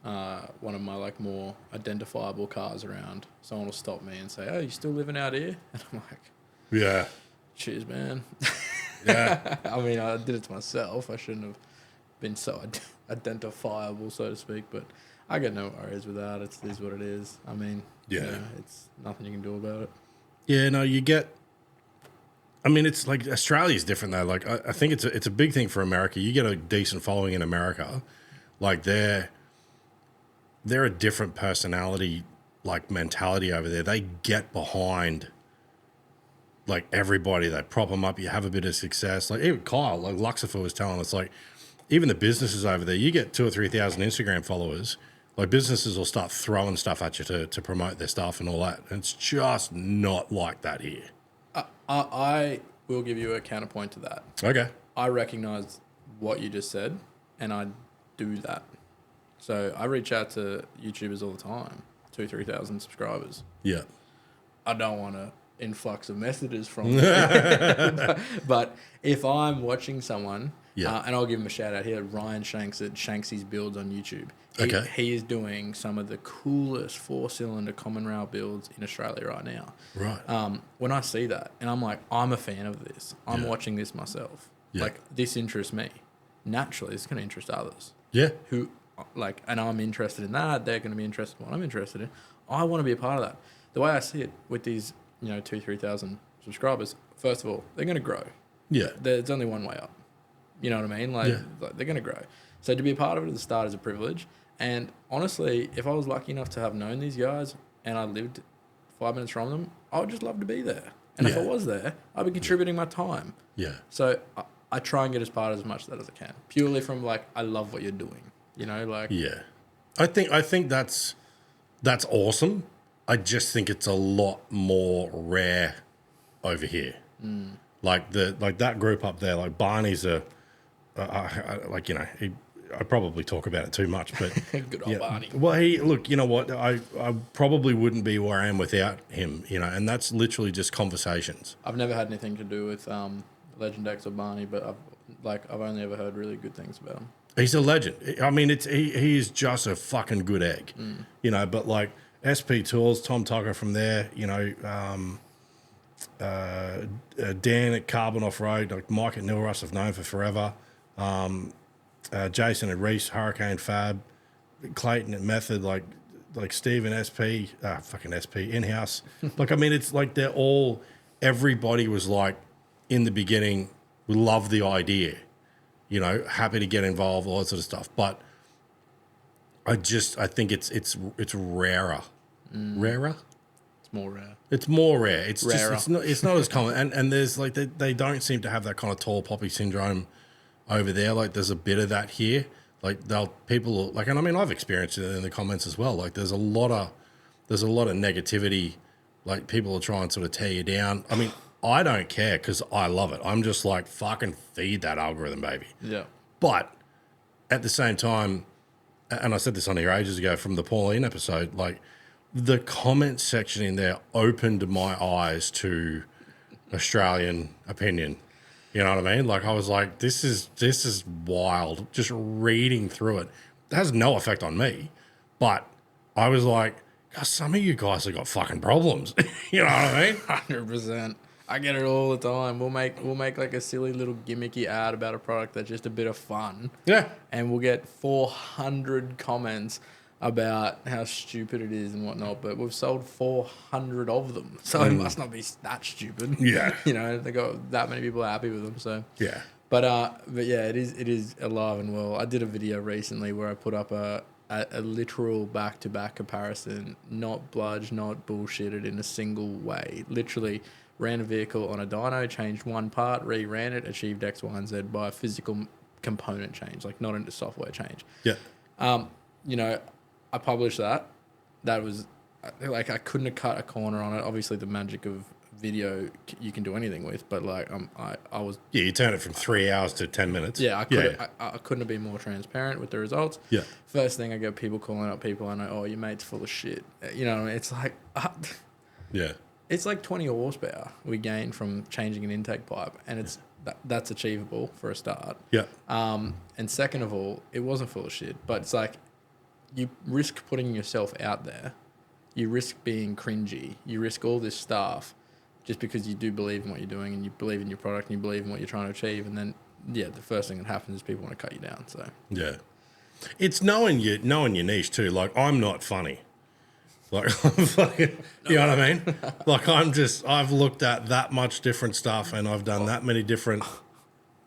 one of my like more identifiable cars around, someone will stop me and say, "Oh, you still living out here?" And I'm like, "Yeah, cheers, man." Yeah. I mean, I did it to myself. I shouldn't have been so identifiable, so to speak. But I get no worries with that. It is what it is. I mean, it's nothing you can do about it. Yeah, no, you get. I mean, it's like Australia's different though. Like I think it's a big thing for America. You get a decent following in America, like they're a different personality, like mentality over there. They get behind like everybody. They prop them up. You have a bit of success. Like even Kyle, like Luxifer was telling us, like even the businesses over there, you get 2,000 or 3,000 Instagram followers. Like businesses will start throwing stuff at you to promote their stuff and all that. And it's just not like that here. I will give you a counterpoint to that. Okay. I recognize what you just said, and I do that. So I reach out to YouTubers all the time, 3,000 subscribers. Yeah. I don't want an influx of messages from them. But if I'm watching someone, and I'll give him a shout out here, Ryan Shanks at Shanksy's Builds on YouTube. He is doing some of the coolest 4-cylinder common rail builds in Australia right now. Right. When I see that, and I'm like, I'm a fan of this. I'm watching this myself. Yeah. Like, this interests me. Naturally, it's going to interest others. Yeah. And I'm interested in that. They're going to be interested in what I'm interested in. I want to be a part of that. The way I see it with these, 2,000-3,000 subscribers, first of all, they're going to grow. Yeah. There's only one way up. You know what I mean? Like they're going to grow. So to be a part of it at the start is a privilege. And honestly, if I was lucky enough to have known these guys and I lived 5 minutes from them, I would just love to be there. And if I was there, I'd be contributing my time. Yeah. So I try and get as part of as much of that as I can. Purely from like, I love what you're doing. Yeah. I think that's awesome. I just think it's a lot more rare over here. Like that group up there, like Barney's I probably talk about it too much, but good old Barney. Well, you know what? I probably wouldn't be where I am without him, and that's literally just conversations. I've never had anything to do with Legend X or Barney, but I've only ever heard really good things about him. He's a legend. I mean, he is just a fucking good egg, but like SP Tools, Tom Tucker from there, Dan at Carbon Off Road, like Mike at Nilruss I've known for forever. Jason at Reese, Huracan Fab, Clayton at Method, like Stephen SP, fucking SP, in-house. Like, I mean, it's like everybody was like, in the beginning, we love the idea, happy to get involved, all that sort of stuff. But I think it's rarer. Rarer? It's more rare. It's more rare. It's rarer. Just, it's not as common. And there's like, they don't seem to have that kind of tall poppy syndrome over there. Like there's a bit of that here. Like people like, and I mean, I've experienced it in the comments as well. Like there's a lot of negativity. Like people are trying to sort of tear you down. I mean, I don't care because I love it. I'm just like, fucking feed that algorithm, baby. Yeah. But at the same time, and I said this on here ages ago from the Pauline episode, like the comment section in there opened my eyes to Australian opinion. You know what I mean? Like I was like, this is wild. Just reading through it. It has no effect on me. But I was like, God, some of you guys have got fucking problems. You know what I mean? 100%. I get it all the time. We'll make like a silly little gimmicky ad about a product that's just a bit of fun. Yeah. And we'll get 400 comments about how stupid it is and whatnot, but we've sold 400 of them, so it must not be that stupid. Yeah. They got that many people happy with them, so. Yeah. But yeah, it is alive and well. I did a video recently where I put up a literal back-to-back comparison, not bludge, not bullshitted in a single way. Literally ran a vehicle on a dyno, changed one part, re-ran it, achieved X, Y, and Z by physical component change, like not into software change. Yeah. You know, I published that. That was like I couldn't have cut a corner on it. Obviously, the magic of video you can do anything with, but like I was. Yeah, you turn it from 3 hours to 10 minutes. Yeah, I couldn't have been more transparent with the results. Yeah. First thing I get people calling up people I know. Oh, your mate's full of shit. You know, it's like. Yeah. It's like 20 horsepower we gain from changing an intake pipe, and it's that's achievable for a start. Yeah. And second of all, it wasn't full of shit, but it's like you risk putting yourself out there, you risk being cringy, you risk all this stuff just because you do believe in what you're doing and you believe in your product and you believe in what you're trying to achieve, and then the first thing that happens is people want to cut you down. So yeah, it's knowing your niche too. Like I'm not funny. Like, I'm fucking, you know what I mean? Like, I've looked at that much different stuff and I've done that many different,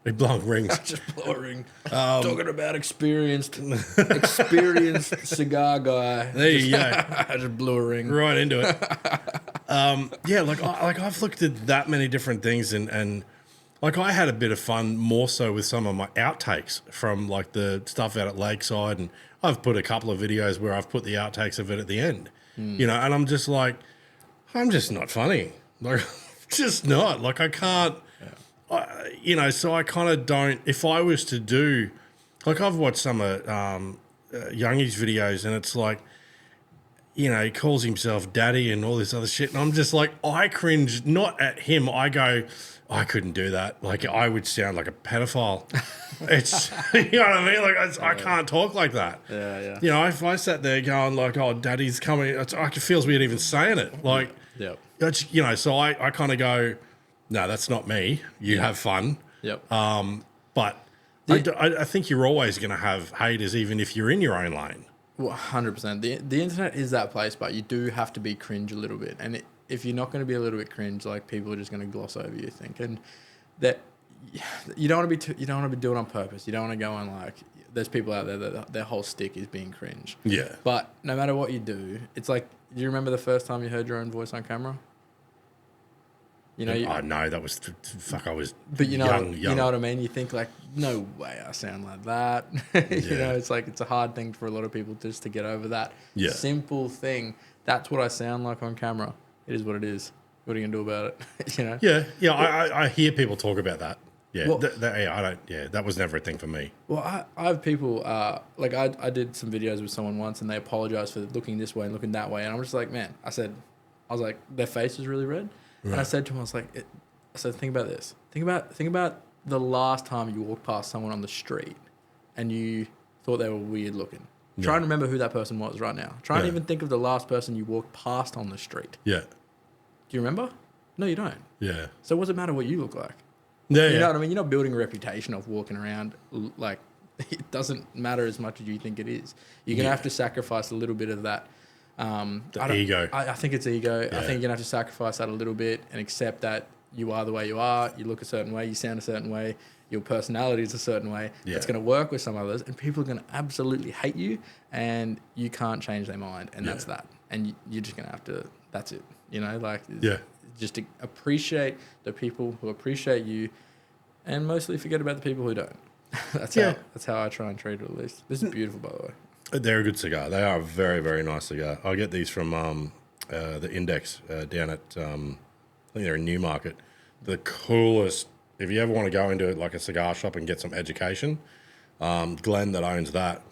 blowing rings. Just blow a ring. Talking about experienced cigar guy. There you go. I just blew a ring. Right into it. Yeah, like I've looked at that many different things and like I had a bit of fun more so with some of my outtakes from like the stuff out at Lakeside, and I've put a couple of videos where I've put the outtakes of it at the end. You know, and I'm just like, I'm just not funny. Like, just not. Like, I can't, you know, so I kind of don't, if I was to do, like, I've watched some of Youngie's videos, and it's like, you know, he calls himself daddy and all this other shit. And I'm just like, I cringe, not at him. I go, I couldn't do that. Like, I would sound like a pedophile. It's, you know what I mean? Like, I can't talk like that. Yeah, yeah. You know, if I sat there going like, oh, daddy's coming, it feels weird even saying it. Like, Yep. It's, you know, so I kind of go, no, that's not me. You have fun. Yep. But I think you're always going to have haters, even if you're in your own lane. Well, 100%. The internet is that place, but you do have to be cringe a little bit. And if you're not going to be a little bit cringe, like people are just going to gloss over you, think. And that you don't want to be you don't want to be doing it on purpose. You don't want to go on like there's people out there that their whole stick is being cringe. Yeah. But no matter what you do, it's like, do you remember the first time you heard your own voice on camera? You know, Oh no, that was fuck. I was, but you know, young. you know what I mean. You think like, no way, I sound like that. You know, it's like it's a hard thing for a lot of people just to get over that simple thing. That's what I sound like on camera. It is what it is. What are you gonna do about it? You know. Yeah. I hear people talk about that. Yeah, Well, I don't. Yeah, that was never a thing for me. Well, I have people like I did some videos with someone once, and they apologized for looking this way and looking that way, and I'm just like, man, I was like, their face was really red, and I said to him, I said, think about this, think about the last time you walked past someone on the street, and you thought they were weird looking. Try and remember who that person was right now. Try and even think of the last person you walked past on the street. Yeah. Do you remember? No, you don't. Yeah. So what does it matter what you look like? Yeah. You know what I mean? You're not building a reputation of walking around like it doesn't matter as much as you think it is. You're going to have to sacrifice a little bit of that. Ego. I think it's ego. Yeah. I think you're going to have to sacrifice that a little bit and accept that you are the way you are. You look a certain way. You sound a certain way. Your personality is a certain way. Yeah. It's going to work with some others, and people are going to absolutely hate you, and you can't change their mind, and that's that. And you're just going to have to. That's it. You know, like just to appreciate the people who appreciate you, and mostly forget about the people who don't. That's how I try and treat it, at least. This is beautiful, by the way. They're a good cigar. They are a very, very nice cigar. I get these from the Index down at, I think they're in Newmarket. The coolest, if you ever want to go into like a cigar shop and get some education, Glenn that owns that.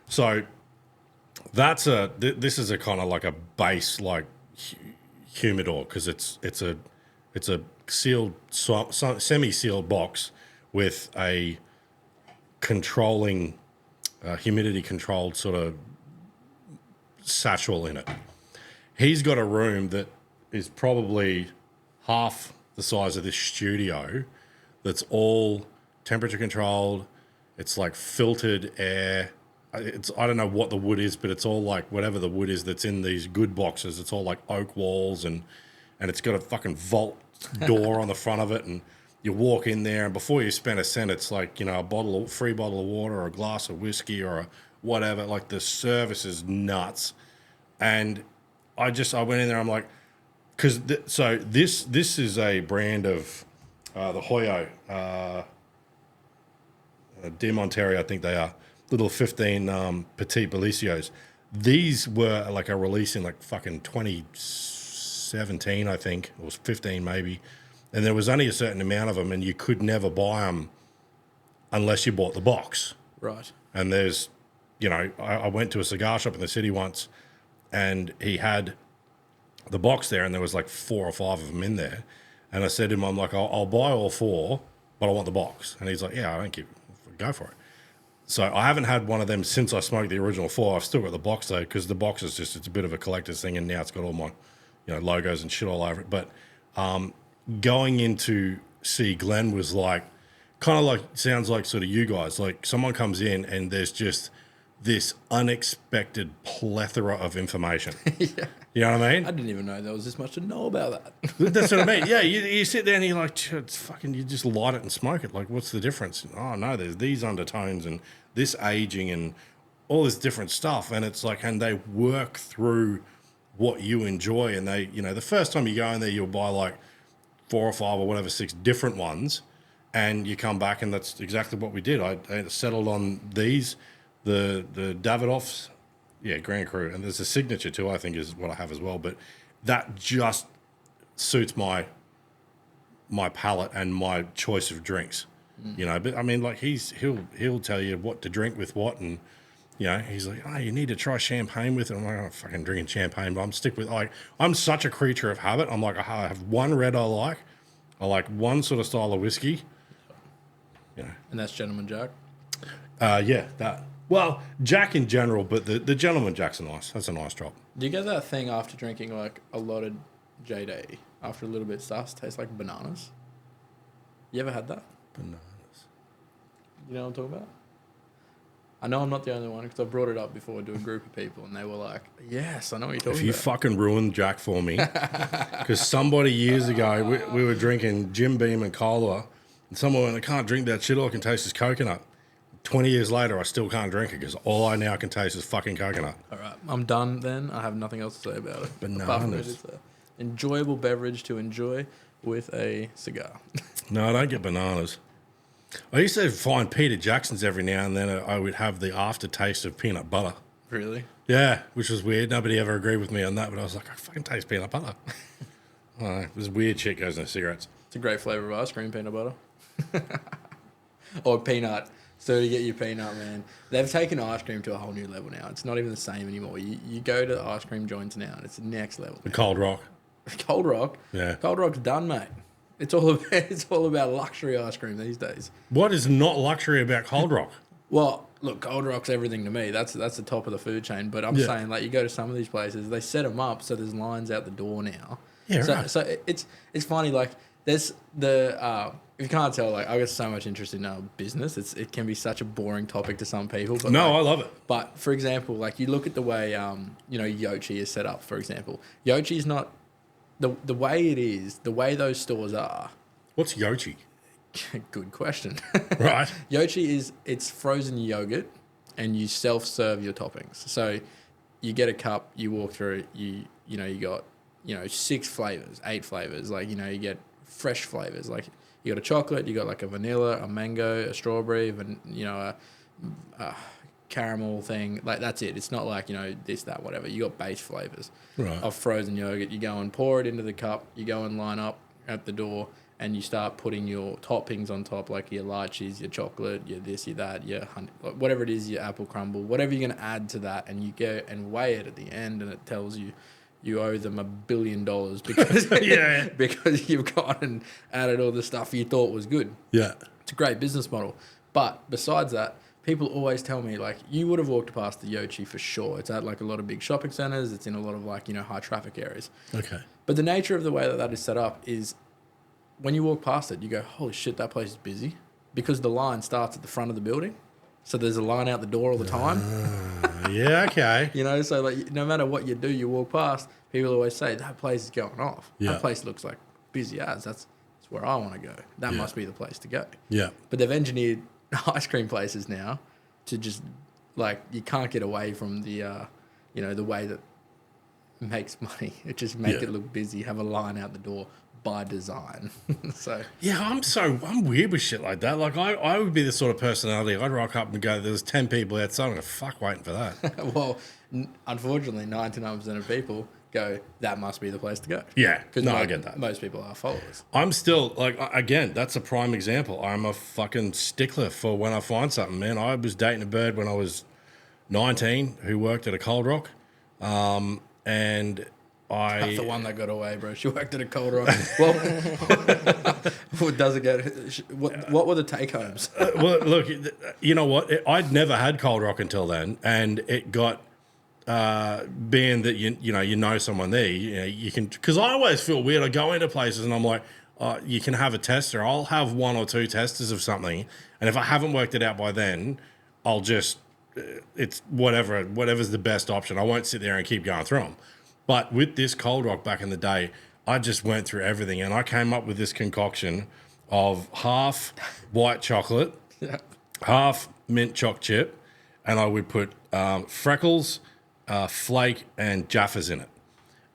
So that's this is a kind of like a base like humidor, because it's a sealed, semi-sealed box with a controlling, humidity-controlled sort of satchel in it. He's got a room that is probably half the size of this studio that's all temperature-controlled. It's like filtered air. I don't know what the wood is, but it's all like whatever the wood is that's in these good boxes. It's all like oak walls, and it's got a fucking vault door on the front of it, and you walk in there, and before you spend a cent, it's like, you know, a free bottle of water or a glass of whiskey or a whatever. Like, the service is nuts. And I went in there, I'm like, because this is a brand of the Hoyo. Diamanteri, I think they are, little 15 Petit Belicios. These were like a release in like fucking 2017, I think, or 15 maybe. And there was only a certain amount of them, and you could never buy them unless you bought the box. Right. And there's, I went to a cigar shop in the city once, and he had the box there, and there was like 4 or 5 of them in there. And I said to him, I'm like, I'll buy all 4, but I want the box. And he's like, yeah, I don't give, go for it. So I haven't had one of them since I smoked the original 4. I've still got the box though, because the box is just, it's a bit of a collector's thing, and now it's got all my, logos and shit all over it. But going in to see Glenn was like, kind of like, sounds like sort of you guys, like someone comes in and there's just this unexpected plethora of information. Yeah. You know what I mean? I didn't even know there was this much to know about that. That's what I mean. Yeah, you sit there and you're like, it's fucking, you just light it and smoke it. Like, what's the difference? Oh, no, there's these undertones and this aging and all this different stuff. And it's like, and they work through what you enjoy. And they, the first time you go in there, you'll buy like 4 or 5 or whatever, 6 different ones. And you come back, and that's exactly what we did. I settled on these, the Davidoffs. Yeah, Grand Cru. And there's a signature too, I think, is what I have as well. But that just suits my palate and my choice of drinks. But I mean, like he'll tell you what to drink with what, and he's like, oh, you need to try champagne with it. I'm like, I'm fucking drinking champagne, but I'm stick with, like, I'm such a creature of habit. I'm like, I have one red I like one sort of style of whiskey. And that's Gentleman Jack? Yeah, that. Well, Jack in general, but the Gentleman Jack's nice. That's a nice drop. Do you get that thing after drinking like a lot of JD, after a little bit starts to taste like bananas? You ever had that? Bananas. You know what I'm talking about? I know I'm not the only one, because I brought it up before to a group of people, and they were like, yes, I know what you're talking about. If you fucking ruined Jack for me, because somebody years ago, we were drinking Jim Beam and cola, and someone went, I can't drink that shit, all I can taste is coconut. 20 years later, I still can't drink it, because all I now can taste is fucking coconut. All right, I'm done then. I have nothing else to say about it. Bananas. Apart from it's an enjoyable beverage to enjoy with a cigar. No, I don't get bananas. I used to find Peter Jackson's every now and then. I would have the aftertaste of peanut butter. Really? Yeah, which was weird. Nobody ever agreed with me on that, but I was like, I fucking taste peanut butter. I don't know. This weird shit goes in the cigarettes. It's a great flavour of ice cream, peanut butter. Or peanut. So you get your peanut, man. They've taken ice cream to a whole new level now. It's not even the same anymore. You go to the ice cream joints now, and it's the next level. The Cold Rock. Cold Rock? Yeah. Cold Rock's done, mate. It's all about luxury ice cream these days. What is not luxury about Cold Rock? Well, look, Cold Rock's everything to me. That's the top of the food chain. But I'm saying, like, you go to some of these places, they set them up so there's lines out the door now. Yeah, so, right. So it's funny, like, there's the if you can't tell, like, I got so much interest in business. It can be such a boring topic to some people. But no, like, I love it. But for example, like, you look at the way Yochi is set up. For example, Yochi's not the way it is. The way those stores are. What's Yochi? Good question. Right. Yochi it's frozen yogurt, and you self-serve your toppings. So you get a cup, you walk through, you got 6 flavors, 8 flavors. Like, you get fresh flavors. Like, you got a chocolate, you got like a vanilla, a mango, a strawberry, a caramel thing. Like, that's it. It's not like, this, that, whatever. You got base flavors of frozen yogurt. You go and pour it into the cup. You go and line up at the door, and you start putting your toppings on top, like your lychees, your chocolate, your this, your that, your honey, whatever it is, your apple crumble, whatever you're going to add to that, and you go and weigh it at the end, and it tells you owe them $1 billion because because you've gone and added all the stuff you thought was good. Yeah. It's a great business model. But besides that, people always tell me, like, you would have walked past the Yochi for sure. It's at like a lot of big shopping centers. It's in a lot of like, high traffic areas. Okay. But the nature of the way that is set up is when you walk past it, you go, holy shit, that place is busy, because the line starts at the front of the building. So there's a line out the door all the time. Yeah, okay. So like, no matter what you do, you walk past, people always say, that place is going off. Yeah. That place looks like busy as. That's where I want to go. That must be the place to go. Yeah. But they've engineered ice cream places now to just, like, you can't get away from the, the way that makes money. It just make it look busy, have a line out the door, by design. So Yeah, I'm weird with shit like that. Like I would be the sort of personality. I'd rock up and go, "There's 10 people outside. I'm gonna fuck waiting for that." well, unfortunately, 99% of people go, that must be the place to go. Yeah, Because no, I get that. Most people are followers. I'm still like, again, that's a prime example. I'm a fucking stickler for when I find something, man. I was dating a bird when I was 19 who worked at a Cold Rock, and That's the one that got away, bro. She worked at a Cold Rock. Well, what does it get? What were the take homes? Well, look, you know what? I'd never had Cold Rock until then, and it got being that you know someone there, you can, because I always feel weird. I go into places and I'm like, you can have a tester. I'll have one or two testers of something, and if I haven't worked it out by then, I'll just it's whatever's the best option. I won't sit there and keep going through them. But with this Cold Rock back in the day, I just went through everything, and I came up with this concoction of half white chocolate, half mint choc chip, and I would put freckles, flake, and Jaffas in it.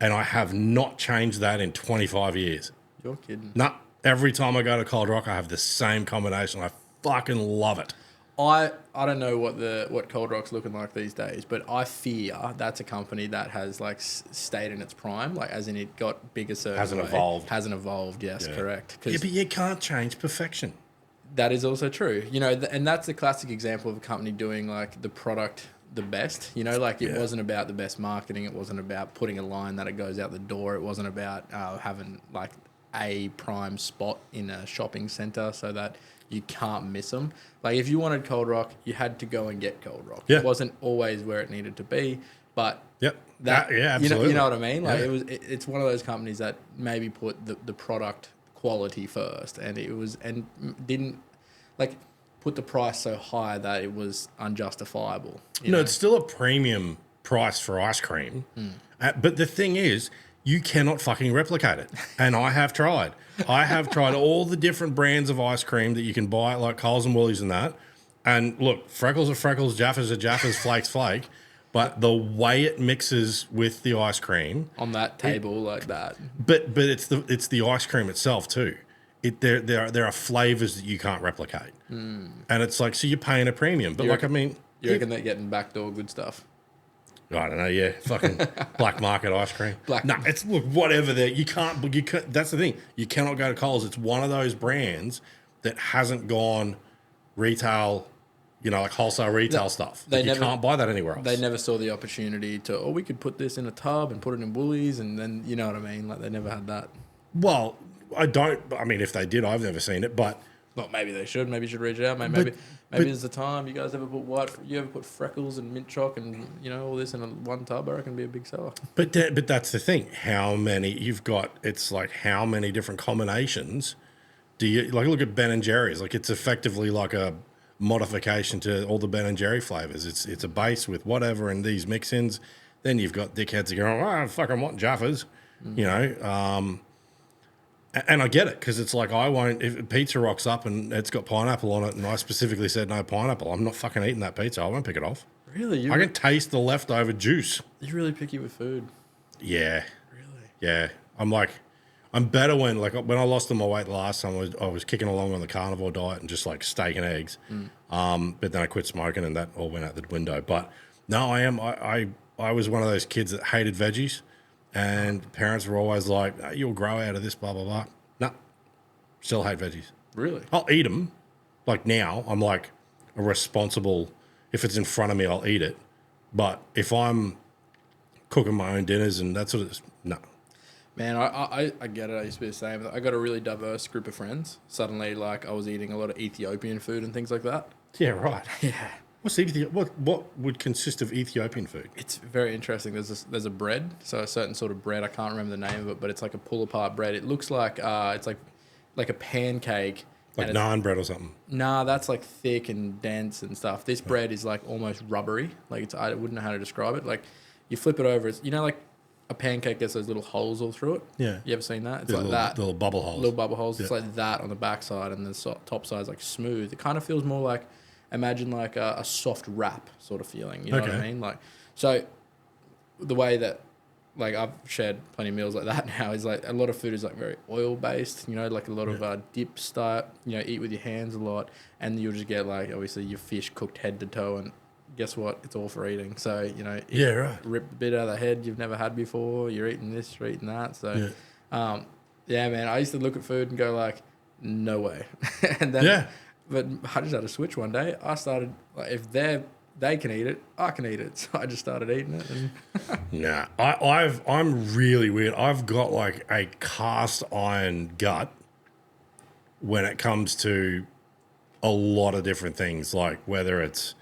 And I have not changed that in 25 years. You're kidding. No, every time I go to Cold Rock, I have the same combination. I fucking love it. I don't know what Cold Rock's looking like these days, but I fear that's a company that has like stayed in its prime, like as in it got bigger. Hasn't evolved. Hasn't evolved. Yes, Yeah. correct. Yeah, but you can't change perfection. That is also true. You know, and that's the classic example of a company doing like the product the best. You know, like it wasn't about the best marketing. It wasn't about putting a line that it goes out the door. It wasn't about having like a prime spot in a shopping center so that you can't miss them. Like if you wanted Cold Rock, you had to go and get Cold Rock. Yeah. It wasn't always where it needed to be, but Yep. that Yeah, absolutely. you know what I mean? Like Yeah. it's one of those companies that maybe put the product quality first, and didn't like put the price so high that it was unjustifiable. You know? It's still a premium price for ice cream. But the thing is, you cannot fucking replicate it. And I have tried. I have tried all the different brands of ice cream that you can buy at like Coles and Woolies and that. And look, freckles are freckles, Jaffas are Jaffas, flakes flake. But the way it mixes with the ice cream on that table like that. But it's the ice cream itself too. There are flavors that you can't replicate. And it's like, so you're paying a premium. But You reckon they're getting backdoor good stuff? I don't know, yeah. Fucking black market ice cream. It's look, whatever there. You can't, that's the thing. You cannot go to Coles. It's one of those brands that hasn't gone retail, like wholesale retail stuff. You can't buy that anywhere else. They never saw the opportunity to, we could put this in a tub and put it in Woolies, and then, you know what I mean? Like, they never had that. Well, if they did, I've never seen it, but. Well, maybe they should. Maybe you should reach out. Maybe there's the time. You guys ever put freckles and mint choc and all this in one tub? I reckon it'd be a big seller. But that's the thing. How many you've got? It's like how many different combinations do you like? Look at Ben and Jerry's. Like it's effectively like a modification to all the Ben and Jerry flavors. It's a base with whatever and these mix-ins. Then you've got dickheads that go, I fucking want Jaffas, And I get it because it's like if pizza rocks up and it's got pineapple on it and I specifically said no pineapple, I'm not fucking eating that pizza. I won't pick it off. Really? I can taste the leftover juice. You're really picky with food. Yeah. Really? Yeah. I'm better when I lost my weight last time, I was kicking along on the carnivore diet and just like steak and eggs. But then I quit smoking and that all went out the window. But no, I was one of those kids that hated veggies. And parents were always like, you'll grow out of this, blah, blah, blah. No, still hate veggies. Really? I'll eat them. Like now, I'm like a responsible, if it's in front of me, I'll eat it. But if I'm cooking my own dinners and that sort of, no. Man, I get it. I used to be the same. I got a really diverse group of friends. Suddenly, like, I was eating a lot of Ethiopian food and things like that. Yeah, right. Yeah. What would consist of Ethiopian food? It's very interesting. There's a bread, so a certain sort of bread. I can't remember the name of it, but it's like a pull apart bread. It looks like it's like a pancake, like naan bread or something. Nah, that's like thick and dense and stuff. This bread is like almost rubbery. Like I wouldn't know how to describe it. Like you flip it over, it's like a pancake gets those little holes all through it. Yeah. You ever seen that? It's like that. Little bubble holes. Little bubble holes. Yeah. It's like that on the backside, and the top side's like smooth. It kind of feels more like. Imagine like a soft wrap sort of feeling, you know what I mean? Like, so the way that like I've shared plenty of meals like that now. Is like a lot of food is like very oil based. You know, like a lot of dip style. You know, eat with your hands a lot, and you'll just get like obviously your fish cooked head to toe, and guess what? It's all for eating. So you know, rip a bit out of the head you've never had before. You're eating this, you're eating that. So, yeah, man. I used to look at food and go like, no way, and then but I just had a switch one day. I started like if they can eat it, I can eat it. So I just started eating it. And nah, I'm really weird. I've got like a cast iron gut when it comes to a lot of different things, like whether it's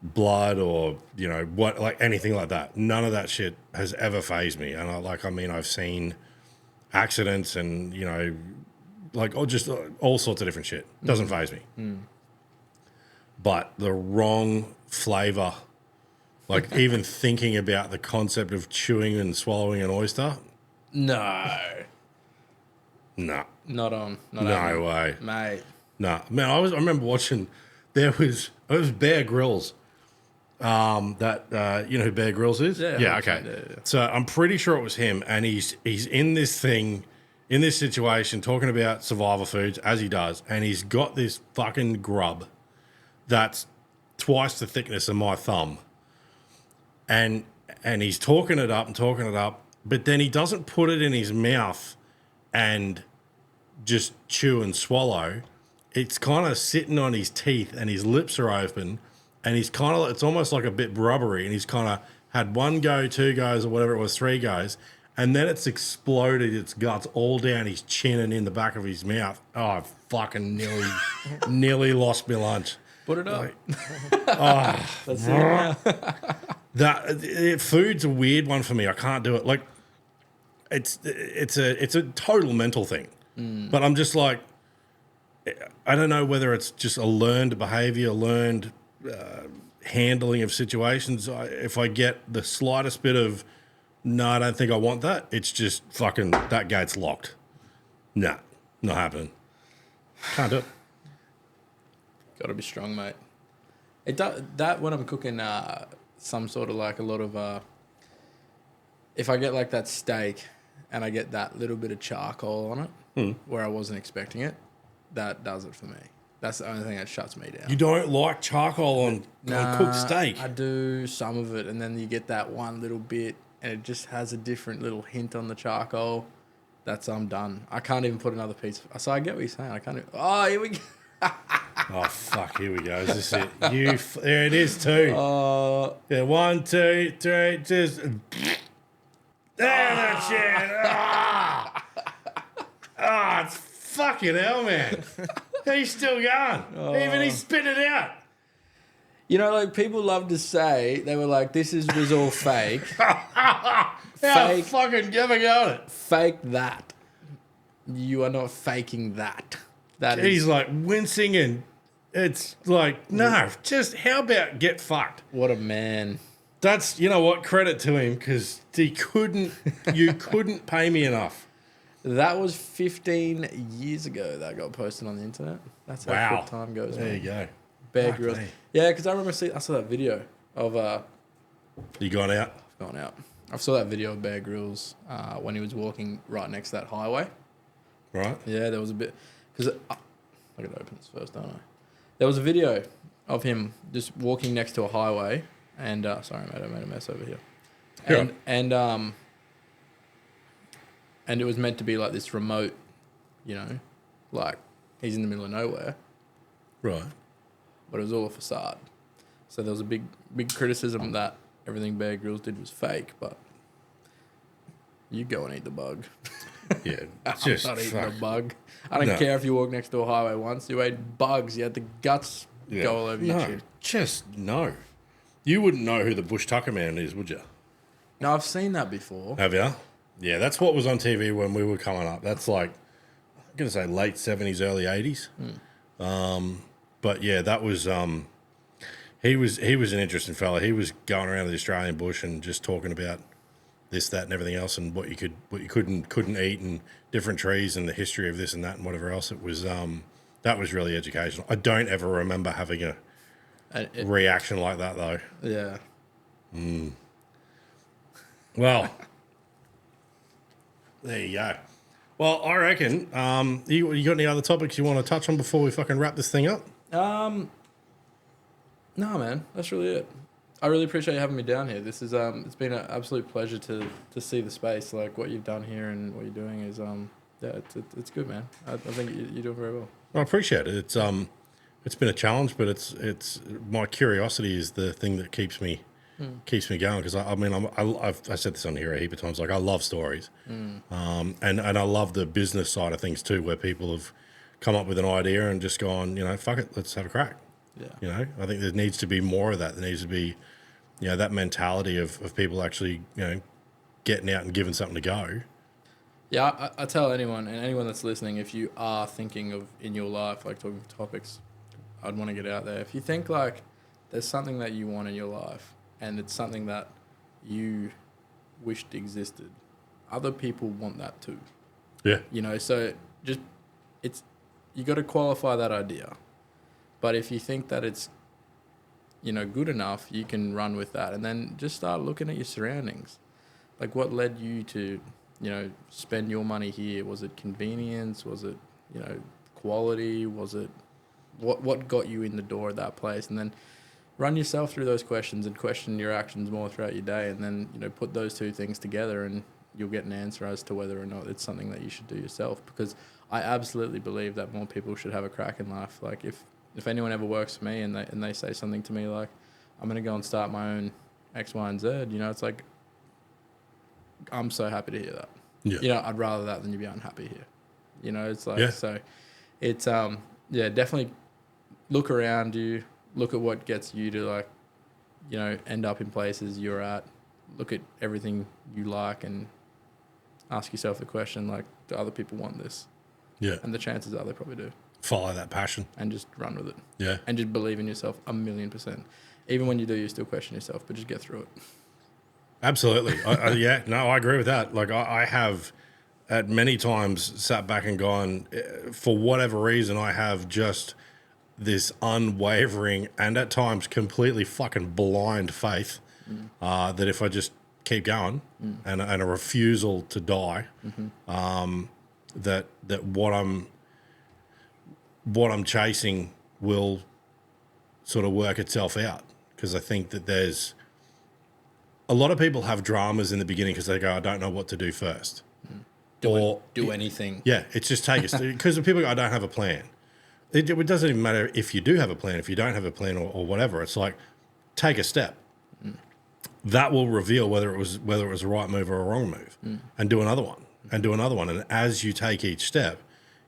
blood or, you know, what, like anything like that. None of that shit has ever fazed me. And I've seen accidents and, you know, like just all sorts of different shit. Doesn't faze me. But the wrong flavor, like even thinking about the concept of chewing and swallowing an oyster. no, not on. No way, mate. No, man. I remember watching. It was Bear Grylls. You know who Bear Grylls is? Yeah. Okay. Yeah. So I'm pretty sure it was him, and he's in this thing, in this situation, talking about survival foods as he does, and he's got this fucking grub that's twice the thickness of my thumb, and he's talking it up, but then he doesn't put it in his mouth and just chew and swallow. It's kind of sitting on his teeth, and his lips are open, and he's kind of, it's almost like a bit rubbery, and he's kind of had one go, two goes, or whatever it was, three goes, and then it's exploded its guts all down his chin and in the back of his mouth. Oh, I fucking nearly lost my lunch. Put it up. Food's a weird one for me. I can't do it. Like, it's a total mental thing. But I'm just like, I don't know whether it's just a learned behavior, learned handling of situations. If I get the slightest bit of, no, I don't think I want that, it's just fucking, that gate's locked. Nah, not happening. Can't do it. Got to be strong, mate. It that when I'm cooking some sort of like a lot of if I get like that steak and I get that little bit of charcoal on it where I wasn't expecting it, that does it for me. That's the only thing that shuts me down. You don't like charcoal on cooked steak? I do some of it, and then you get that one little bit and it just has a different little hint on the charcoal. I'm done. I can't even put another piece. So I get what you're saying. I can't even, here we go. Oh, fuck, here we go. Is this it? There it is, too. Yeah, 1, 2, 3, just... That's it. It's fucking hell, man. He's still going. Even he spit it out. You know, like, people love to say, they were like, was all fake. How fucking ever got it? Fake that. You are not faking that. He's like wincing, and it's like, no, just how about get fucked? What a man. That's, you know what, credit to him, because you couldn't pay me enough. That was 15 years ago that got posted on the internet. That's how quick time goes. There you go. Bear Grylls. Yeah, because I remember I saw that video of... You gone out? I've gone out. I saw that video of Bear Grylls when he was walking right next to that highway. Right. Yeah, there was a bit... Because I got to open this first, don't I? There was a video of him just walking next to a highway, and sorry, mate, I made a mess over here. And it was meant to be like this remote, you know, like he's in the middle of nowhere. Right. But it was all a facade. So there was a big criticism that everything Bear Grylls did was fake, but you go and eat the bug. Yeah, I'm not eating a bug. I don't care if you walk next to a highway once. You ate bugs. You had the guts go all over your chin. Just no. You wouldn't know who the Bush Tucker Man is, would you? No, I've seen that before. Have you? Yeah, that's what was on TV when we were coming up. That's like, I'm going to say late 70s, early 80s. But yeah, that was, he was an interesting fella. He was going around the Australian bush and just talking about this, that, and everything else, and what you couldn't eat, and different trees, and the history of this and that, and whatever else. It was that was really educational. I don't ever remember having a reaction like that though. Yeah. Well, There you go. Well, I reckon, you got any other topics you want to touch on before we fucking wrap this thing up? No, man, that's really it. I really appreciate you having me down here. This is it's been an absolute pleasure to see the space, like what you've done here and what you're doing is yeah, it's good, man. I think you're doing very well. I appreciate it. It's been a challenge, but it's my curiosity is the thing that keeps me going, because I mean I've said this on here a heap of times. Like, I love stories, and I love the business side of things too, where people have come up with an idea and just gone, fuck it, let's have a crack. Yeah. I think there needs to be more of that. There needs to be, that mentality of people actually, getting out and giving something to go. Yeah, I tell anyone that's listening, if you are thinking of in your life, like talking topics, I'd want to get out there. If you think like there's something that you want in your life and it's something that you wished existed, other people want that too. Yeah. So just you got to qualify that idea. But if you think that it's, good enough, you can run with that. And then just start looking at your surroundings. Like, what led you to, spend your money here? Was it convenience? Was it, quality? Was it what got you in the door at that place? And then run yourself through those questions and question your actions more throughout your day. And then, put those two things together and you'll get an answer as to whether or not it's something that you should do yourself. Because I absolutely believe that more people should have a crack in life. Like, if anyone ever works for me and they say something to me like, I'm going to go and start my own X, Y, and Z, it's like, I'm so happy to hear that. Yeah. I'd rather that than you be unhappy here. It's like, yeah. So it's, definitely look around you, look at what gets you to like, end up in places you're at, look at everything you like and ask yourself the question, like, do other people want this? Yeah. And the chances are they probably do. Follow that passion. And just run with it. Yeah. And just believe in yourself 1,000,000%. Even when you do, you still question yourself, but just get through it. Absolutely. I agree with that. Like, I have at many times sat back and gone, for whatever reason, I have just this unwavering and at times completely fucking blind faith that if I just keep going and a refusal to die, that what I'm chasing will sort of work itself out. Because I think that there's a lot of people have dramas in the beginning because they go, I don't know what to do first. Do anything. Yeah, it's just take a because people go, I don't have a plan. It doesn't even matter if you do have a plan, if you don't have a plan or whatever. It's like, take a step. That will reveal whether it was a right move or a wrong move, and do another one, and do another one. And as you take each step,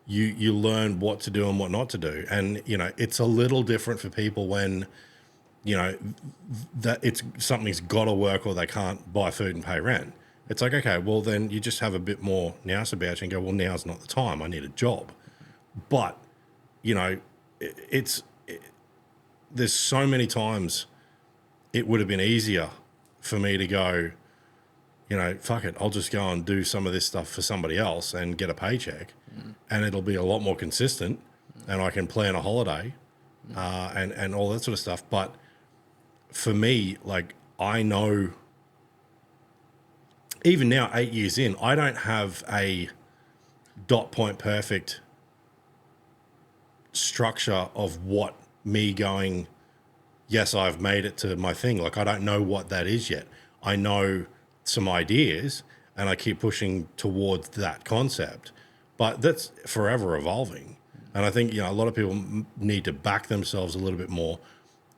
you learn what to do and what not to do. And, it's a little different for people when, that it's something's got to work or they can't buy food and pay rent. It's like, okay, well, then you just have a bit more nous about you and go, well, now's not the time. I need a job. But, there's so many times it would have been easier for me to go, fuck it, I'll just go and do some of this stuff for somebody else and get a paycheck, and it'll be a lot more consistent, and I can plan a holiday, and all that sort of stuff. But for me, like, I know, even now, 8 years in, I don't have a dot point perfect structure of what me going, yes, I've made it to my thing. Like, I don't know what that is yet. I know some ideas and I keep pushing towards that concept, but that's forever evolving. And I think, a lot of people need to back themselves a little bit more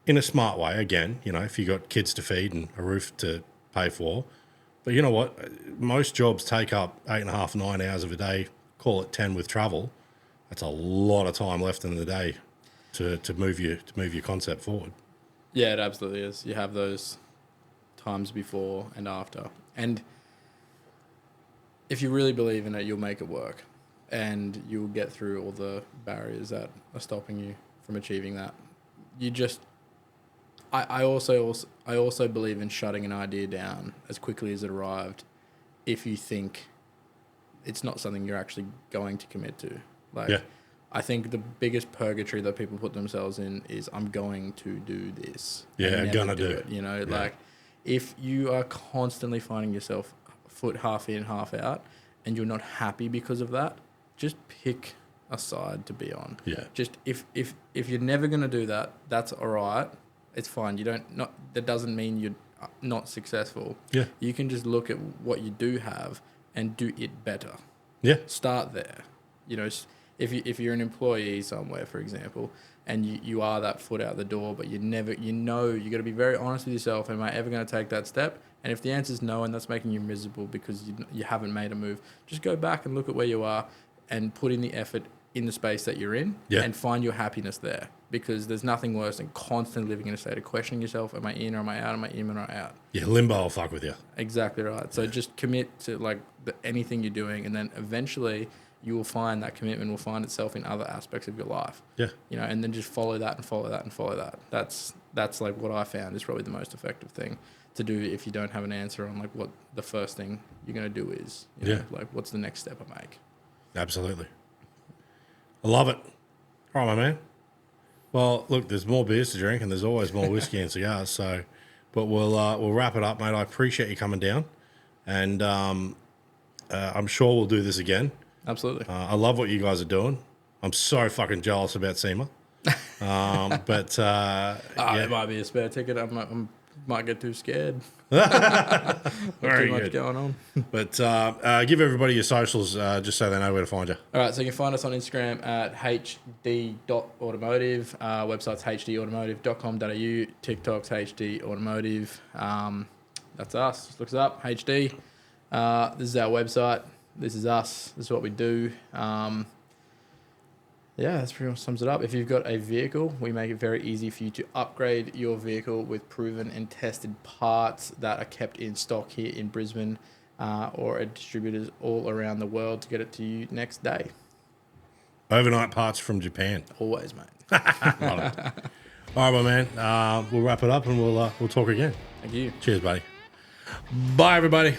in a smart way. Again, if you got kids to feed and a roof to pay for, but you know what? Most jobs take up 8.5, 9 hours of a day, call it 10 with travel. That's a lot of time left in the day to move your concept forward. Yeah, it absolutely is. You have those times before and after. And if you really believe in it, you'll make it work. And you'll get through all the barriers that are stopping you from achieving that. You just... I also believe in shutting an idea down as quickly as it arrived if you think it's not something you're actually going to commit to. Like, yeah. I think the biggest purgatory that people put themselves in is, I'm going to do this. Yeah, I'm going to do it. Like, if you are constantly finding yourself foot half in, half out, and you're not happy because of that, just pick a side to be on. Yeah. Just if you're never going to do that, that's all right. It's fine. That doesn't mean you're not successful. Yeah. You can just look at what you do have and do it better. Yeah. Start there. You know, if you're an employee somewhere, for example, and you are that foot out the door, but you got to be very honest with yourself. Am I ever going to take that step? And if the answer is no, and that's making you miserable because you haven't made a move, just go back and look at where you are and put in the effort in the space that you're in and find your happiness there, because there's nothing worse than constantly living in a state of questioning yourself. Am I in or am I out? Am I in or am I out? Yeah, limbo will fuck with you. Exactly right. So just commit to like anything you're doing, and then eventually you will find that commitment will find itself in other aspects of your life. Yeah. You know, and then just follow that and follow that and follow that. That's like what I found is probably the most effective thing to do if you don't have an answer on like what the first thing you're going to do is. You know, like what's the next step I make? Absolutely. I love it. All right, my man. Well, look, there's more beers to drink and there's always more whiskey and cigars. So, but we'll wrap it up, mate. I appreciate you coming down, and I'm sure we'll do this again. Absolutely. I love what you guys are doing. I'm so fucking jealous about SEMA. But it might be a spare ticket. I might get too scared. Very too much good. going on. But give everybody your socials just so they know where to find you. All right, so you can find us on Instagram at hd.automotive. Website's hdautomotive.com.au. TikTok's hdautomotive. That's us. Just look us up, HD. This is our website. This is us. This is what we do. Yeah, that's pretty much sums it up. If you've got a vehicle, we make it very easy for you to upgrade your vehicle with proven and tested parts that are kept in stock here in Brisbane or at distributors all around the world to get it to you next day. Overnight parts from Japan. Always, mate. All right, my man. We'll wrap it up and we'll talk again. Thank you. Cheers, buddy. Bye, everybody.